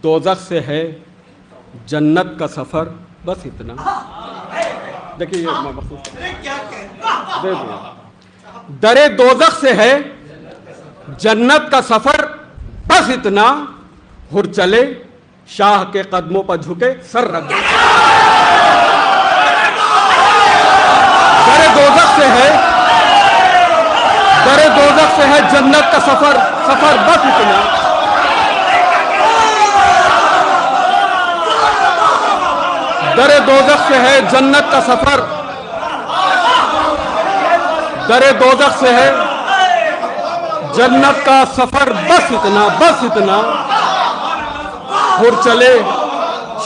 دوزخ سے ہے جنت کا سفر بس اتنا. دیکھیے درے دوزخ سے ہے جنت کا سفر بس اتنا، ہر چلے شاہ کے قدموں پر جھکے سر رکھ دے. درے دوزخ سے ہے جنت کا سفر بس اتنا، درے دوزخ سے ہے جنت کا سفر، درے دوزخ سے ہے جنت کا سفر بس اتنا، ہر چلے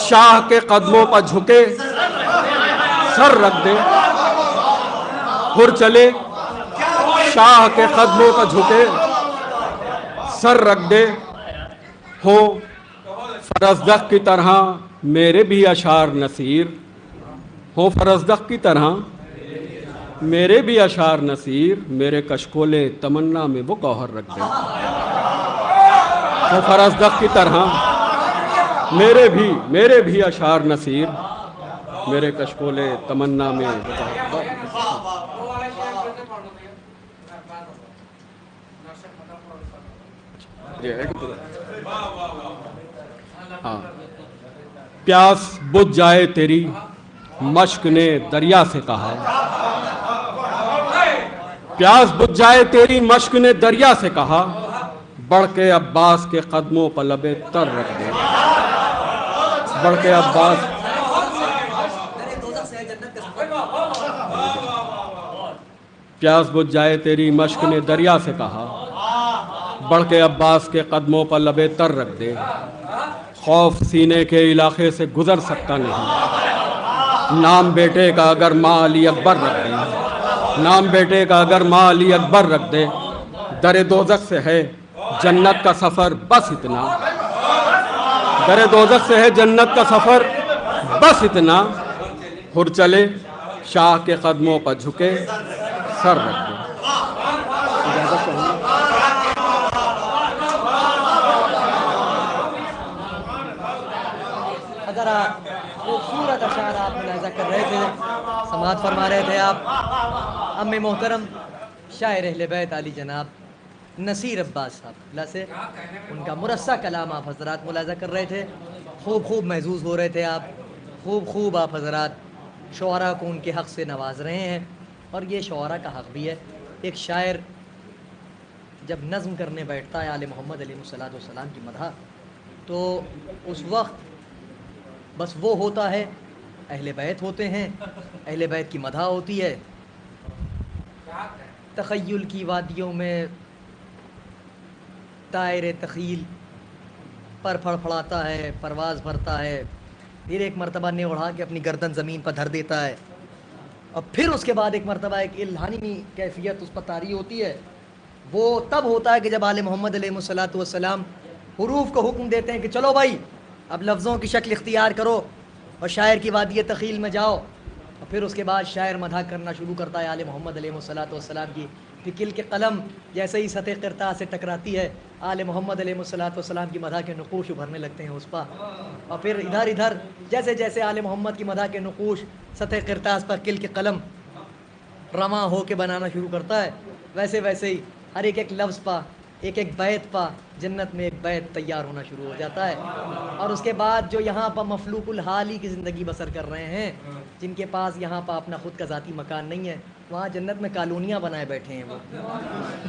شاہ کے قدموں پر جھکے سر رکھ دے. ہر چلے شاہ کے قدموں پر جھکے سر رکھ دے. ہو فرزدق کی طرح میرے بھی اشعار نصیر، ہو فرزدق کی طرح میرے بھی اشعار نصیر، میرے کشکول تمنا میں وہ گوہر رکھ دے. ہو فرزدق کی طرح میرے بھی اشعار نصیر، میرے کشکول تمنا میں ہاں. پیاس بجھ جائے تیری مشک نے دریا سے کہا، پیاس بجھ جائے تیری مشک نے دریا سے کہا، بڑھ کے عباس کے قدموں پر لبے تر رکھ دے. بڑھ کے عباس پیاس بجھ جائے تیری مشک نے دریا سے کہا، بڑھ کے عباس کے قدموں پر لبے تر رکھ دے. خوف سینے کے علاقے سے گزر سکتا نہیں، نام بیٹے کا اگر ماں علی اکبر رکھ دے، نام بیٹے کا اگر ماں علی اکبر رکھ دے. در دوزخ سے ہے جنت کا سفر بس اتنا، در دوزخ سے ہے جنت کا سفر بس اتنا، ہر چلے شاہ کے قدموں پر جھکے سر رکھ دے. خوبصورت اشعار آپ ملاحظہ کر رہے تھے، سماعت فرما رہے تھے آپ ام محترم شاعر اہل بیت علی جناب نصیر عباس صاحب اللہ سے ان کا مرصع کلام آپ حضرات ملاحظہ کر رہے تھے. خوب محظوظ ہو رہے تھے آپ، خوب آپ حضرات شعراء کو ان کے حق سے نواز رہے ہیں. اور یہ شعراء کا حق بھی ہے. ایک شاعر جب نظم کرنے بیٹھتا ہے آل محمد علیہ الصلوۃ والسلام کی مدح، تو اس وقت بس وہ ہوتا ہے، اہل بیت ہوتے ہیں، اہل بیت کی مدح ہوتی ہے. تخیل کی وادیوں میں طائر تخیل پر پھڑپھڑاتا ہے، پرواز بھرتا ہے، پھر ایک مرتبہ نے اڑا کے اپنی گردن زمین پر دھر دیتا ہے، اور پھر اس کے بعد ایک مرتبہ ایک الہانی کیفیت اس پر طاری ہوتی ہے. وہ تب ہوتا ہے کہ جب آل محمد علیہ الصلوۃ والسلام حروف کو حکم دیتے ہیں کہ چلو بھائی اب لفظوں کی شکل اختیار کرو اور شاعر کی وادی تخیل میں جاؤ. اور پھر اس کے بعد شاعر مدح کرنا شروع کرتا ہے آل محمد علیہ الصلوۃ والسلام کی. پھر کے قلم جیسے ہی سطح قرطاس سے ٹکراتی ہے، آل محمد علیہ الصلوۃ والسلام کی مدح کے نقوش ابھرنے لگتے ہیں اس پر. اور پھر ادھر جیسے جیسے آل محمد کی مدح کے نقوش سطح قرطاس پر کے قلم رواں ہو کے بنانا شروع کرتا ہے، ویسے ہی ہر ایک لفظ پا، ایک بیت پا جنت میں ایک بیت تیار ہونا شروع ہو جاتا ہے. اور اس کے بعد جو یہاں پر مفلوق الحال ہی کی زندگی بسر کر رہے ہیں، جن کے پاس یہاں پہ اپنا خود کا ذاتی مکان نہیں ہے، وہاں جنت میں کالونیاں بنائے بیٹھے ہیں وہ،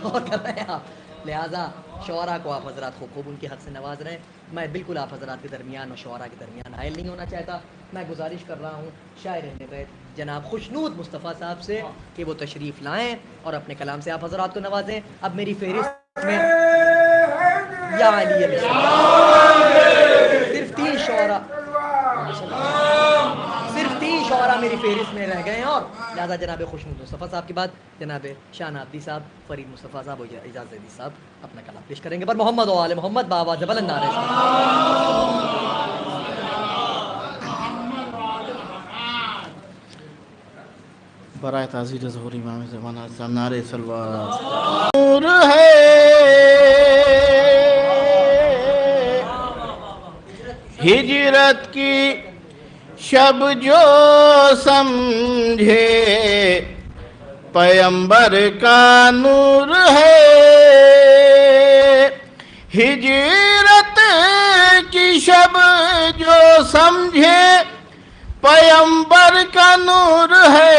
اور کر رہے ہیں آپ۔ لہٰذا شعراء کو آپ حضرات خوب ان کے حق سے نواز رہے ہیں۔ میں بالکل آپ حضرات کے درمیان اور شعراء کے درمیان حائل نہیں ہونا چاہتا۔ میں گزارش کر رہا ہوں شاعر اہل بیت جناب خوشنود مصطفیٰ صاحب سے کہ وہ تشریف لائیں اور اپنے کلام سے آپ حضرات کو نوازیں۔ اب میری فہرست میں یا علی صرف 3 شعراء میری فہرست میں رہ گئے ہیں، اور لہٰذا جناب خوشنود مصطفیٰ صاحب کے بعد جناب شاہ نادری صاحب، فرید مصطفیٰ صاحب اور اعجاز زیدی صاحب اپنا کلام پیش کریں گے پر محمد و آل محمد بآواز بلند نعرہ برائے تعزیر ظہور امام زمانہ نعرہ صلوات نور ہے ہجرت کی شب جو سمجھے پیمبر کا نور ہے، ہجرت کی شب جو سمجھے پیمبر کا نور ہے،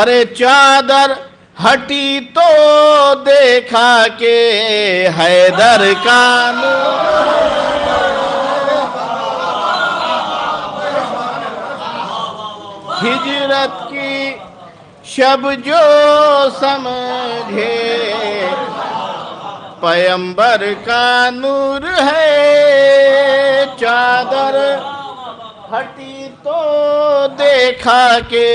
ارے چادر ہٹی تو دیکھا کہ حیدر کا نور ہجرت کی شب جو سمجھے پیمبر کا نور ہے، چادر ہٹی تو دیکھا کہ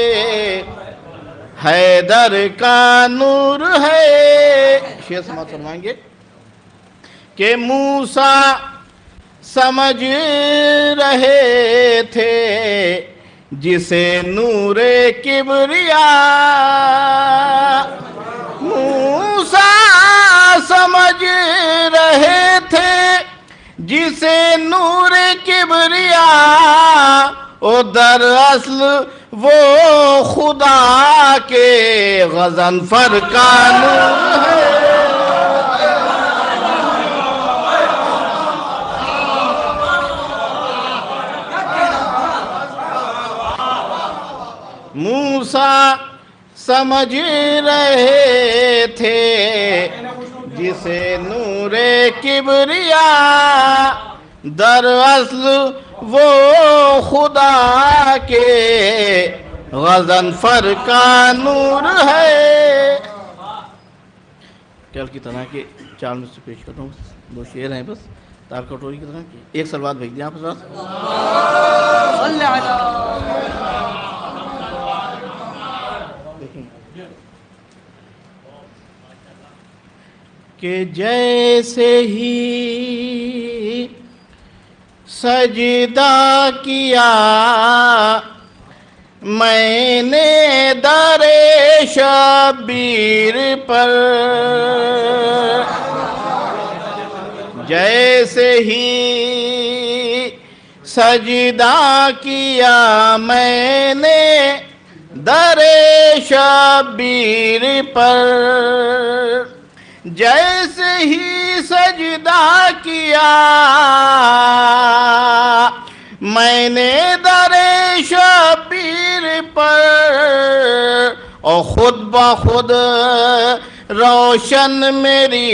حیدر کا نور ہے۔ شیخ سماعت فرمائیں گے کہ موسیٰ سمجھ رہے تھے جسے نور کبریا، موسیٰ سمجھ رہے تھے جسے نور کبریا، او در اصل وہ خدا کے غضنفر کا نور ہے۔ موسیٰ سمجھ رہے تھے جسے نور کبریا، در اصل وہ خدا کے غضنفر کا نور ہے۔ کل کی طرح کے 4 میں سے پیش کرتا ہوں، 2 شعر ہیں بس تار کٹوری کی طرح کی، ایک سلوات بھیج دیں آپ حضرات۔ کہ جیسے ہی سجدہ کیا میں نے در شبیر پر، جیسے ہی سجدہ کیا میں نے در شبیر پر، جیسے ہی سجدہ کیا میں نے در شبیر پر، اور خود بخود روشن میری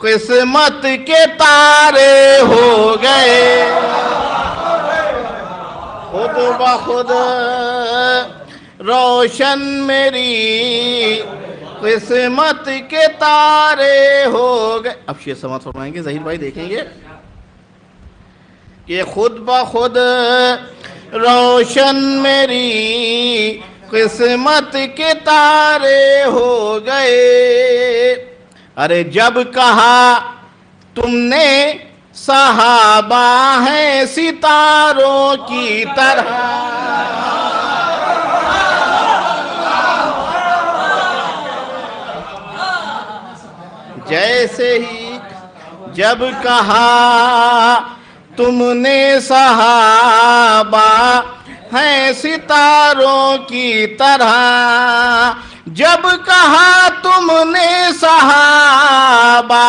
قسمت کے تارے ہو گئے، خود بخود روشن میری قسمت کے تارے ہو گئے۔ اب شیخ سماعت فرمائیں گے، ظہیر بھائی دیکھیں گے کہ خود بخود روشن میری قسمت کے تارے ہو گئے، ارے جب کہا تم نے صحابہ ہیں ستاروں کی طرح، جیسے ہی جب کہا تم نے صحابہ ہیں ستاروں کی طرح، جب کہا تم نے صحابہ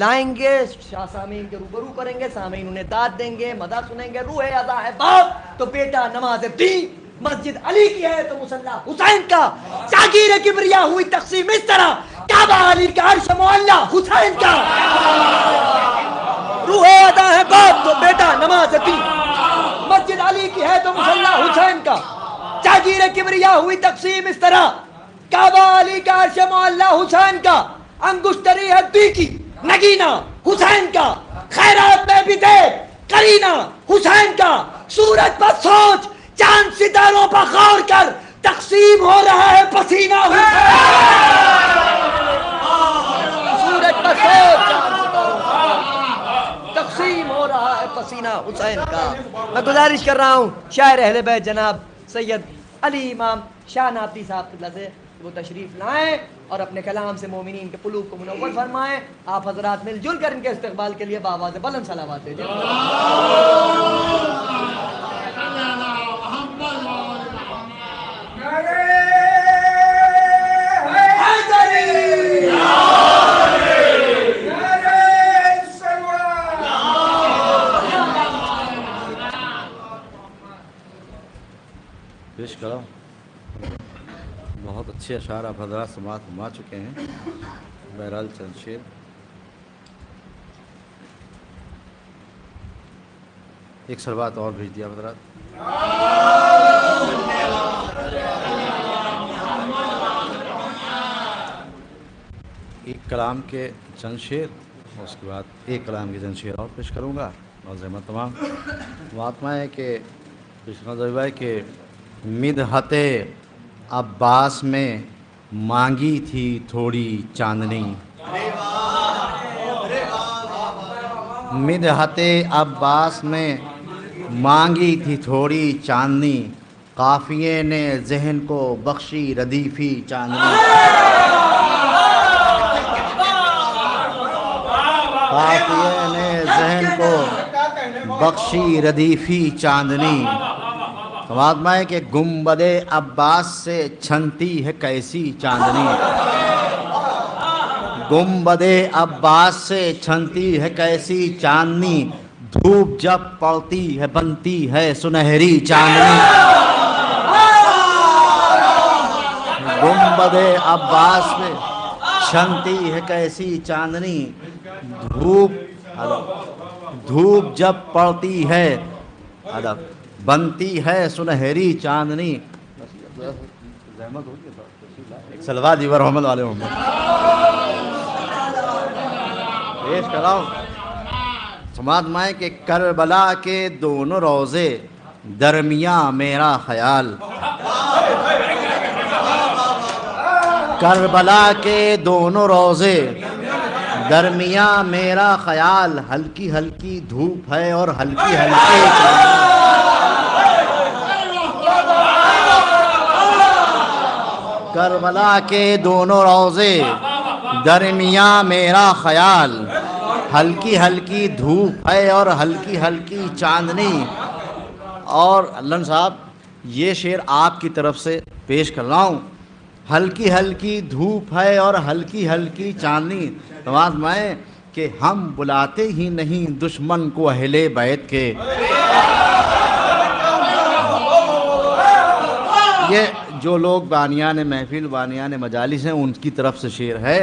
لائیں گے, سامعین کے روبرو کریں گے, سامعین انہیں داد دیں گے, مدح سنیں گے. روح ادا ہے باپ تو بیٹا نماز دی, مسجد علی کی ہے تو مصلی حسین کا, جاگیر کبریا ہوئی تقسیم اس طرح, کعبہ علی کا عرش معلا حسین کا. روح ادا ہے باپ تو بیٹا نماز دی, مسجد علی کی ہے تو مصلی حسین کا, جاگیر کبریا ہوئی تقسیم اس طرح, کعبہ علی کا عرش معلا حسین کا, انگشتری ہے دی کی نگینہ حسین کا, خیرات میں بھی دے کرینہ حسین کا, سورج پر سوچ چاند ستاروں پر غور کر, تقسیم ہو رہا ہے پسینہ سورج پر سوچ چاند ستاروں پر تقسیم ہو رہا ہے پسینہ حسین کا. میں گزارش کر رہا ہوں شاعر اہل بیت جناب سید علی امام شاہ نابتی صاحب قبلہ سے وہ تشریف لائیں اور اپنے کلام سے مومنین کے قلوب کو منور فرمائیں. آپ حضرات مل جل کر ان کے استقبال کے لیے بآواز بلند صلوات دیجیے. پیش کرو. بہت اچھے اشعار آپ حضرات سماعت فرما چکے ہیں. بہرحال چند شعر ایک سلوات اور بھیج دیا حضرات. ایک کلام کے چند شعر اور اس کے بعد ایک کلام کے چند شعر اور پیش کروں گا. اور زحمت تمام مہاتما ہے کہ ضرور ہے کہ مدحت عباس میں مانگی تھی تھوڑی چاندنی, مدحت عباس میں مانگی تھی تھوڑی چاندنی, قافیے نے ذہن کو بخشی ردیفی چاندنی, قافیے نے ذہن کو بخشی ردیفی چاندنی. مہاتما ہے کہ گنبد عباس سے چھنتی ہے کیسی چاندنی, گنبد عباس سے چھنتی ہے کیسی چاندنی, دھوپ جب پڑتی ہے بنتی ہے سنہری چاندنی, گنبد عباس میں چھنتی ہے کیسی چاندنی, دھوپ جب پڑتی ہے بنتی ہے سنہری چاندنی. سلوات دیور محمد والے محمد پیش کراؤ. سماعت مائیں کہ کربلا کے دونوں روزے درمیاں میرا خیال, کربلا کے دونوں روزے درمیاں میرا خیال, ہلکی ہلکی دھوپ ہے اور ہلکی ہلکی کربلا کے دونوں روزے درمیاں میرا خیال, ہلکی ہلکی دھوپ ہے اور ہلکی ہلکی چاندنی. اور اللہ صاحب یہ شعر آپ کی طرف سے پیش کر رہا ہوں. ہلکی ہلکی دھوپ ہے اور ہلکی ہلکی چاندنی. نواز میں کہ ہم بلاتے ہی نہیں دشمن کو اہل بیت کے, یہ جو لوگ بانیان محفل بانیان مجالس ہیں ان کی طرف سے شعر ہے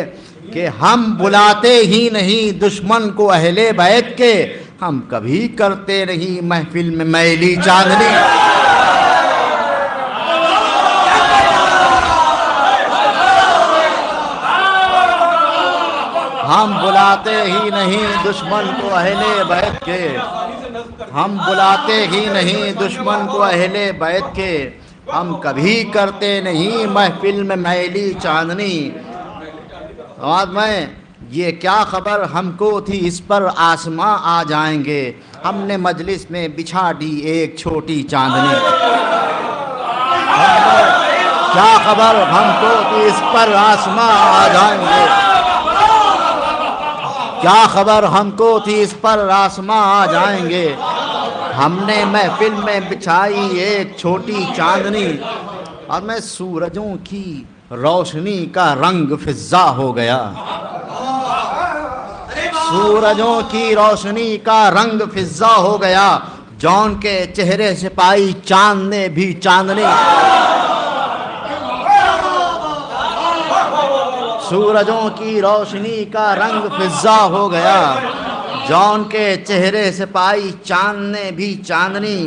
کہ ہم بلاتے ہی نہیں دشمن کو اہل بیت کے, ہم کبھی کرتے نہیں محفل میں میلی چاندنی. ہم بلاتے ہی نہیں دشمن کو اہل بیت کے, ہم بلاتے ہی نہیں دشمن کو اہل بیت کے, ہم کبھی کرتے نہیں محفل میں میلی چاندنی. آج میں یہ کیا خبر ہم کو تھی اس پر آسماں آ جائیں گے, ہم نے مجلس میں بچھا دی ایک چھوٹی چاندنی. کیا خبر ہم کو تھی اس پر آسماں آ جائیں گے, کیا خبر ہم کو تھی اس پر آسماں آ جائیں گے, ہم نے محفل میں بچھائی ایک چھوٹی چاندنی. اور میں سورجوں کی روشنی کا رنگ فضا ہو گیا, سورجوں کی روشنی کا رنگ فضا ہو گیا، جون کے چہرے سے پائی چاند نے بھی چاندنی۔ سورجوں کی روشنی کا رنگ فضا ہو گیا، جون کے چہرے سے پائی چاند نے بھی چاندنی۔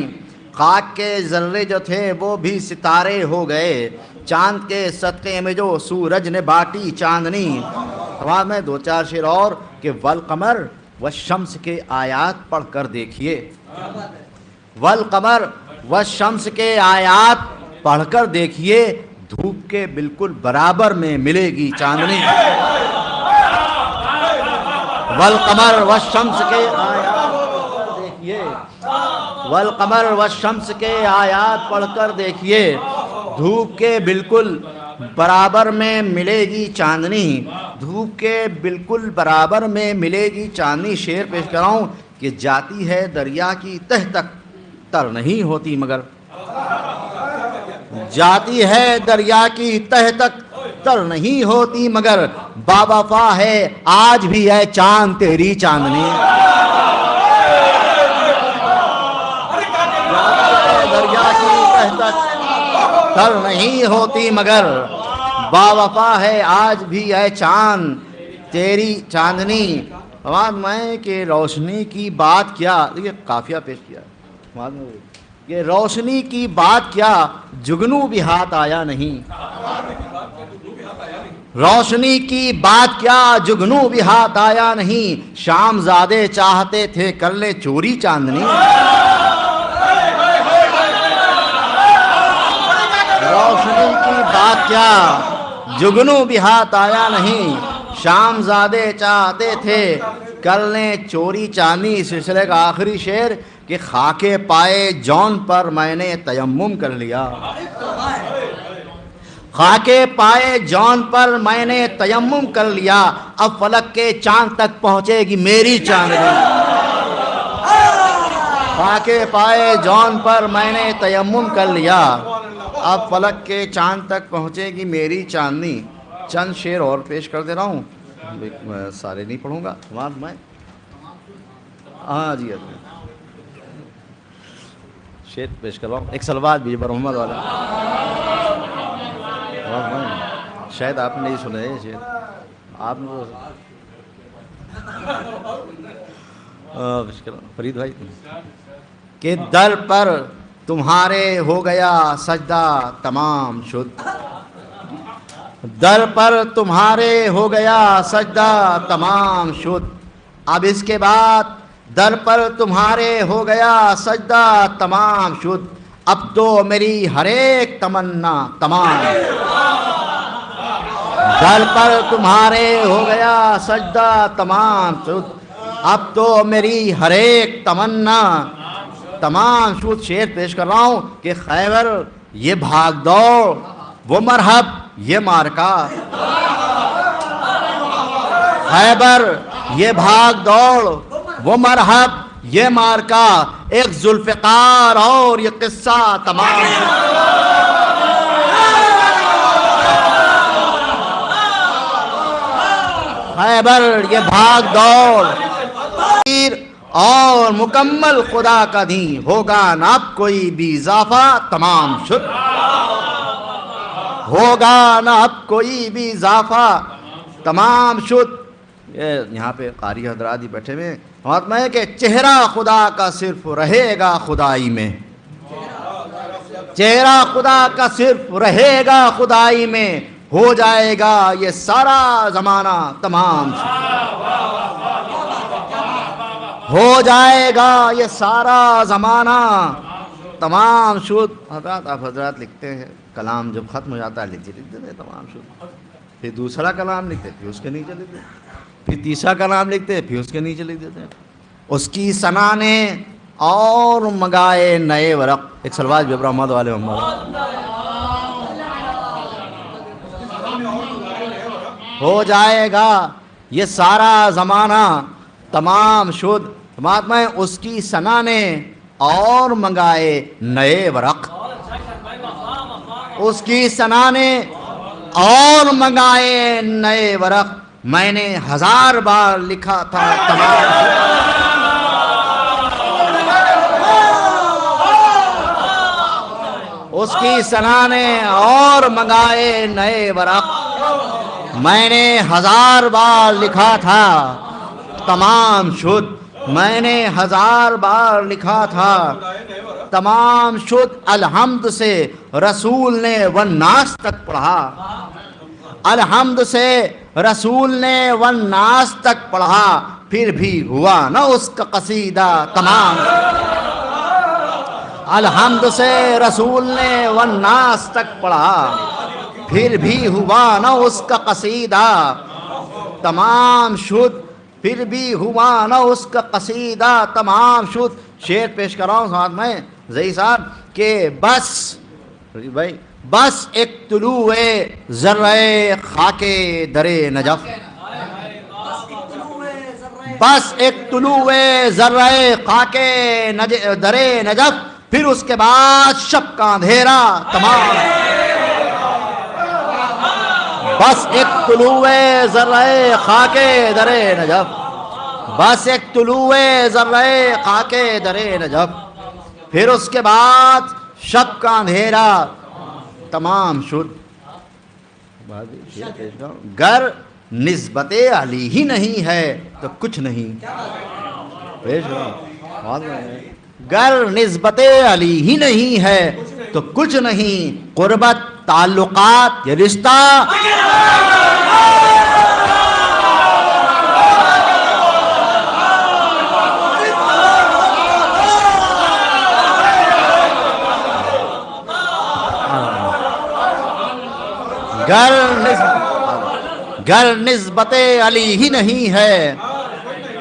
خاک کے ذرے جو تھے وہ بھی ستارے ہو گئے، چاند کے صدقے میں جو سورج نے باٹی چاندنی۔ اب میں دو چار شعر اور کہ والقمر والشمس کے آیات پڑھ کر دیکھیے، والقمر والشمس کے آیات پڑھ کر دیکھیے، دھوپ کے بالکل برابر میں ملے گی چاندنی۔ والقمر والشمس کے آیات دیکھیے، والقمر والشمس کے آیات پڑھ کر دیکھیے، دھوپ کے بالکل برابر میں ملے گی چاندنی، دھوپ کے بالکل برابر میں ملے گی چاندنی۔ شعر پیش کر رہا ہوں کہ جاتی ہے دریا کی تہ تک تر نہیں ہوتی مگر، جاتی ہے دریا کی تہ تک تر نہیں ہوتی مگر، باوفا ہے آج بھی ہے چاند تیری چاندنی۔ دریا کی تہ تک تر نہیں ہوتی مگر، باوفا ہے آج بھی ہے چاند تیری چاندنی۔ میں کہ روشنی کی بات کیا، دیکھیے قافیہ پیش کیا کہ روشنی کی بات کیا جگنو بھی ہاتھ آیا نہیں، روشنی کی بات کیا جگنو بھی ہاتھ آیا نہیں، شام زادے چاہتے تھے کر لے چوری چاندنی۔ روشنی کی بات کیا جگنو بھی ہاتھ آیا نہیں، شام زادے چاہتے تھے کر لیں چوری چاندنی۔ سلسلے کا آخری شعر کہ خاک پائے جون پر میں نے تیمم کر لیا، خاک پائے جون پر میں نے تیمم کر لیا، اب فلک کے چاند تک پہنچے گی میری چاندنی۔ خاک پائے جون پر میں نے تیمم کر لیا، اب فلک کے چاند تک پہنچے گی میری چاندنی۔ چند شعر اور پیش کر دے رہا ہوں، سارے نہیں پڑھوں گا میں، ہاں جی شعر پیش کر رہا ہوں، ایک سلوات بھی بر محمد والا، شاید آپ نے نہیں سنا ہے شعر، آپ نے فرید بھائی کہ در پر تمہارے ہو گیا سجدہ تمام شد، در پر تمہارے ہو گیا سجدہ تمام شد، اب اس کے بعد در پر تمہارے ہو گیا سجدہ تمام شد، اب تو میری ہر ایک تمنا تمام، در پر تمہارے ہو گیا سجدہ تمام شد، اب تو میری ہر ایک تمنا تمام شد۔ شعر پیش کر رہا ہوں کہ خیبر یہ بھاگ دوڑ وہ مرحب یہ مارکا، خیبر یہ بھاگ دوڑ وہ مرحب یہ مارکا، ایک ذوالفقار اور یہ قصہ تمام۔ خیبر یہ بھاگ دوڑ اور مکمل خدا کا دین، ہوگا نہ اب کوئی بھی اضافہ تمام شد، ہوگا نہ اب کوئی بھی اضافہ تمام شد۔ یہاں پہ قاری حضرات ہی بیٹھے ہوئے مہاتما ہے کہ چہرہ خدا کا صرف رہے گا خدائی میں، چہرہ خدا کا صرف رہے گا خدائی میں، ہو جائے گا یہ سارا زمانہ تمام شد، ہو جائے گا یہ سارا زمانہ تمام شد۔ حضرات آپ حضرات لکھتے ہیں کلام جب ختم ہو جاتا ہے لکھ دیتے ہیں تمام شد، پھر دوسرا کلام لکھتے پھر اس کے نیچے لکھ دیتے، پھر تیسرا کلام لکھتے پھر اس کے نیچے لکھ دیتے ہیں، اس کی ثنا نے اور منگائے نئے ورق۔ ایک سلوات بھی محمد والے محمد، ہو جائے گا یہ سارا زمانہ تمام شد، مہاتما اس کی ثنا نے اور منگائے نئے ورق، اس کی ثنا نے اور منگائے نئے ورق، میں نے 1000 بار لکھا تھا تمام اس کی ثنا نے اور منگائے نئے ورق. میں نے 1000 بار لکھا تھا تمام شد. میں نے 1000 بار لکھا تھا تمام شد. الحمد سے رسول نے والناس تک پڑھا. الحمد سے رسول نے والناس تک پڑھا. پھر بھی ہوا نہ اس کا قصیدہ تمام. الحمد سے رسول نے والناس تک پڑھا. پھر بھی ہوا نہ اس کا قصیدہ تمام شد. پھر بھی ہوا نہ اس کا قصیدہ تمام شد. شعر پیش کر رہا ہوں ساتھ میں زئی صاحب کہ بس ایک طلوع ذرہ خاک در نجف. بس ایک طلوع ذرہ خاک در نجف. پھر اس کے بعد شب کا اندھیرا تمام. بس ایک طلوع ذرہ خاک در نجف. بس ایک طلوع ذرہ خاک در نجف. پھر اس کے بعد شب کا اندھیرا تمام شد. گر نسبت علی ہی نہیں ہے تو کچھ نہیں. گر نسبت علی ہی نہیں ہے تو کچھ نہیں. قربت تعلقات یہ رشتہ گر نسبت علی ہی نہیں ہے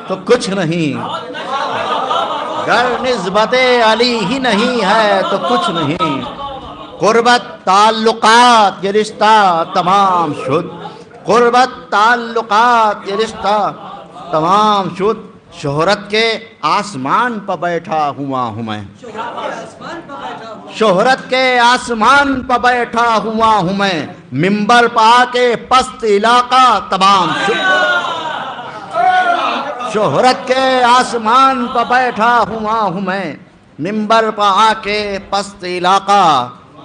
تو کچھ نہیں. گر نسبت علی ہی نہیں ہے تو کچھ نہیں. قربت تعلقات یہ رشتہ تمام شد. قربت تعلقات یہ رشتہ تمام شد. شہرت کے آسمان پر بیٹھا ہوا ہوں میں. شہرت کے آسمان پر بیٹھا ہوا ہوں میں. منبر پا کے پست علاقہ تمام شد. شہرت کے آسمان پر بیٹھا ہوا ہوں میں. منبر پا کے پست علاقہ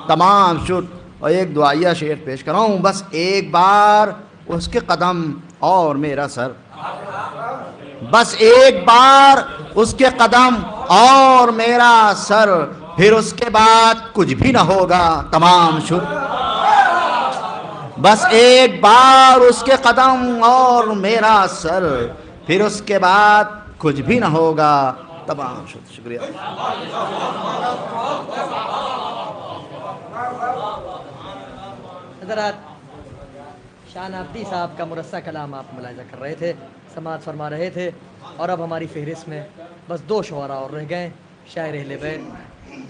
تمام شد. اور ایک دعائیہ شعر پیش کر رہا ہوں. بس ایک بار اس کے قدم اور میرا سر. بس ایک بار اس کے قدم اور میرا سر. پھر اس کے بعد کچھ بھی نہ ہوگا تمام شد. بس ایک بار اس کے قدم اور میرا سر. پھر اس کے بعد کچھ بھی نہ ہوگا تمام شد. شکریہ. حضرات شان عابدی صاحب کا مرصع کلام آپ ملاحظہ کر رہے تھے, سماعت فرما رہے تھے. اور اب ہماری فہرست میں بس 2 شعراء اور رہ گئے. شاعر اہل بیت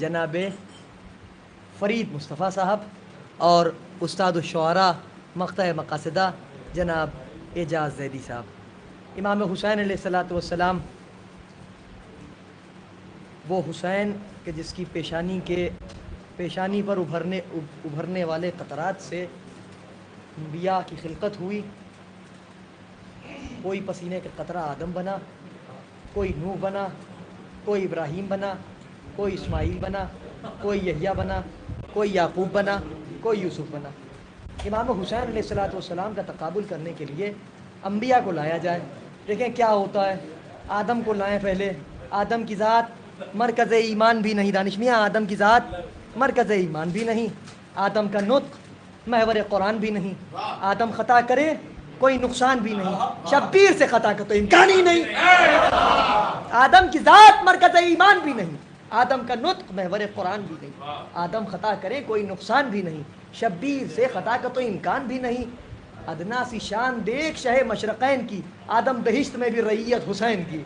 جناب فرید مصطفیٰ صاحب اور استاد الشعراء مقطع مقاصدہ جناب اعجاز زیدی صاحب. امام حسین علیہ الصلوۃ والسلام وہ حسین کہ جس کی پیشانی پر ابھرنے والے قطرات سے انبیاء کی خلقت ہوئی. کوئی پسینے کا قطرہ آدم بنا, کوئی نوح بنا, کوئی ابراہیم بنا, کوئی اسماعیل بنا, کوئی یحییٰ بنا, کوئی یعقوب بنا, کوئی یوسف بنا. امام حسین علیہ الصلوۃ والسلام کا تقابل کرنے کے لیے انبیاء کو لایا جائے. دیکھیں کیا ہوتا ہے. آدم کو لائیں پہلے. آدم کی ذات مرکز ایمان بھی نہیں. دانش میاں آدم کی ذات مرکز ایمان بھی نہیں. آدم کا نطق محور قرآن بھی نہیں. آدم خطا کرے کوئی نقصان بھی نہیں. شبیر سے خطا کا تو امکان ہی نہیں. آدم کی ذات مرکز ایمان بھی نہیں. آدم کا نطق محور قرآن بھی نہیں. آدم خطا کرے کوئی نقصان بھی نہیں. شبیر سے خطا کا تو امکان بھی نہیں. ادنا سی شان دیکھ شہ مشرقین کی, آدم بہشت میں بھی رعیت حسین کی.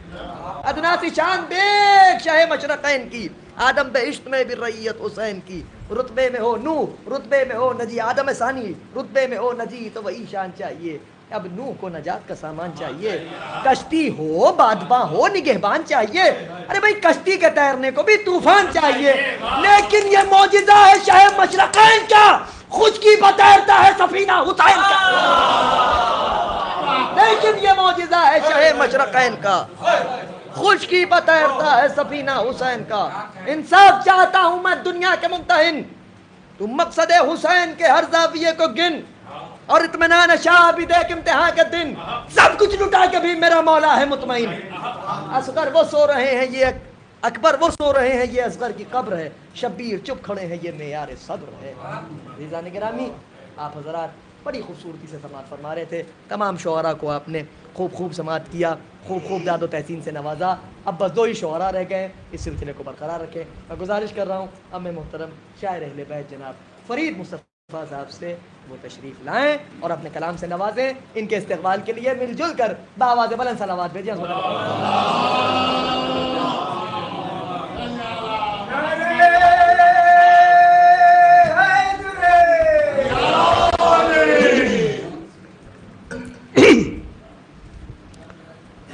ادنا سی شان دیکھ شہ مشرقین کی, آدم بہشت میں بھی رعیت حسین کی. رتبے میں ہو نوح, رتبے میں ہو نجی, آدم ثانی رتبے میں ہو نجی, تو وہی شان چاہیے. اب نوح کو نجات کا سامان چاہیے. کشتی ہو بادباں ہو نگہبان چاہیے. ارے بھائی کشتی کے تیرنے کو بھی طوفان چاہیے. لیکن یہ معجزہ ہے شہ مشرقین کا, خشکی پر تیرتا ہے سفینہ حسین کا. لیکن یہ معجزہ ہے شہ مشرقین کا، خشکی پر تیرتا ہے سفینہ حسین کا، انصاف چاہتا ہوں میں دنیا کے ممتحن، تو مقصد حسین کے ہر زاویے کو گن، اور اطمینان شاہ بھی دیکھ امتحان کے دن، سب کچھ لٹا کے بھی میرا مولا ہے مطمئن۔ اصغر وہ سو رہے ہیں یہ اکبر وہ سو رہے ہیں، یہ اصغر کی قبر ہے، شبیر چپ کھڑے ہیں، یہ معیار صبر ہے۔ عزیزان گرامی، آپ حضرات بڑی خوبصورتی سے سماعت فرما رہے تھے، تمام شعراء کو آپ نے خوب سماعت کیا، خوب داد و تحسین سے نوازا۔ اب بس 2 ہی شعراء رہ گئے، اس سلسلے کو برقرار رکھیں۔ میں گزارش کر رہا ہوں ام محترم شاعر اہل بیت جناب فرید مصطفیٰ صاحب سے وہ تشریف لائیں اور اپنے کلام سے نوازیں۔ ان کے استقبال کے لیے مل جل کر بآواز بلند صلوات بھیجیں۔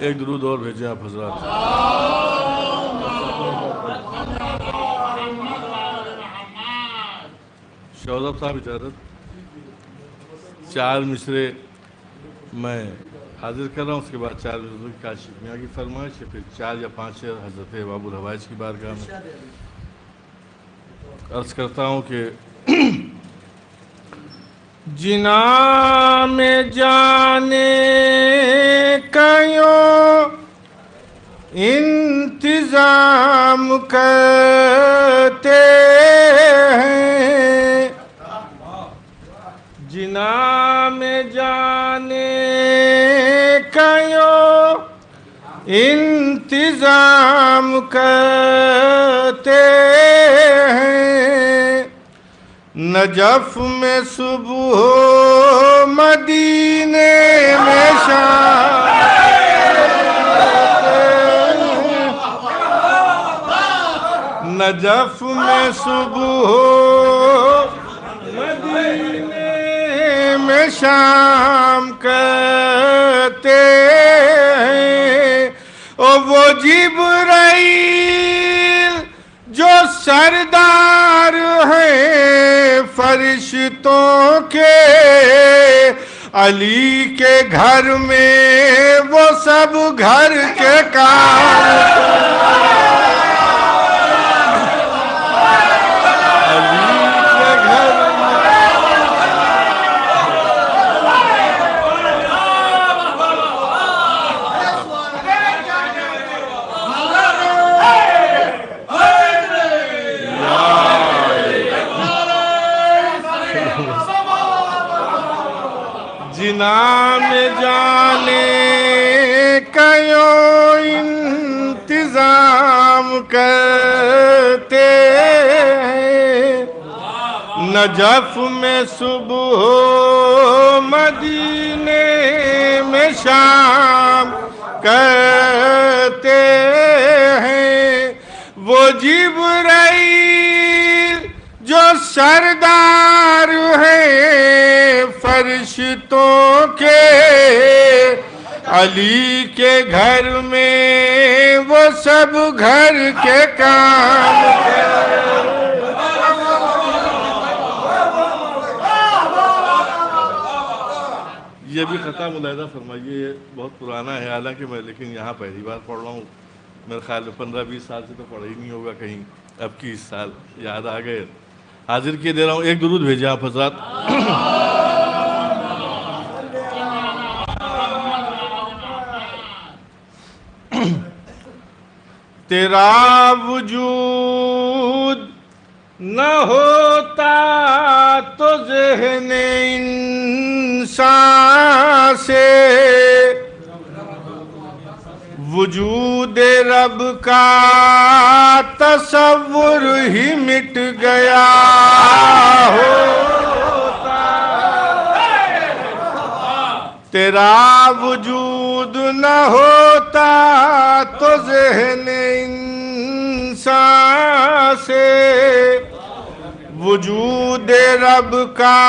ایک درود اور بھیجیں آپ حضرات۔ شوذب صاحب اجازت، 4 مصرے میں حاضر کر رہا ہوں، اس کے بعد 4 مصروں کی کاشف میاں کی فرمائش ہے، پھر 4 یا 5 حضرت باب الحوائج کی بارگاہ میں عرض کرتا ہوں کہ جنا میں جانے کا یوں انتظام کرتے ہیں، جنا میں جانے کا یوں انتظام کرتے ہیں، نجف میں صبح مدینے میں شام، نجف میں صبح مدینے میں شام کرتے ہیں، اور وہ جبرائیل جو سردار ہیں فرشتوں کے، علی کے گھر میں وہ سب گھر کے کام، جنا میں جانے کا یوں انتظام کرتے ہیں، نجف میں صبح مدینے میں شام کرتے ہیں، وہ جبرائیل جو سردار ہیں فرشتوں کے، علی کے گھر میں وہ سب گھر کے کام یہ بھی خطا ملاحظہ فرمائیے، یہ بہت پرانا ہے، حالانکہ میں لیکن یہاں پہلی بار پڑھ رہا ہوں، میرے خیال میں 15-20 سال سے تو پڑھا ہی نہیں ہوگا کہیں، اب کی اس سال یاد آ گئے، حاضر کیے دے رہا ہوں۔ ایک درود بھیجیں آپ حضرات۔ تیرا وجود نہ ہوتا تو ذہن انسان سے وجود رب کا تصور ہی مٹ گیا ہوتا، تیرا وجود نہ ہوتا تو ذہن انسان سے وجود رب کا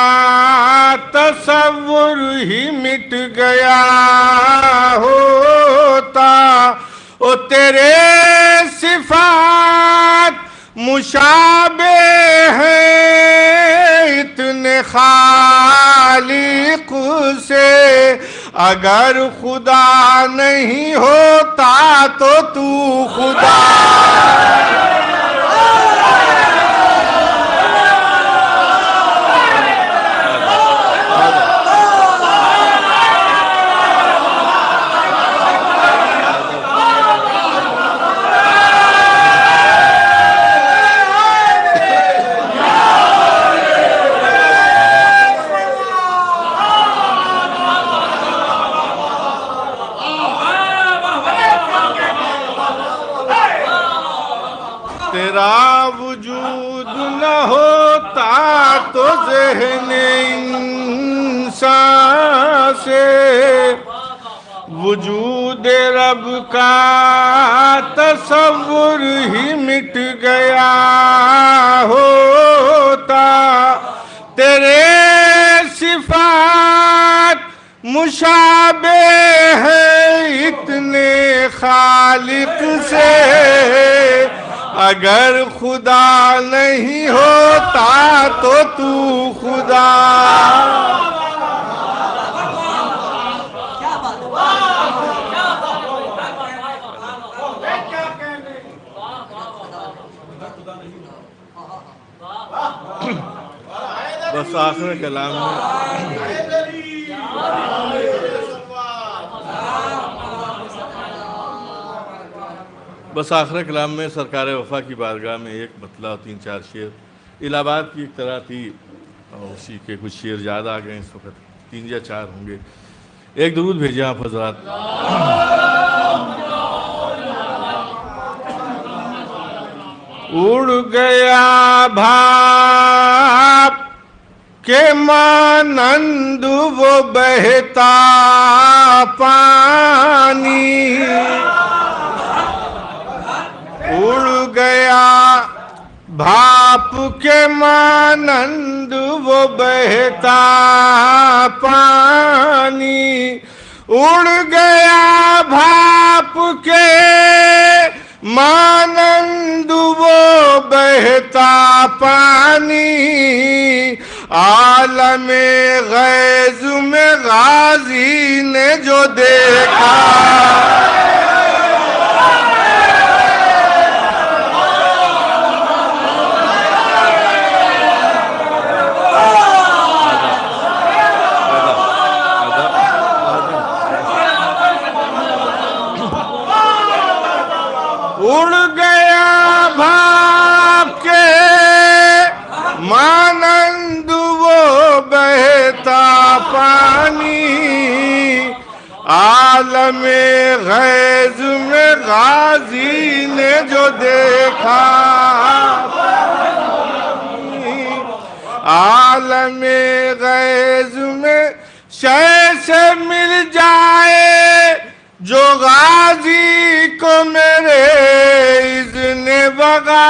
تصور ہی مٹ گیا ہوتا، او تیرے صفات مشابہ ہیں اتنے خالق سے، اگر خدا نہیں ہوتا تو تو خدا تیرا وجود نہ ہوتا تو ذہن انسان سے وجود رب کا تصور ہی مٹ گیا ہوتا. تیرے صفات مشابہ ہیں اتنے خالق سے اگر خدا نہیں ہوتا تو تو خدا. بس آخر کلام میں کلام میں سرکار وفا کی بارگاہ میں ایک مطلع 3-4 شعر الہ آباد کی ایک طرح تھی اور اسی کے کچھ شعر یاد آ گئے. اس وقت 3 یا 4 ہوں گے. ایک درود بھیجیں آپ حضرات. اڑ گیا بھاپ کے مانند وہ بہتا پانی اڑ گیا بھاپ کے مانند وہ بہتا پانی اڑ گیا بھاپ کے مانند وہ بہتا پانی عالم غیظ میں غازی نے جو دیکھا اڑ گیا بھاپ کے مانند وہ بہتا پانی عالم غیظ میں غازی نے جو دیکھا عالم غیظ میں شے سے مل جائے جو غازی کو میرے اذن بغا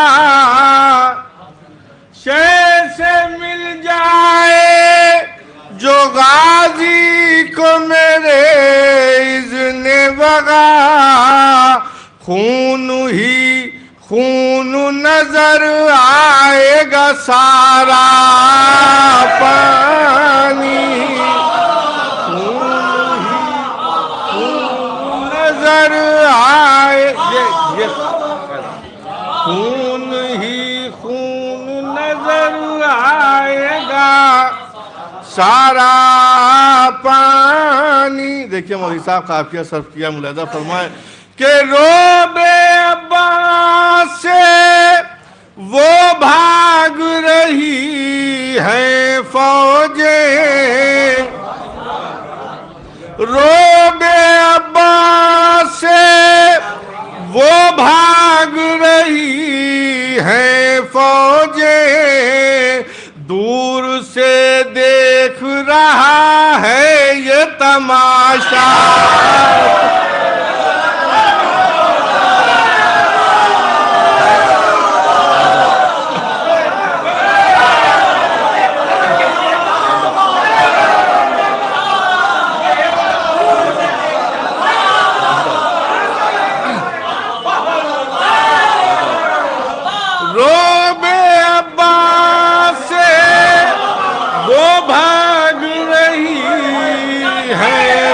شے سے مل جائے جو غازی کو میرے اذن بغا خون ہی خون نظر آئے گا سارا پانی نظر آئے خون ہی خون نظر آئے گا سارا پانی. دیکھیے مولوی صاحب قافیہ صرف کیا ملاحظہ فرمائے کہ روب عباس سے وہ بھاگ رہی ہیں فوجیں روب عباس سے وہ بھاگ رہی ہیں فوجیں دور سے دیکھ رہا ہے یہ تماشا روب عباس سے وہ بھاگ رہی ہے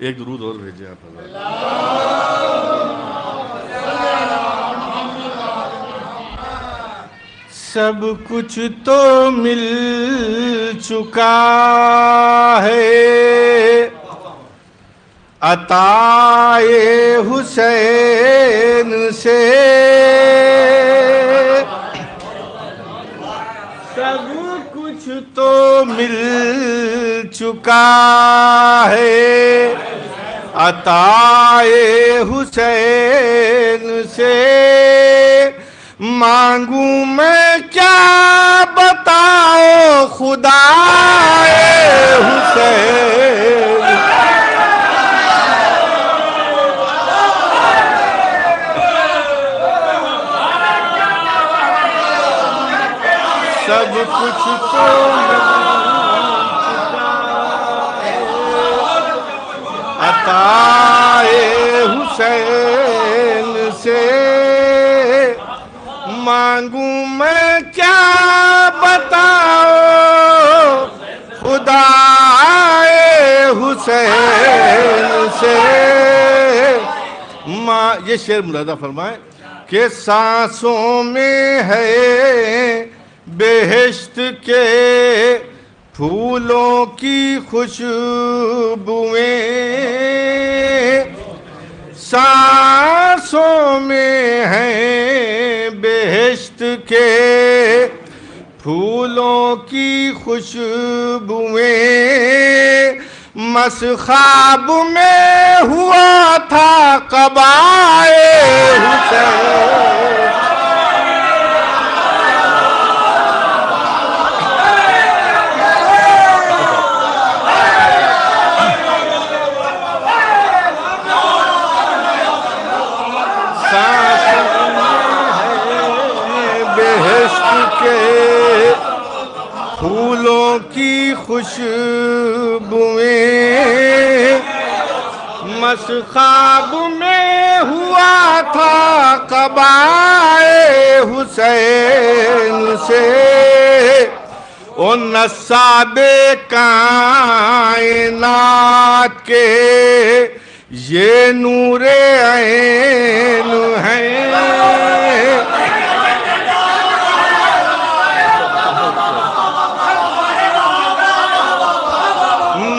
ایک درود اور بھیجیں آپ حضرات. سب کچھ تو مل چکا ہے عطائے حسین سے، سب کچھ تو مل چکا ہے عطائے حسین سے، مانگوں میں کیا بتاؤ خدائے حسین. سب کچھ تو عطائے حسین سے، مانگوں میں کیا بتاؤ خدائے حسین سے. یہ شعر ملاحظہ فرمائیں کہ سانسوں میں ہے بہشت کے پھولوں کی خوشبوئیں، سانسوں میں ہیں بہشت کے پھولوں کی خوشبوئیں، مس خواب میں ہوا تھا قبائے حسین. پھولوں کی خوشبوئیں، مس خواب میں ہوا تھا قبائے حسین سے، او نصاب کائنات کے یہ نور عین ہے،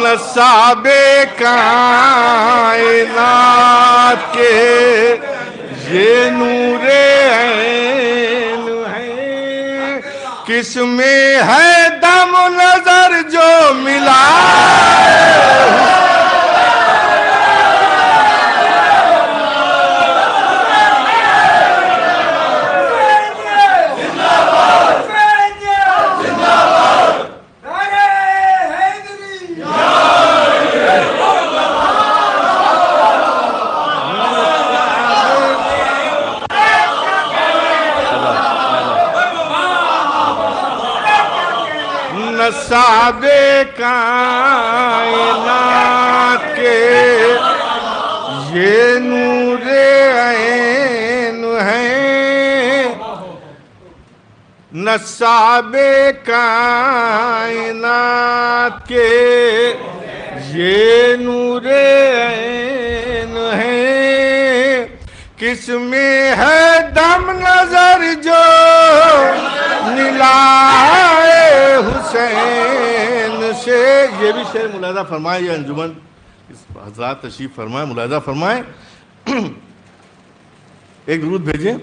نصاب کائنات کے یہ نور عین ہے، کس میں ہے دم نظر جو ملا نصاب کائنات کے یہ نور عین ہے، نصاب کائنات کے یہ نور عین ہے، کس میں ہے دم نظر جو ملائے حسین سے. یہ بھی شعر ملاحظہ فرمائیں، یہ انجمن حضرات تشریف فرمائیں، ملاحظہ فرمائیں. ایک درود بھیجیں.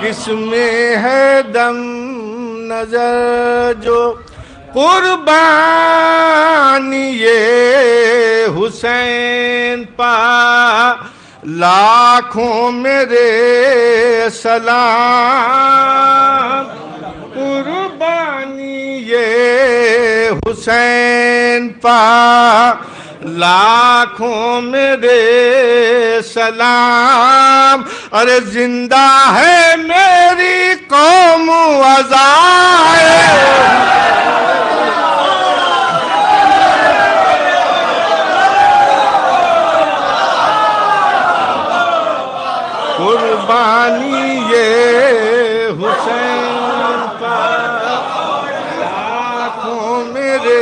کس میں ہے دم نظر جو قربانی یہ حسین پا، لاکھوں میرے سلام، قربانی یہ حسین پا، لاکھوں میرے سلام. ارے زندہ ہے میری قوم عزائے، قربانی یہ حسین پر لاکھوں میرے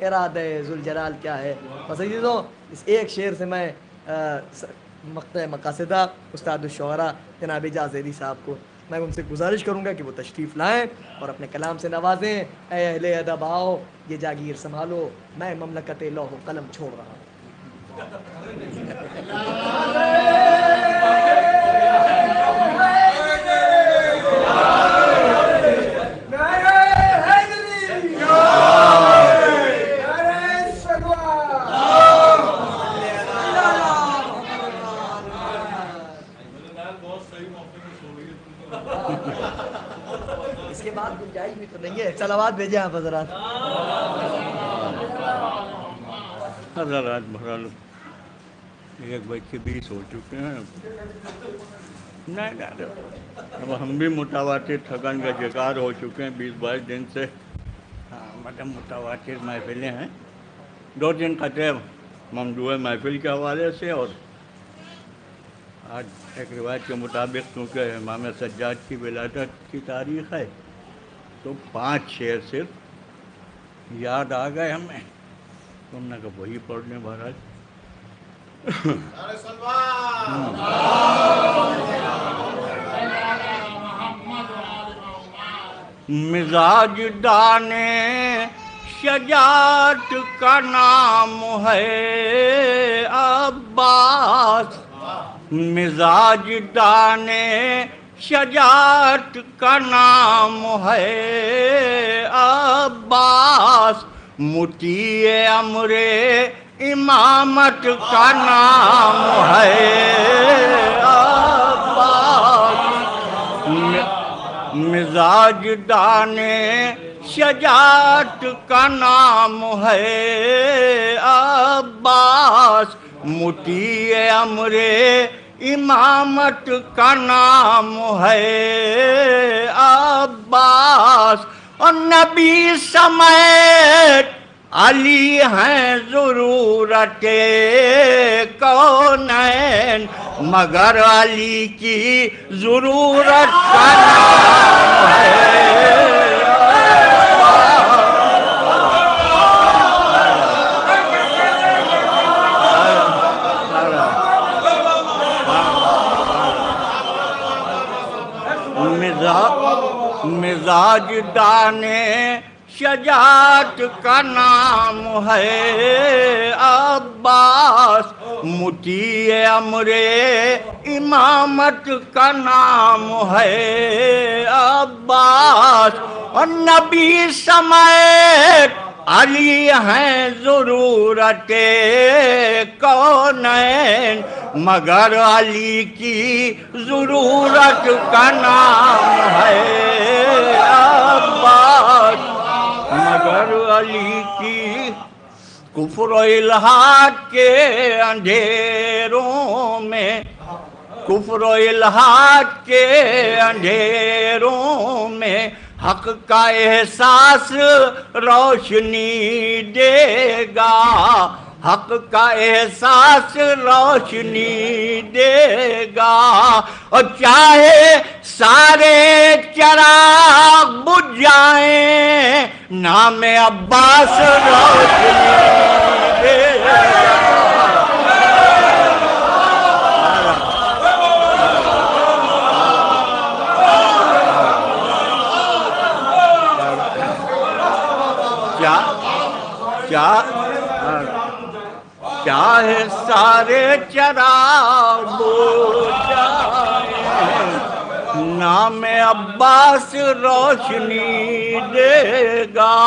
ارادہ ذوالجلال کیا ہے. بس عزیزوں اس ایک شعر سے میں مقطع مقاصدہ استاد الشعراء جناب اعجاز علی صاحب کو میں ان سے گزارش کروں گا کہ وہ تشریف لائیں اور اپنے کلام سے نوازیں. اے اہل ادب آؤ یہ جاگیر سنبھالو میں مملکت لوح و قلم چھوڑ رہا ہوں. اس کے بعد گنجائش بھی تو نہیں ہے. صلوات بھیجیں آپ حضرات. حضرات بہرحال 1:20 ہو چکے ہیں. نہیں اب ہم بھی متواتر تھکن کا شکار ہو چکے ہیں 20-22 دن سے. مطلب متواتر محفلیں ہیں. 2-3 قطعے ممدوح محفل کے حوالے سے اور آج ایک روایت کے مطابق کیونکہ امام سجاد کی ولادت کی تاریخ ہے تو 5 شعر صرف یاد آ گئے ہمیں تو ہم نے کہا وہی پڑھ لیں. بہرحال مزاج دانے شجاعت کا نام ہے عباس. مزاج دانے شجاعت کا نام ہے عباس. مطیع امر امامت کا نام ہے عباس. مزاج دانے شجاعت کا نام ہے عباس. مطیع امر امامت کا نام ہے عباس. اور نبی سمیت علی ہیں ضرورت کونین مگر علی کی ضرورت کا نام ہے. مزاج دانے شجاعت کا نام ہے عباس. مطیع امر امامت کا نام ہے عباس. اور نبی سمیت علی ہیں ضرورت کونین مگر علی کی ضرورت کا نام ہے عباس. مگر علی کی کفر و الحاد کے اندھیروں میں کفر و الحاد کے اندھیروں میں حق کا احساس روشنی دے گا. حق کا احساس روشنی دے گا. اور چاہے سارے چراغ بجھ جائیں نام عباس روشنی دے گا. چاہے سارے چراغ بجھ جائیں نام عباس روشنی دے گا.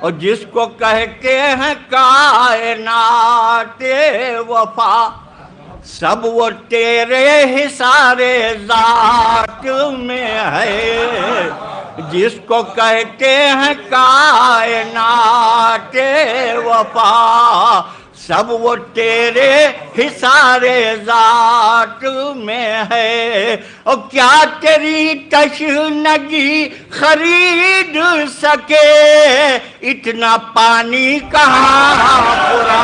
اور جس کو کہتے ہیں کائنات وفا سب وہ تیرے حصار ذات میں ہے. جس کو کہتے ہیں کائنات وفا سب وہ تیرے حصار ذات میں ہے. اور کیا تیری تشنگی خرید سکے اتنا پانی کہاں پورا